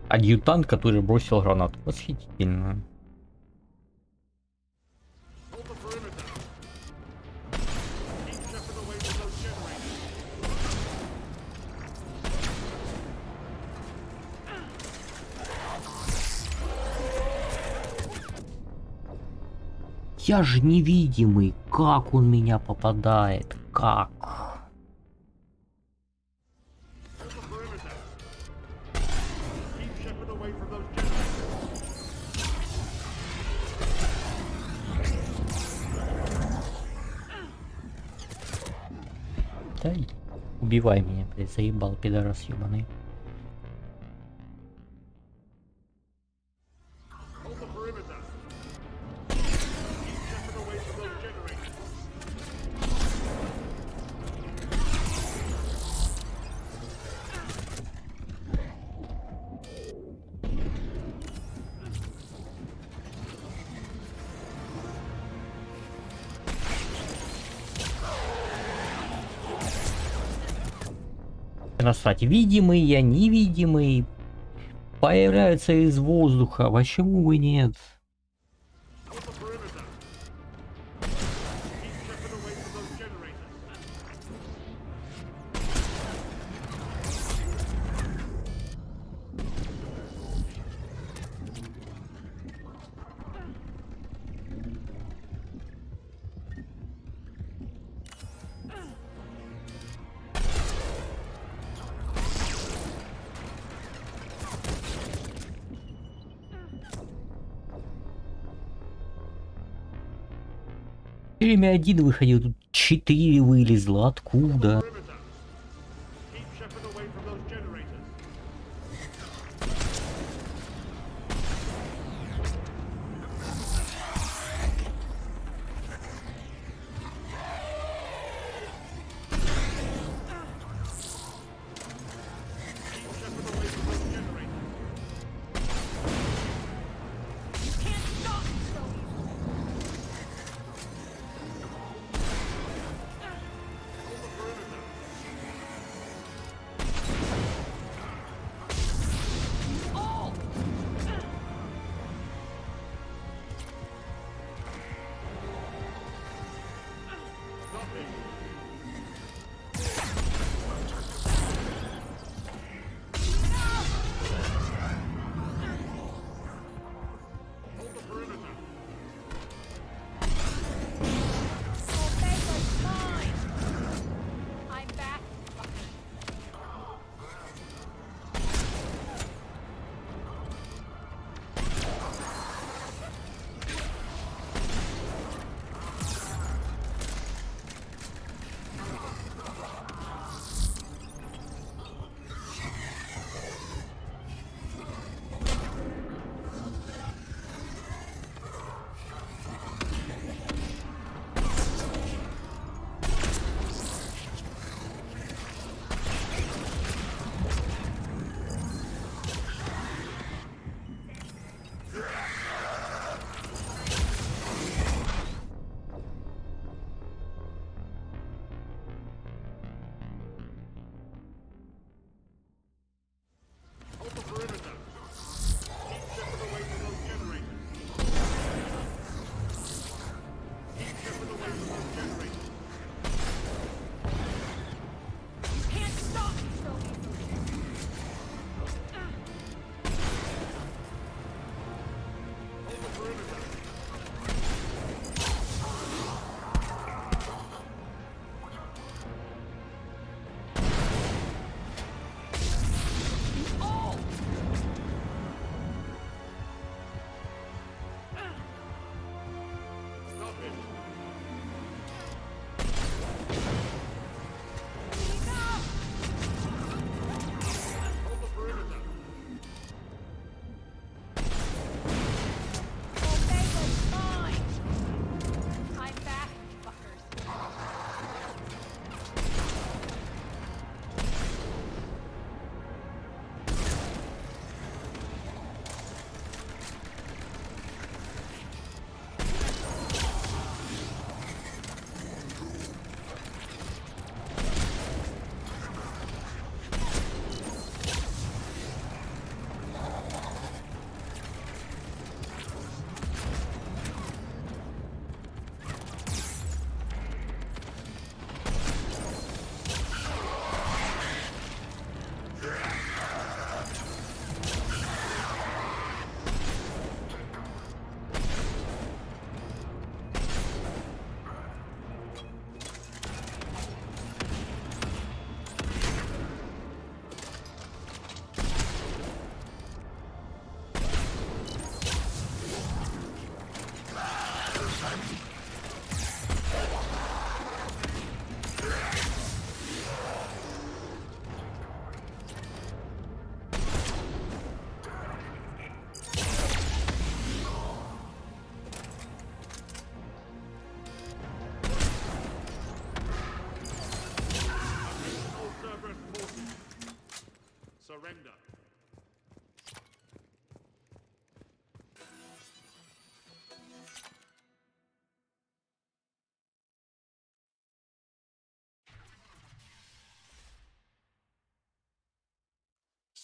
Адъютант, который бросил гранату. Восхитительно. Я же невидимый. Как он меня попадает? Как? Дай, убивай меня, блядь, заебал, пидорас ебаный. Насрать, видимый я, невидимый, появляются из воздуха, почему бы нет? Время 1 выходил, тут 4 вылезло, откуда?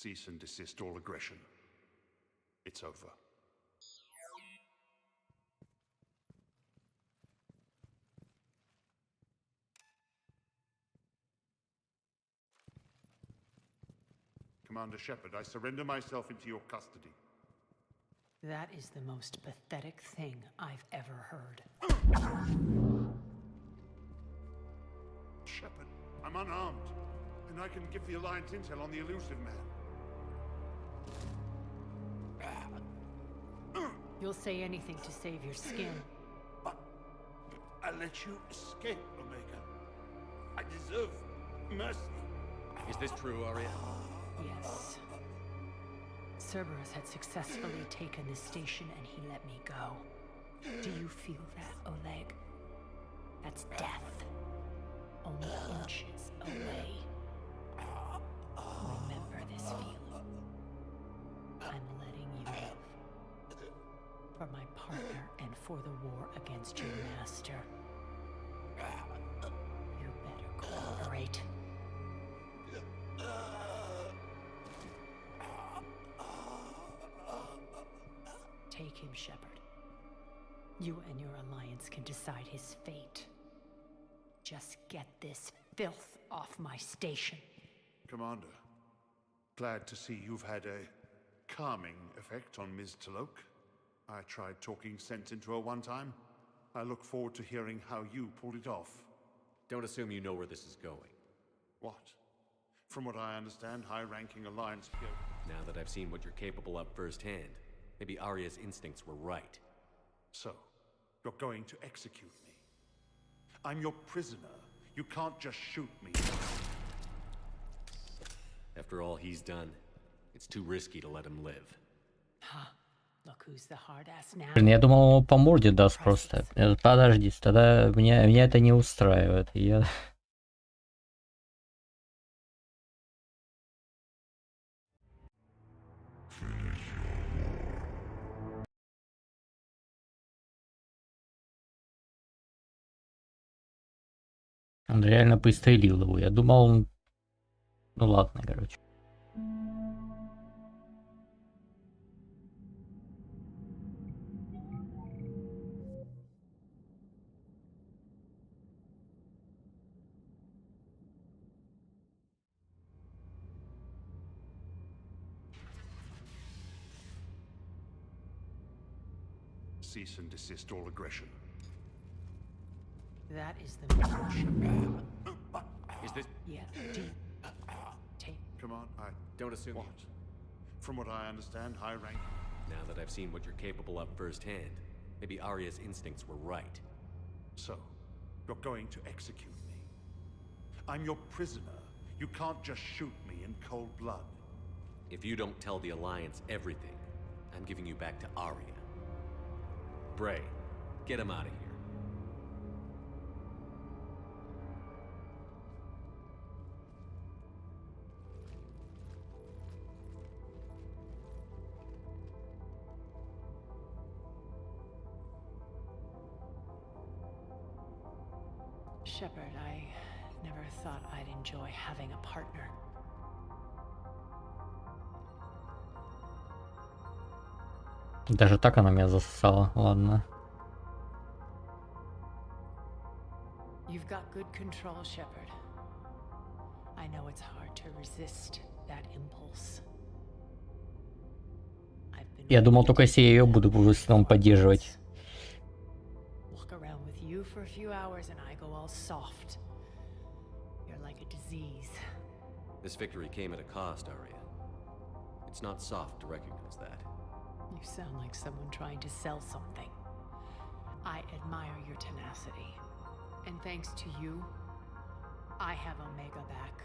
Cease and desist all aggression. It's over. Commander Shepard, I surrender myself into your custody. That is the most pathetic thing I've ever heard. Shepard, I'm unarmed, and I can give the Alliance intel on the elusive man. You'll say anything to save your skin. But I let you escape, Omega. I deserve mercy. Is this true, Arya? Yes. Cerberus had successfully taken this station and he let me go. Do you feel that, Oleg? That's death. Only inches away. Remember this feeling. I'm letting you live. For my partner and for the war against your master. You better cooperate. Take him, Shepard. You and your alliance can decide his fate. Just get this filth off my station. Commander, glad to see you've had a calming effect on Ms. Talok. I tried talking sense into her one time. I look forward to hearing how you pulled it off. Don't assume you know where this is going. What? From what I understand, high-ranking Alliance... Now that I've seen what you're capable of firsthand, maybe Arya's instincts were right. So, you're going to execute me. I'm your prisoner. You can't just shoot me. After all he's done, it's too risky to let him live. Huh. Look who's the hard ass now. Блин, я думал, по морде даст просто. Подожди, тогда меня это не устраивает. Я... Он реально пристрелил его. Я думал, он... Ну ладно, короче. Cease and desist all aggression. That is the mission. Is this... Yeah, deep. Take. Come on, I... Don't assume... What? From what I understand, high-ranking... Now that I've seen what you're capable of firsthand, maybe Arya's instincts were right. So, you're going to execute me. I'm your prisoner. You can't just shoot me in cold blood. If you don't tell the Alliance everything, I'm giving you back to Arya. Bray, get him out of here. Shepard, I never thought I'd enjoy having a partner. Даже так она меня засосала. Ладно. You've got good control, Shepard. I know it's hard to resist that impulse. Я думал, только если я ее буду в основном поддерживать. Walk around with you for a few hours and I go all soft. You're like a disease. This victory came at a cost, Arya. It's not soft to recognize that. You sound like someone trying to sell something. I admire your tenacity. And thanks to you, I have Omega back.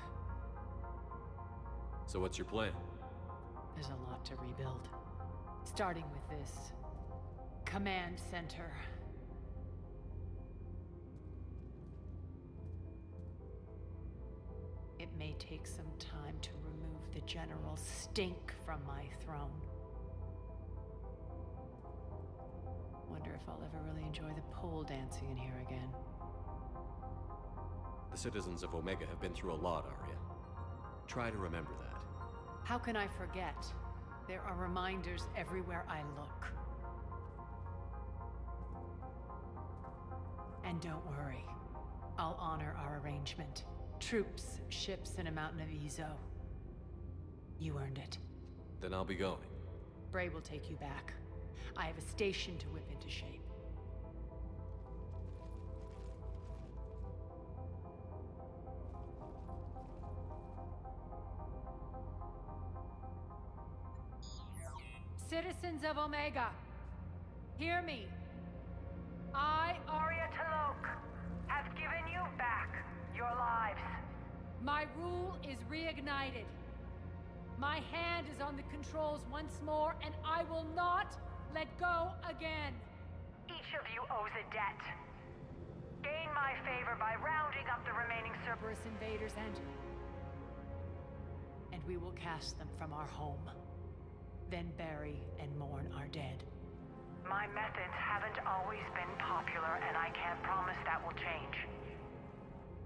So what's your plan? There's a lot to rebuild. Starting with this command center. It may take some time to remove the general stink from my throne. Wonder if I'll ever really enjoy the pole dancing in here again. The citizens of Omega have been through a lot, Arya. Try to remember that. How can I forget? There are reminders everywhere I look. And don't worry, I'll honor our arrangement. Troops, ships, and a mountain of Ezo. You earned it. Then I'll be going. Bray will take you back. I have a station to whip into shape. Citizens of Omega, hear me. I, Arya Talok, have given you back your lives. My rule is reignited. My hand is on the controls once more, and I will not let go again. Each of you owes a debt. Gain my favor by rounding up the remaining Cerberus invaders and we will cast them from our home. Then bury and mourn our dead. My methods haven't always been popular, and I can't promise that will change.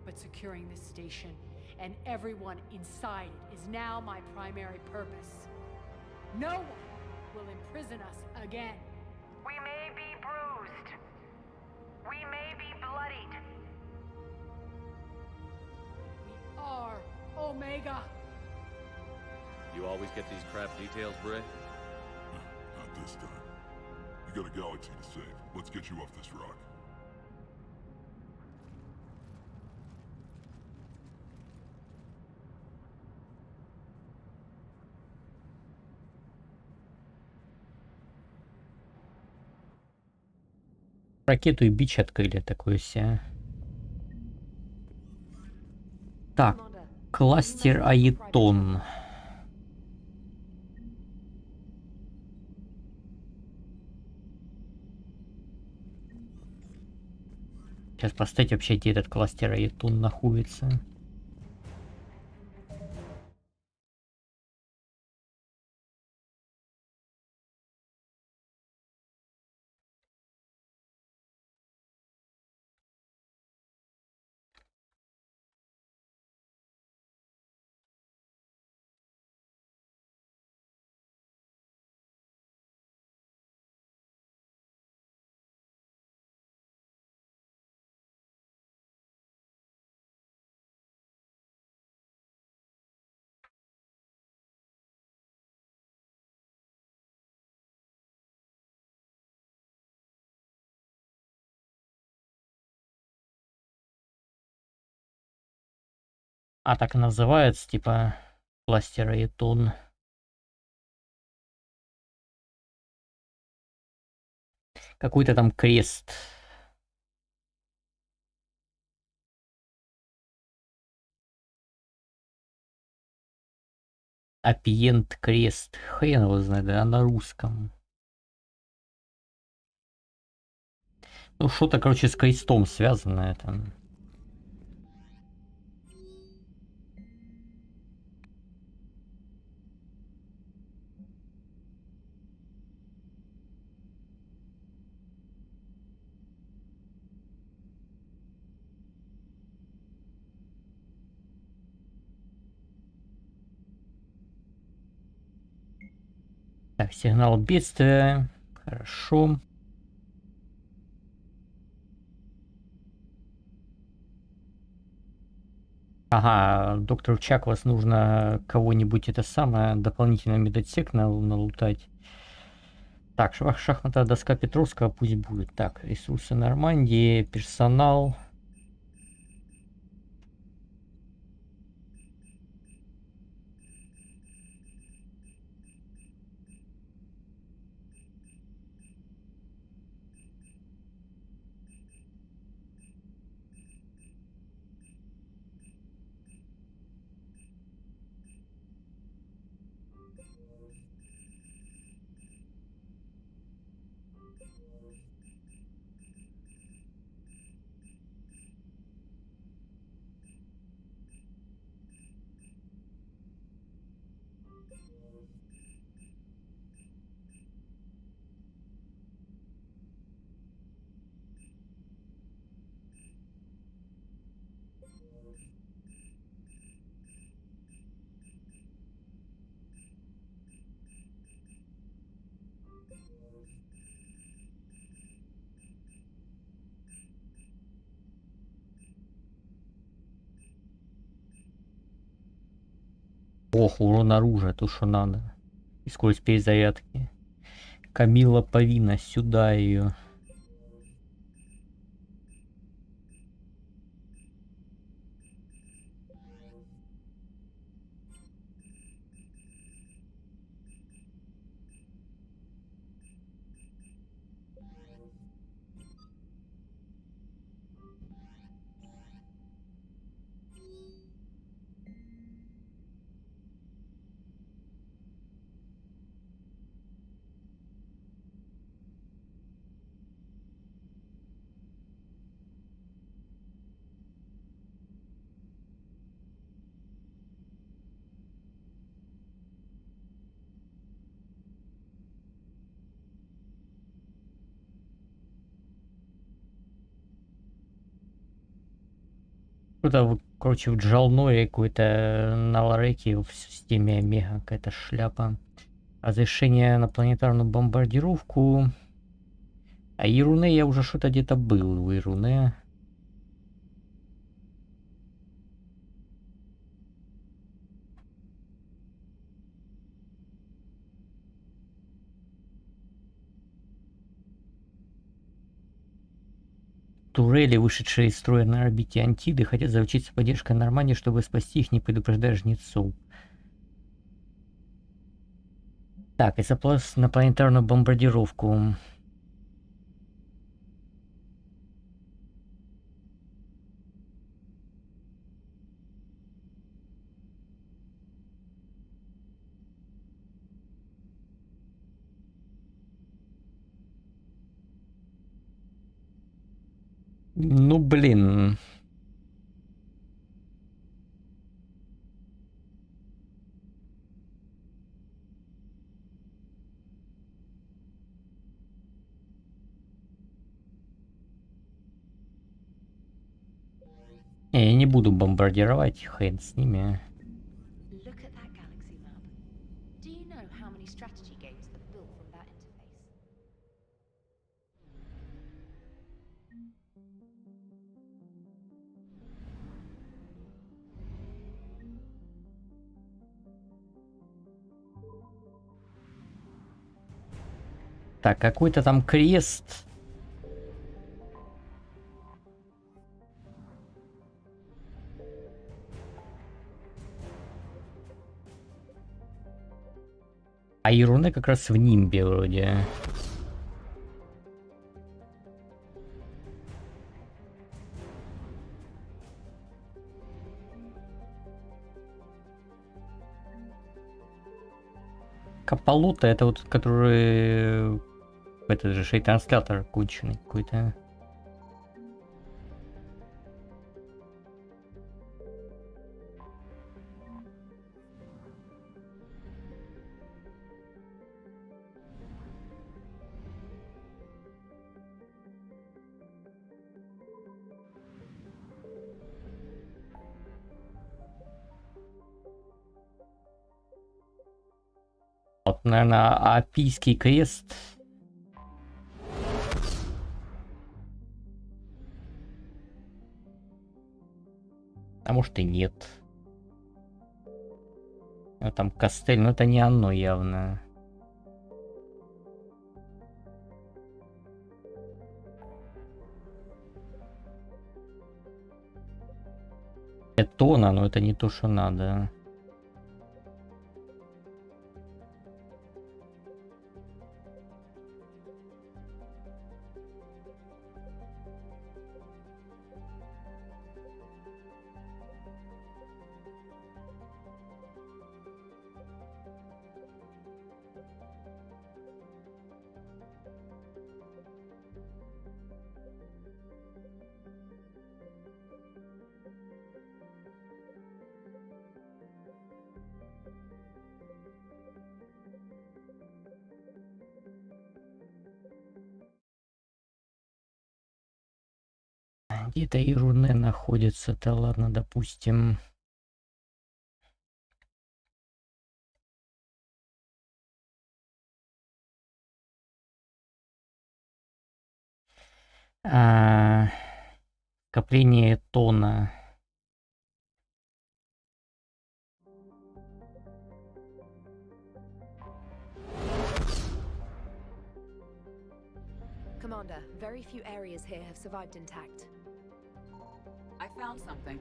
But securing this station and everyone inside it is now my primary purpose. No one will imprison us again. We may be bruised. We may be bloodied. We are Omega. You always get these crap details, Bray? Not this time. You got a galaxy to save. Let's get you off this rock. Ракету и бич открыли, такое себе. Так, кластер Аитон. Сейчас поставить вообще, где этот кластер Аитон находится. А так и называется, типа, кластер Аитон. Какой-то там крест. Апиент крест. Хрен его знает, да, на русском. Ну, что-то, короче, с крестом связанное там. Так, сигнал бедствия. Хорошо. Ага, доктор Чак, вас нужно кого-нибудь это самое, дополнительный медотсек налутать. Так, шахматная доска Петровского пусть будет. Так, ресурсы Нормандии, персонал. Ох, урон оружия, то что надо. И скорость перезарядки. Камила Павина, сюда ее. Что-то, короче, в джалное какой-то на лареке в системе Омега какая-то шляпа. Разрешение на планетарную бомбардировку. А Ируне я уже что-то где-то был у Ируне. Турели, вышедшие из строя на орбите Антиды, хотят заручиться поддержкой Нормандии, чтобы спасти их, не предупреждая жнецов. Так, и запрос на планетарную бомбардировку. Ну, блин. Не, я не буду бомбардировать, хрен с ними. Look at that galaxy map. Do you know how many strategy games are built from that interface? Так, какой-то там крест. А Ируне как раз в нимбе вроде. Каполота это вот, который... Этот же шейтранслятор конченый какой-то. Вот, наверное, Апийский крест. А может и нет. Ну, там Костель, но это не оно явно. Этона, но это не то, что надо. Где-то Ируне находится-то, ладно, допустим. Скопление тона. Commander, very few areas here have survived intact. I found something.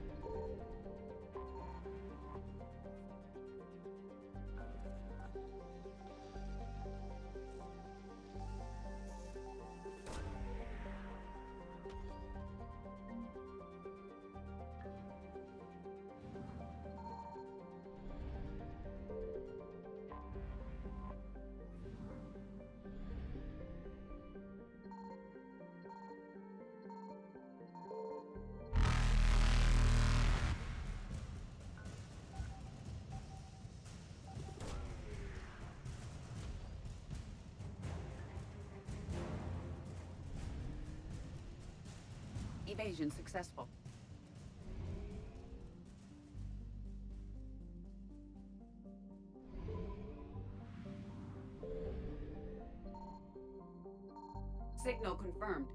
Evasion successful. Signal confirmed.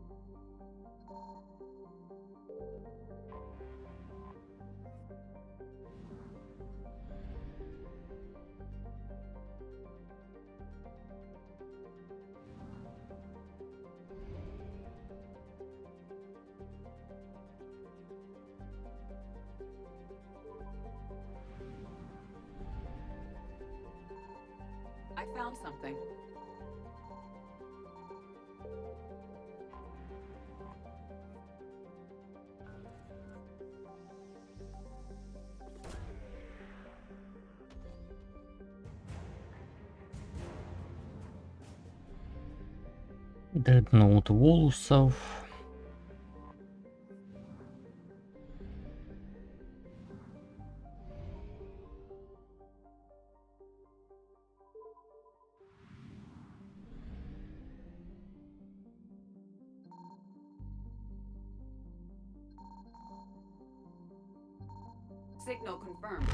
I found something. Дредноут Волусов. Signal confirmed.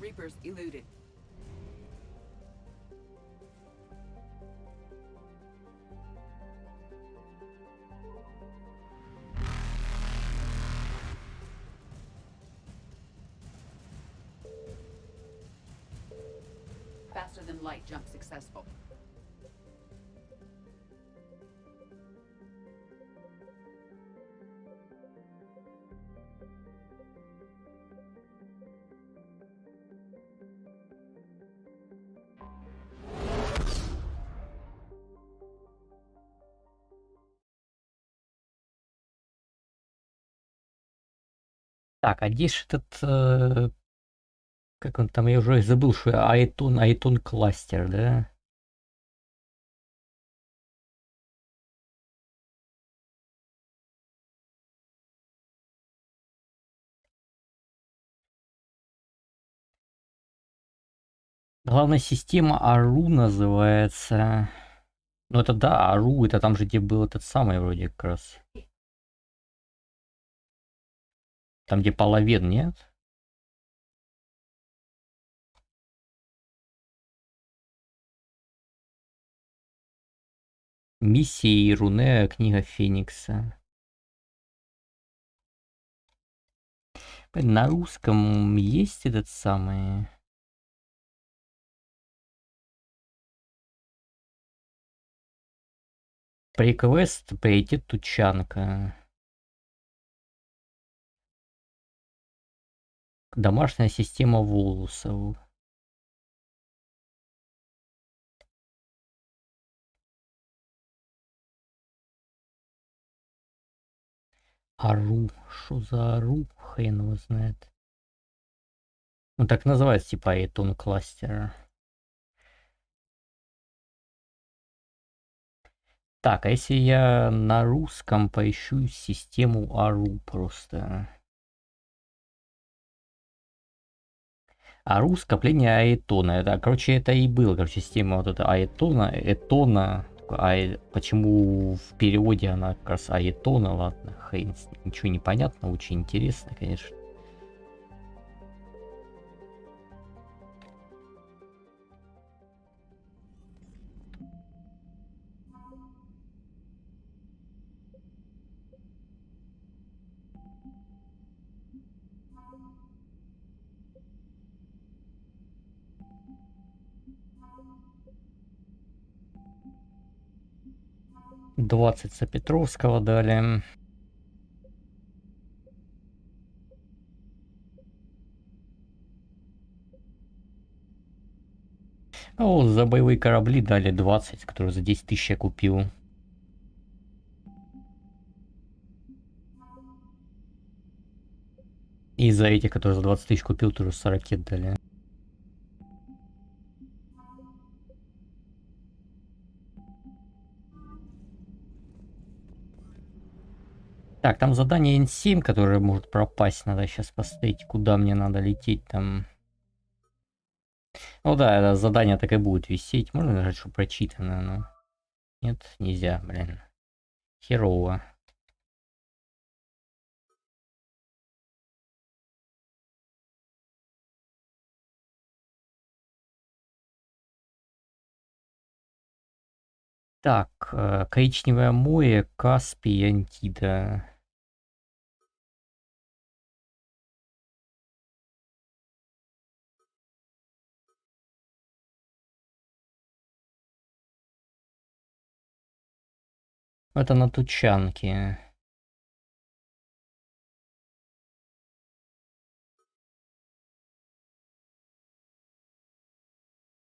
Reapers eluded. Faster than light jump successful. Так, а где ж этот... как он там, я уже забыл, что Айтон кластер, да? Главная система Ару называется. Ну это да, Ару, это там же где был этот самый вроде как раз. Там где половин, нет? Миссия Ируне, книга Феникса. На русском есть этот самый... Приквест приоритет Тучанка. Домашняя система Волусов. Ару. Что за Ару? Хрен его знает. Ну так называется типа Айтон кластера. Так, а если я на русском поищу систему Ару просто? Ару скопление Айтона. Это, короче, это и было. Короче, система вот эта Айтона, Этона. Почему в переводе она как раз Айтона, ладно, хрен, ничего не понятно, очень интересно, конечно. 20 Сапетровского дали. О, за боевые корабли дали 20, которые за 10 тысяч я купил. И за этих, которые за 20 тысяч купил, тоже 40 дали. Так, там задание N7, которое может пропасть. Надо сейчас посмотреть, куда мне надо лететь там. Ну да, это задание так и будет висеть. Можно нажать, что прочитано, но... Нет, нельзя, блин. Херово. Так, коричневое море, Каспий, Антида. Это на Тучанке.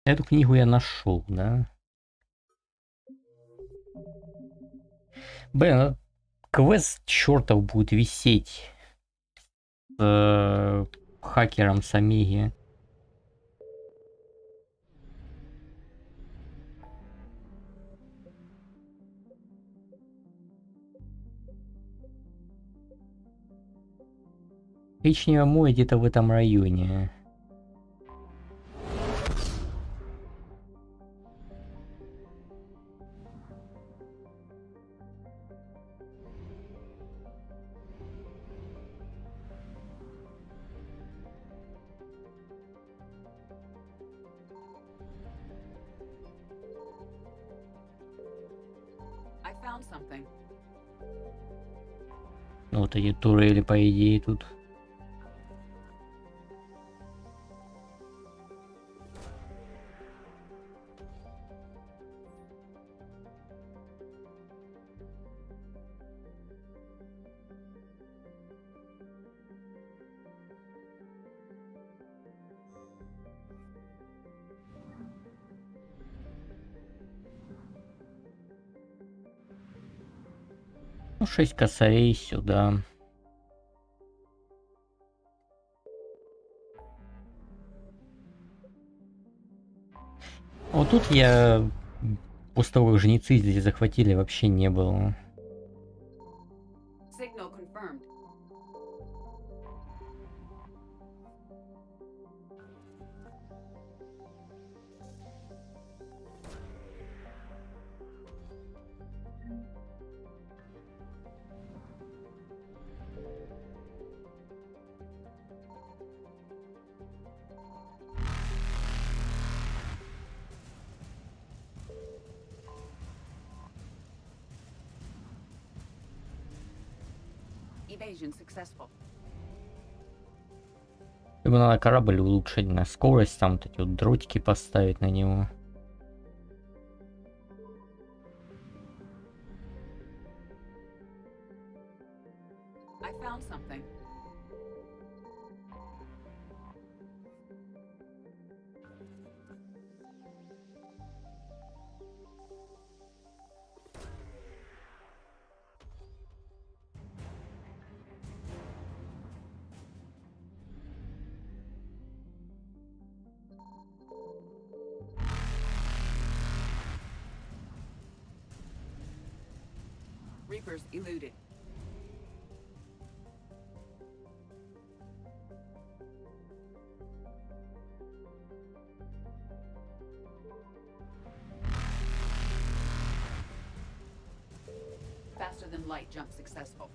Эту книгу я нашел, да? Блин, этот квест чертов будет висеть с хакером с Омеги. Коричневое море где-то в этом районе. I found something. Ну, вот эти турели, по идее, тут. Ну, 6 косарей сюда. Вот тут я после того, как жнецы здесь захватили, вообще не был. Signal confirmed. Evasion successful. Либо надо корабль улучшить на скорость, там вот эти вот дротики поставить на него. I found something. Reapers eluded. Faster than light jump successful.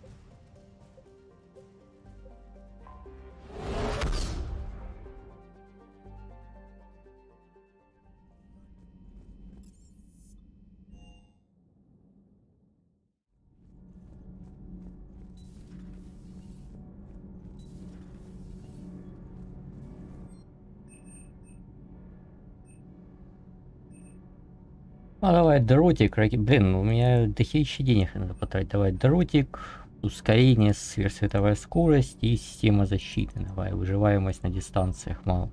А давай дротик, блин, у меня дохерища денег надо потратить. Давай дротик, ускорение, сверхсветовая скорость и система защиты. Давай, выживаемость на дистанциях мало.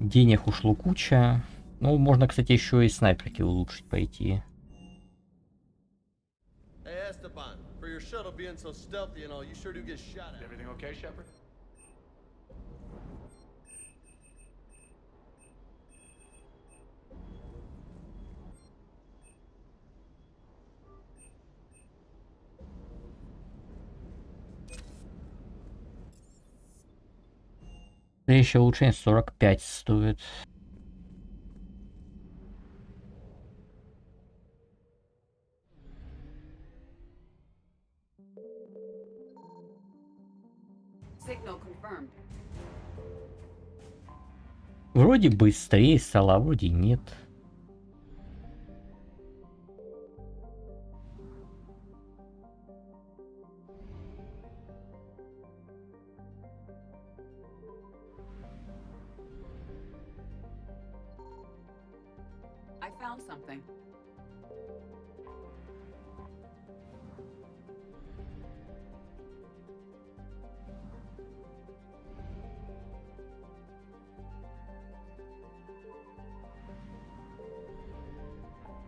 Денег ушло куча. Ну, можно, кстати, еще и снайперки улучшить пойти. Hey, Esteban, for your shuttle being so stealthy and all, you sure do get shot at. Everything okay, Shepard? Следующее улучшение 45 стоит. Signal confirmed. Вроде быстрее стало, а вроде нет. I found something.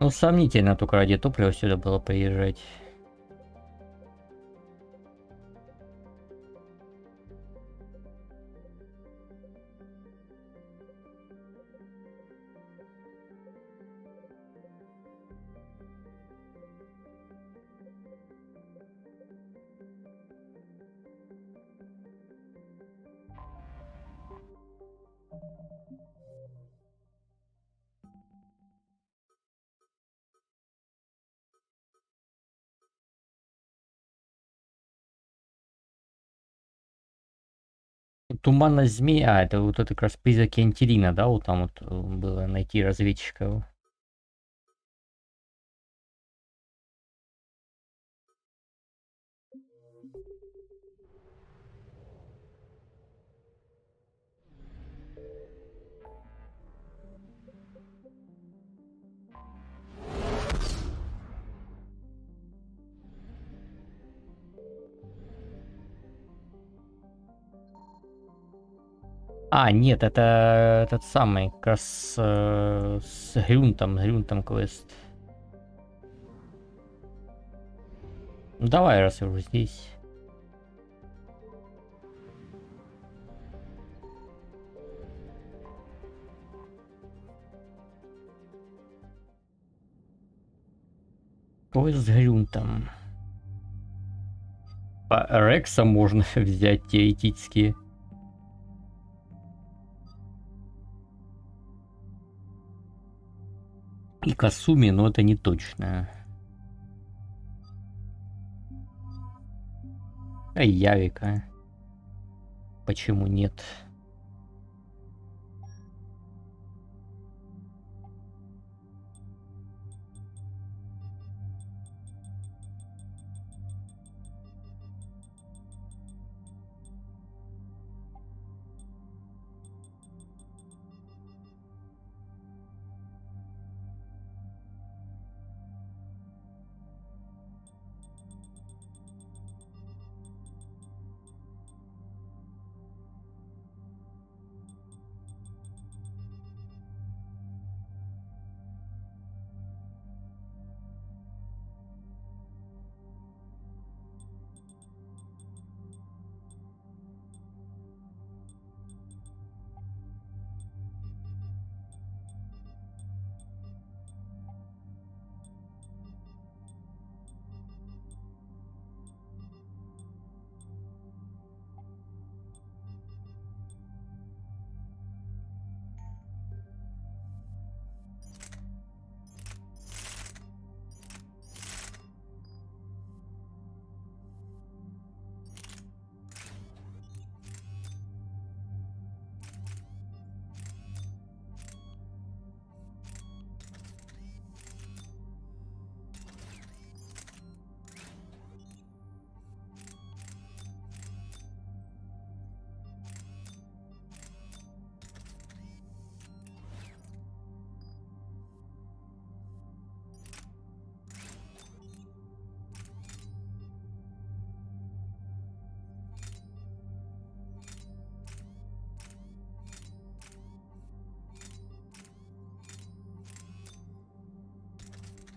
Ну, сомнительно только ради топлива сюда было приезжать. Туманность змеи, это вот это как раз призраки Антилина, да, вот там вот было найти разведчика. А, нет, это этот самый, как раз с Грюнтом квест. Ну, давай, раз я уже здесь. Квест с Грюнтом. По Рекса можно взять теоретически. И Касуми, но это не точно. А Явика. Почему нет?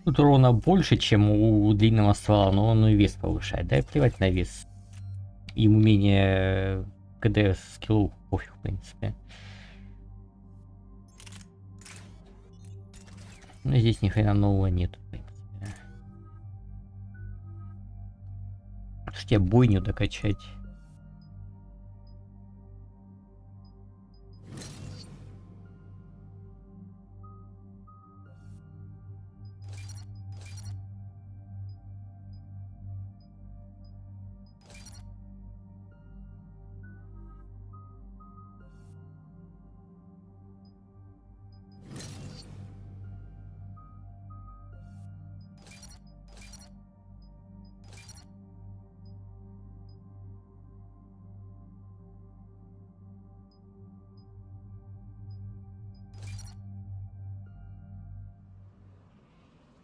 Тут урона больше, чем у длинного ствола, но он и вес повышает. Да и плевать на вес. Им умение КД скиллу пофиг, в принципе. Но здесь ни хрена нового нет, в принципе. Что тебе бойню докачать?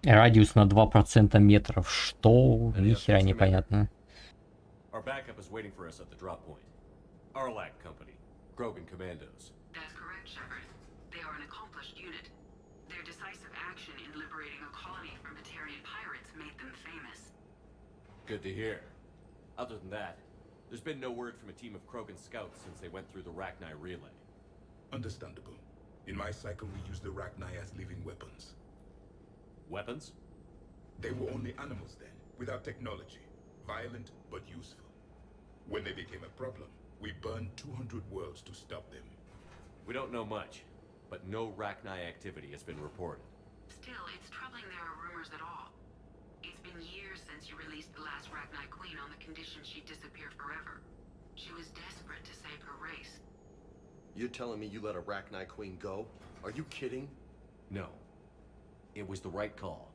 Радиус на 2% метров. Что? Ни хера непонятно. Our backup is waiting for us at the drop point. Arlac Company, Krogan Commandos. That's correct, Shepard. They are an accomplished unit. Their decisive action in liberating a colony from Batarian pirates made them famous. Good to hear. Other than that, there's been no word from a team of Krogan scouts since they went through the Rachni relay. Understandable. In my cycle, we use the Rachni as living weapons. Weapons? They were only animals then, without technology. Violent, but useful. When they became a problem, we burned 200 worlds to stop them. We don't know much, but no Rachni activity has been reported. Still, it's troubling there are rumors at all. It's been years since you released the last Rachni Queen on the condition she'd disappear forever. She was desperate to save her race. You're telling me you let a Rachni Queen go? Are you kidding? No. It was the right call.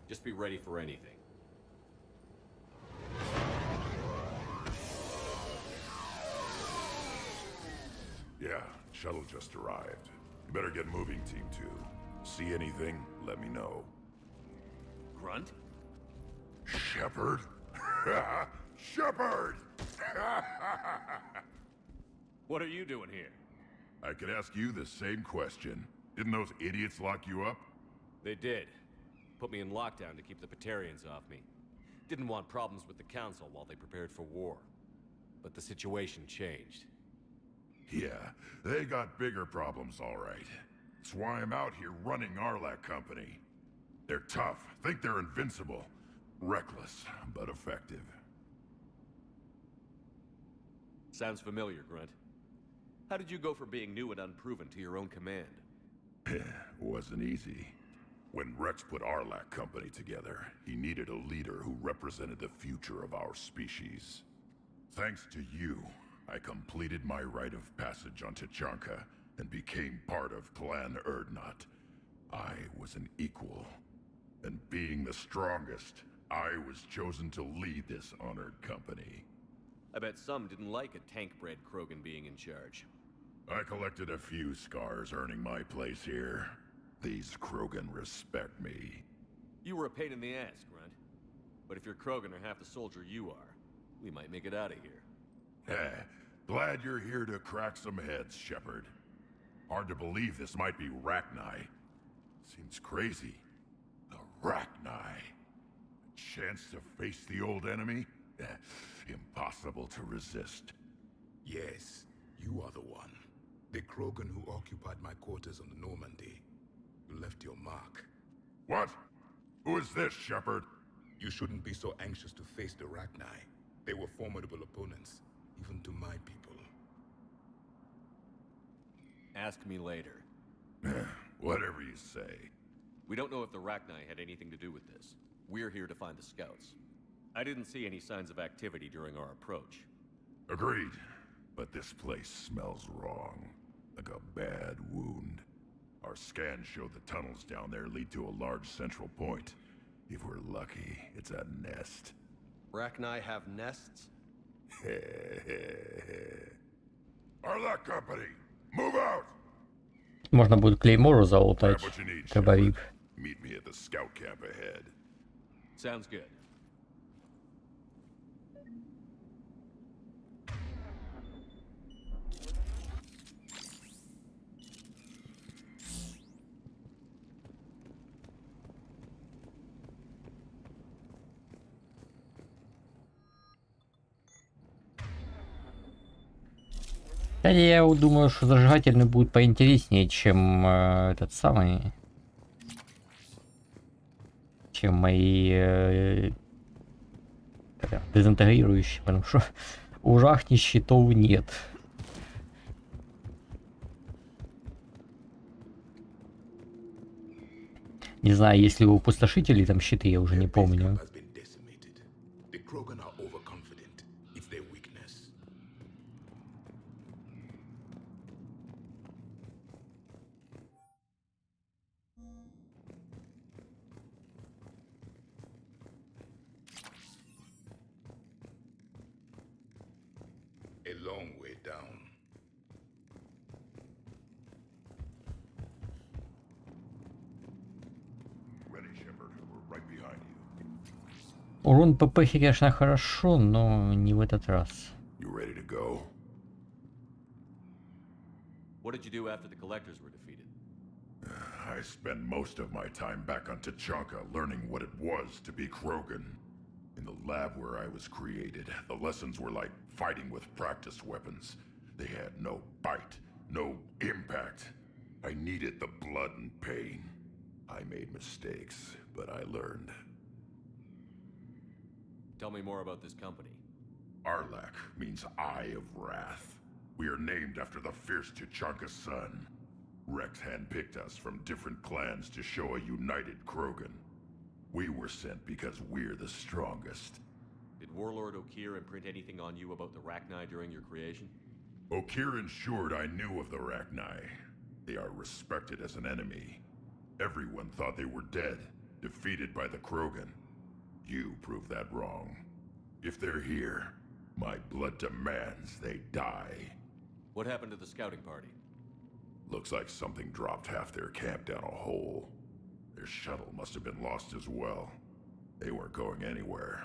Just be ready for anything. Yeah, shuttle just arrived. You better get moving, Team 2. See anything, let me know. Grunt? Shepard? Shepard! What are you doing here? I could ask you the same question. Didn't those idiots lock you up? They did. Put me in lockdown to keep the Batarians off me. Didn't want problems with the Council while they prepared for war. But the situation changed. Yeah, they got bigger problems, all right. That's why I'm out here running Arlac Company. They're tough, think they're invincible. Reckless, but effective. Sounds familiar, Grunt. How did you go from being new and unproven to your own command? Wasn't easy. When Rex put Arlac Company together, he needed a leader who represented the future of our species. Thanks to you, I completed my rite of passage on Tachanka and became part of Clan Erdnot. I was an equal, and being the strongest, I was chosen to lead this honored company. I bet some didn't like a tank-bred Krogan being in charge. I collected a few scars earning my place here. These Krogan respect me. You were a pain in the ass, Grunt. But if your Krogan are half the soldier you are, we might make it out of here. Glad you're here to crack some heads, Shepard. Hard to believe this might be Rachni. Seems crazy. The Rachni. A chance to face the old enemy? Impossible to resist. Yes, you are the one. The Krogan who occupied my quarters on the Normandy. You left your mark. What? Who is this, Shepard? You shouldn't be so anxious to face the Rachni. They were formidable opponents, even to my people. Ask me later. Whatever you say. We don't know if the Rachni had anything to do with this. We're here to find the scouts. I didn't see any signs of activity during our approach. Agreed. But this place smells wrong. Like a bad wound. Our scans show the tunnels down there lead to a large central point. If we're lucky, it's a nest. Rachni have nests? Arlac Company, move out! Можно будет клеймору залутать. Дробовик. Meet me at the scout camp ahead. Sounds good. Да я думаю, что зажигательный будет поинтереснее, чем этот самый... Чем мои дезинтегрирующие, потому что у жахни щитов нет. Не знаю, если у пустошителей там щиты, я уже не помню. A long way down. Ready, Shepard. We're right behind you. Урон ПП, конечно, хорошо, но не в этот раз. You ready to go? What did you do after the collectors were defeated? I spent most of my time back on Tachanka learning what it was to be Krogan. In the lab where I was created, the lessons were like fighting with practice weapons. They had no bite, no impact. I needed the blood and pain. I made mistakes, but I learned. Tell me more about this company. Arlak means Eye of Wrath. We are named after the fierce Tachanka son. Rex handpicked us from different clans to show a united Krogan. We were sent because we're the strongest. Did Warlord Okir imprint anything on you about the Rachni during your creation? Okir ensured I knew of the Rachni. They are respected as an enemy. Everyone thought they were dead, defeated by the Krogan. You proved that wrong. If they're here, my blood demands they die. What happened to the scouting party? Looks like something dropped half their camp down a hole. Their shuttle must have been lost as well. They weren't going anywhere.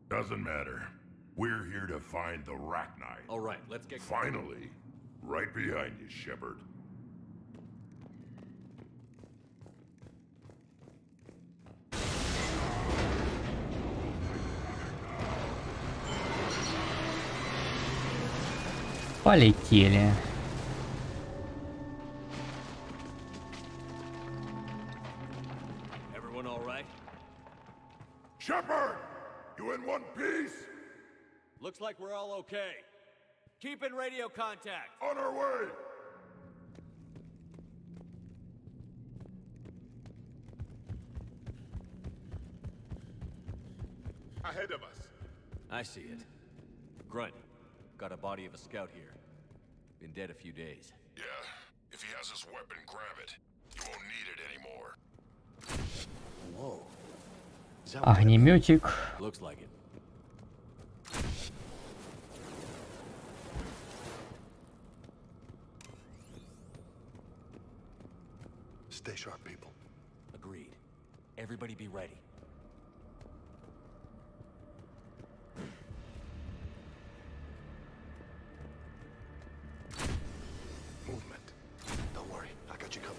Doesn't matter. We're here to find the Rachni. All right, let's get... Finally. Right behind you, Shepard. Полетели. Everyone all right? Shepard! You in one piece? Looks like we're all okay. Keep in radio contact. On our way! Ahead of us. I see it. Grunt, got a body of a scout here. Been dead a few days. Yeah, if he has his weapon, grab it. You won't need it anymore. Whoa. Огнеметик. Looks like it. Stay sharp, people. Agreed. Everybody be ready. Movement. Don't worry, I got you covered.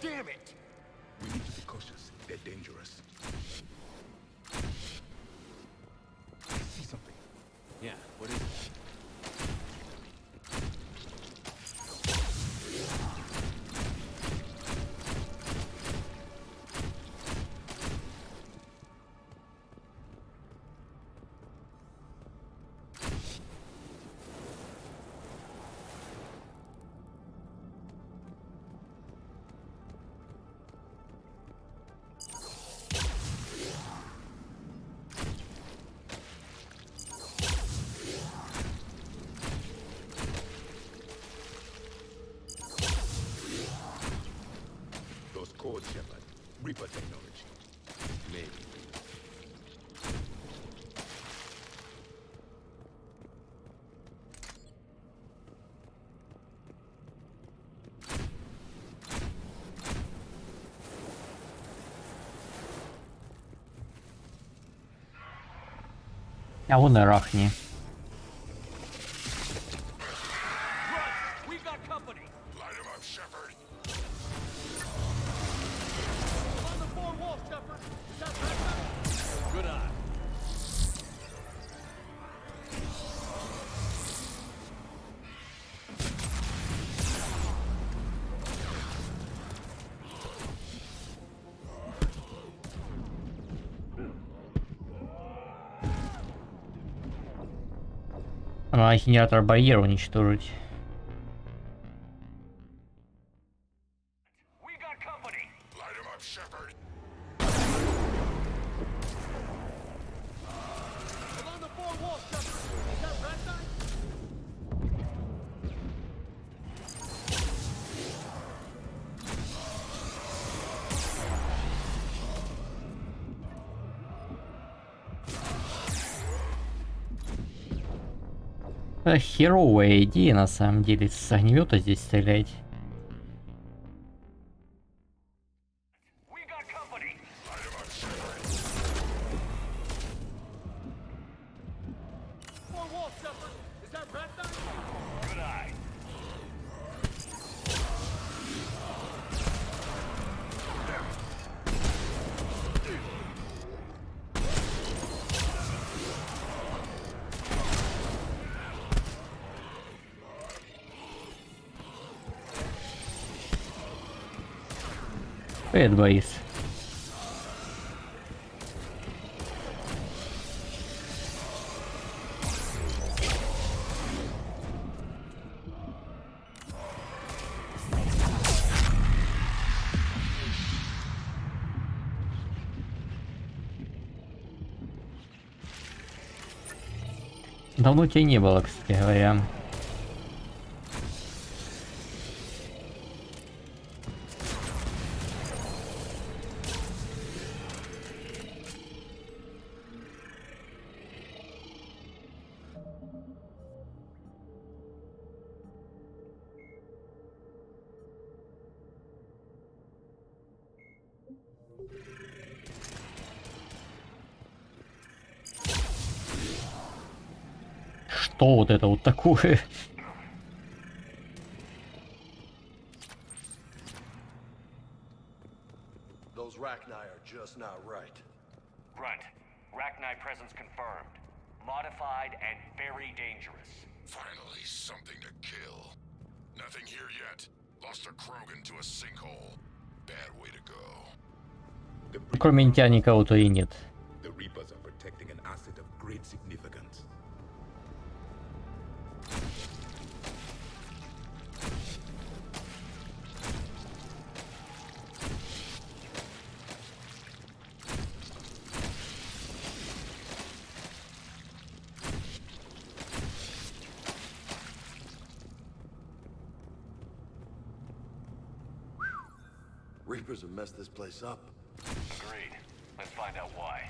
Damn it! We need to be cautious. They're dangerous. I see something. Yeah, what is it? Those codes, Shepard. Reaper technology. Maybe. А вон и Рахни. We got company. Light him up, Shepard. On the four wall, Shepard. Is that right? Good eye. Надо генератор барьера уничтожить. Это херовая идея на самом деле, с огнемета здесь стрелять. Привет, Борис. Давно тебя не было, кстати говоря. Что вот это вот такое? Those Rachni are just not right. Grunt, Rachni presence confirmed. Modified and very dangerous. Finally, something to kill. Nothing here yet. Lost a Krogan to a sinkhole. Bad way to go. Кроме тебя никого-то и нет. The Reapers are protecting an asset of great significance. Reapers have messed this place up. Agreed. Let's find out why.